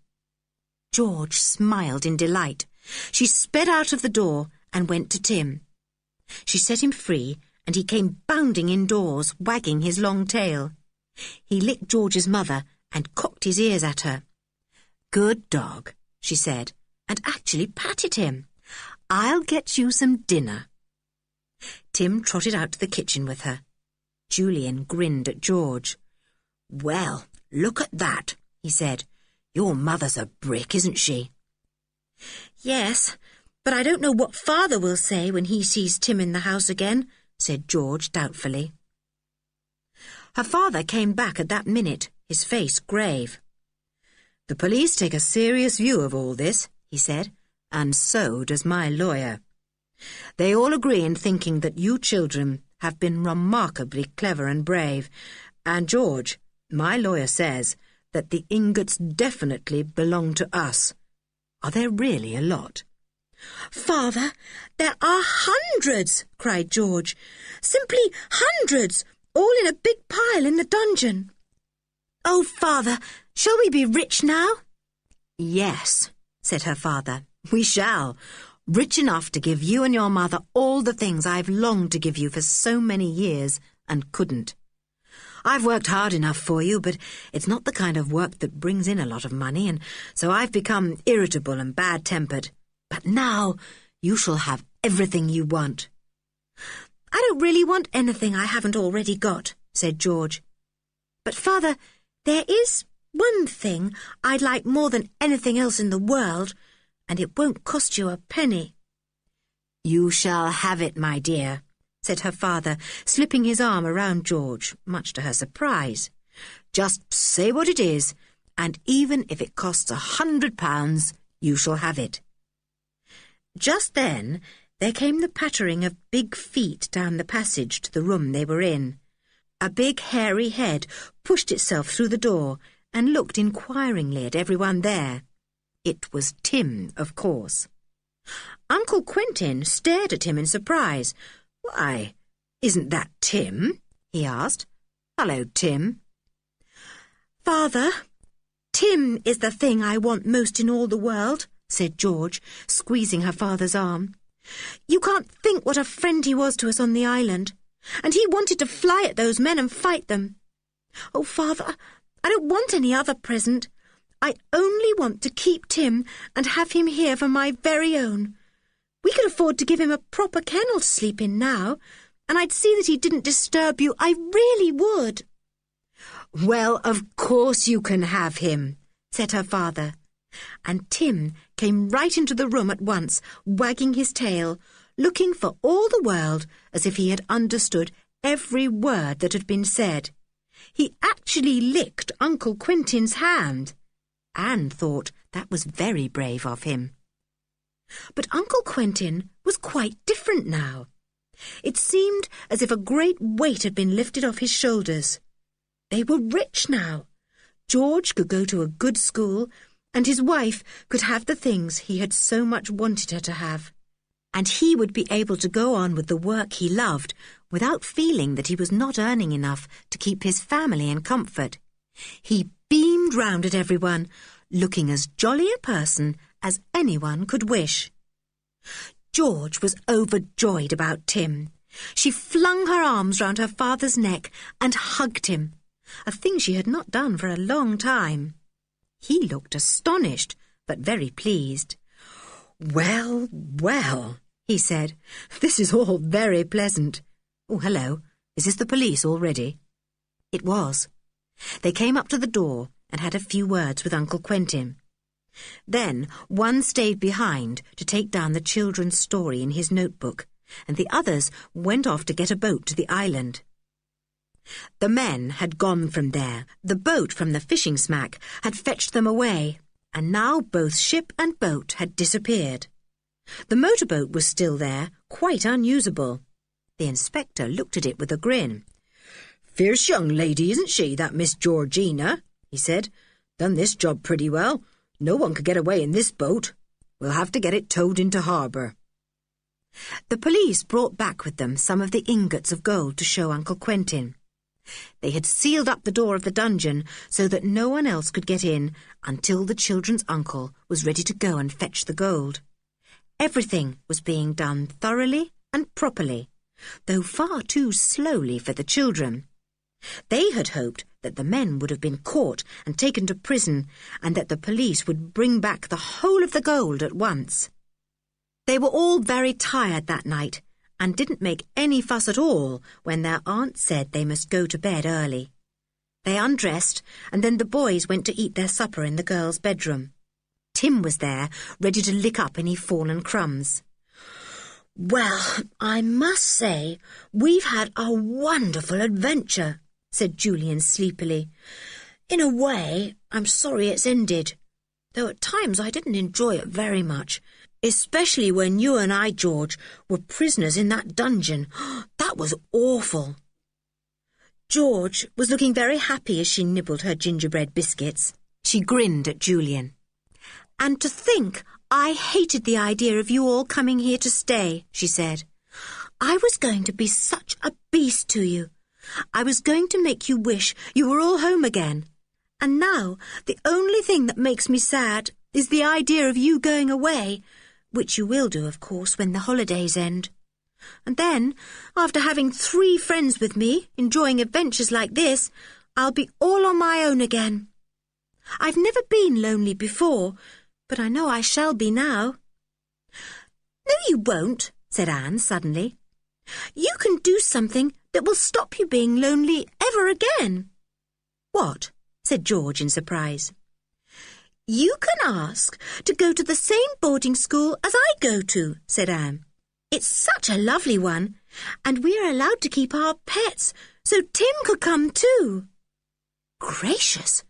George smiled in delight. She sped out of the door and went to Tim. She set him free, and he came bounding indoors, wagging his long tail. He licked George's mother and cocked his ears at her. "Good dog," she said, and actually patted him. "I'll get you some dinner." Tim trotted out to the kitchen with her. Julian grinned at George. "Well, look at that," he said. "Your mother's a brick, isn't she?" "Yes, but I don't know what Father will say when he sees Tim in the house again," said George doubtfully. Her father came back at that minute, his face grave. "The police take a serious view of all this," he said, "and so does my lawyer. They all agree in thinking that you children have been remarkably clever and brave, and George, my lawyer says that the ingots definitely belong to us. Are there really a lot?" "Father, there are hundreds!" cried George. "Simply hundreds, all in a big pile in the dungeon." "Oh, Father, shall we be rich now?" "Yes," said her father, "we shall. Rich enough to give you and your mother all the things I've longed to give you for so many years and couldn't. I've worked hard enough for you, but it's not the kind of work that brings in a lot of money, and so I've become irritable and bad-tempered. But now you shall have everything you want." "I don't really want anything I haven't already got," said George. "But, Father, there is one thing I'd like more than anything else in the world, and it won't cost you a penny." "You shall have it, my dear," said her father, slipping his arm around George, much to her surprise. "Just say what it is, and even if it costs £100, you shall have it." Just then there came the pattering of big feet down the passage to the room they were in. A big hairy head pushed itself through the door and looked inquiringly at everyone there. It was Tim, of course. Uncle Quentin stared at him in surprise. "Why, isn't that Tim?" he asked. "Hello, Tim." "Father, Tim is the thing I want most in all the world," said George, squeezing her father's arm. "You can't think what a friend he was to us on the island, and he wanted to fly at those men and fight them. Oh, Father, I don't want any other present. I only want to keep Tim and have him here for my very own. We could afford to give him a proper kennel to sleep in now, and I'd see that he didn't disturb you. I really would." "Well, of course you can have him," said her father. And Tim came right into the room at once, wagging his tail, looking for all the world as if he had understood every word that had been said. He actually licked Uncle Quentin's hand. Anne thought that was very brave of him. But Uncle Quentin was quite different now. It seemed as if a great weight had been lifted off his shoulders. They were rich now. George could go to a good school, and his wife could have the things he had so much wanted her to have. And he would be able to go on with the work he loved without feeling that he was not earning enough to keep his family in comfort. He beamed round at everyone, looking as jolly a person as anyone could wish. George was overjoyed about Tim. She flung her arms round her father's neck and hugged him, a thing she had not done for a long time. He looked astonished, but very pleased. "Well, well," he said, "this is all very pleasant. Oh, hello, is this the police already?" It was. They came up to the door and had a few words with Uncle Quentin. Then one stayed behind to take down the children's story in his notebook, and the others went off to get a boat to the island. The men had gone from there. The boat from the fishing smack had fetched them away, and now both ship and boat had disappeared. The motorboat was still there, quite unusable. The inspector looked at it with a grin. "Fierce young lady, isn't she, that Miss Georgina?" he said. "Done this job pretty well. No one could get away in this boat. We'll have to get it towed into harbour." The police brought back with them some of the ingots of gold to show Uncle Quentin. They had sealed up the door of the dungeon so that no one else could get in until the children's uncle was ready to go and fetch the gold. Everything was being done thoroughly and properly, though far too slowly for the children. They had hoped that the men would have been caught and taken to prison and that the police would bring back the whole of the gold at once. They were all very tired that night and didn't make any fuss at all when their aunt said they must go to bed early. They undressed and then the boys went to eat their supper in the girls' bedroom. Tim was there, ready to lick up any fallen crumbs. "Well, I must say, we've had a wonderful adventure," said Julian sleepily. "In a way, I'm sorry it's ended, though at times I didn't enjoy it very much, especially when you and I, George, were prisoners in that dungeon. That was awful." George was looking very happy as she nibbled her gingerbread biscuits. She grinned at Julian. "And to think I hated the idea of you all coming here to stay," she said. "I was going to be such a beast to you. I was going to make you wish you were all home again. And now the only thing that makes me sad is the idea of you going away, which you will do, of course, when the holidays end. And then, after having 3 friends with me, enjoying adventures like this, I'll be all on my own again. I've never been lonely before, but I know I shall be now." "No, you won't," said Anne suddenly. "You can do something that will stop you being lonely ever again." "What?" said George in surprise. "You can ask to go to the same boarding school as I go to," said Anne. "It's such a lovely one, and we are allowed to keep our pets, so Tim could come too." "Gracious!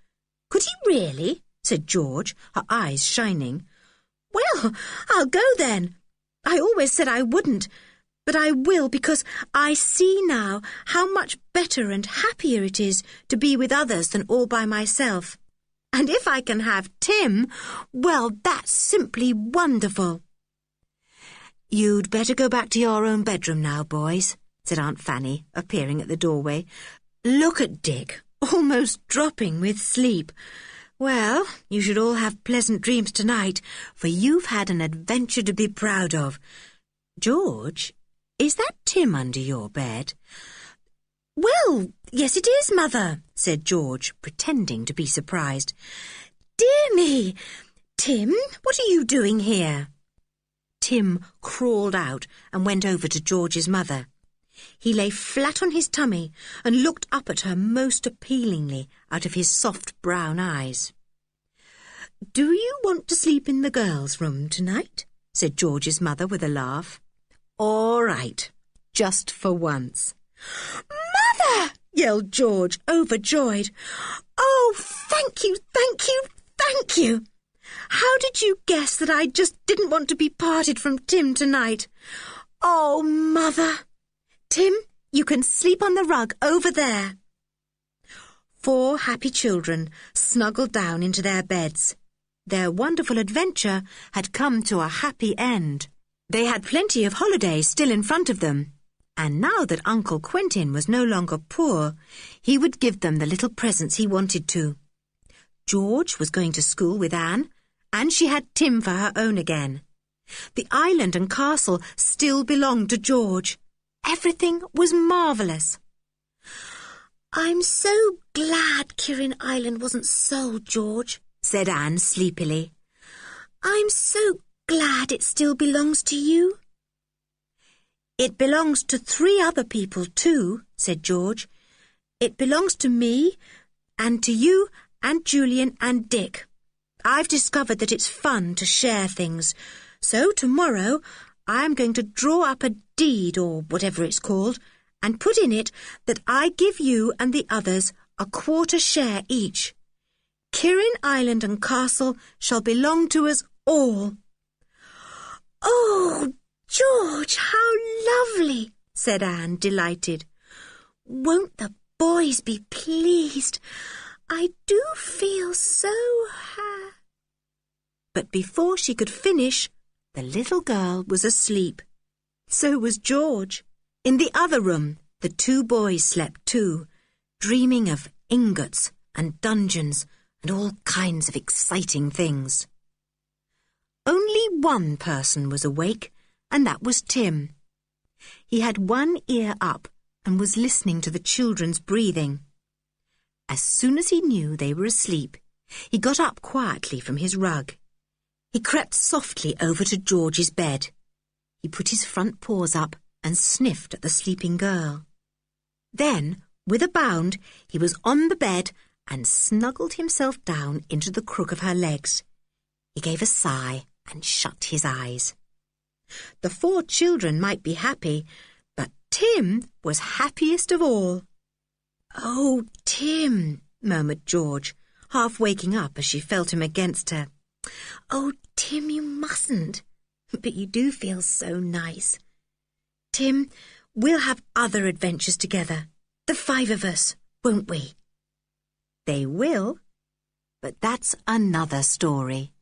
Could he really?" said George, her eyes shining. "Well, I'll go then. I always said I wouldn't, but I will because I see now how much better and happier it is to be with others than all by myself. And if I can have Tim, well, that's simply wonderful." "You'd better go back to your own bedroom now, boys," said Aunt Fanny, appearing at the doorway. "Look at Dick, almost dropping with sleep. Well, you should all have pleasant dreams tonight, for you've had an adventure to be proud of. George, is that Tim under your bed?" "Well, yes it is, Mother," said George, pretending to be surprised. "Dear me! Tim, what are you doing here?" Tim crawled out and went over to George's mother. He lay flat on his tummy and looked up at her most appealingly out of his soft brown eyes. "Do you want to sleep in the girls' room tonight?" said George's mother with a laugh. "All right, just for once." "Mother!" yelled George, overjoyed. "Oh, thank you, thank you, thank you! How did you guess that I just didn't want to be parted from Tim tonight? Oh, Mother! Tim, you can sleep on the rug over there." 4 happy children snuggled down into their beds. Their wonderful adventure had come to a happy end. They had plenty of holidays still in front of them, and now that Uncle Quentin was no longer poor, he would give them the little presents he wanted to. George was going to school with Anne, and she had Tim for her own again. The island and castle still belonged to George. Everything was marvellous. "I'm so glad Kirin Island wasn't sold, George," said Anne sleepily. "I'm so glad it still belongs to you." "It belongs to 3 other people too," said George. "It belongs to me, and to you, and Julian, and Dick. I've discovered that it's fun to share things, so tomorrow I'm going to draw up a deed, or whatever it's called, and put in it that I give you and the others a 1/4 share each. Kirin Island and Castle shall belong to us all." "Oh, George, how lovely!" said Anne, delighted. "Won't the boys be pleased? I do feel so happy." But before she could finish, the little girl was asleep. So was George. In the other room, the 2 boys slept too, dreaming of ingots and dungeons and all kinds of exciting things. Only one person was awake, and that was Tim. He had one ear up and was listening to the children's breathing. As soon as he knew they were asleep, he got up quietly from his rug. He crept softly over to George's bed. He put his front paws up and sniffed at the sleeping girl. Then, with a bound, he was on the bed and snuggled himself down into the crook of her legs. He gave a sigh and shut his eyes. The 4 children might be happy, but Tim was happiest of all. "Oh, Tim," murmured George, half waking up as she felt him against her. "Oh, Tim, you mustn't. But you do feel so nice. Tim, we'll have other adventures together, the 5 of us, won't we?" They will, but that's another story.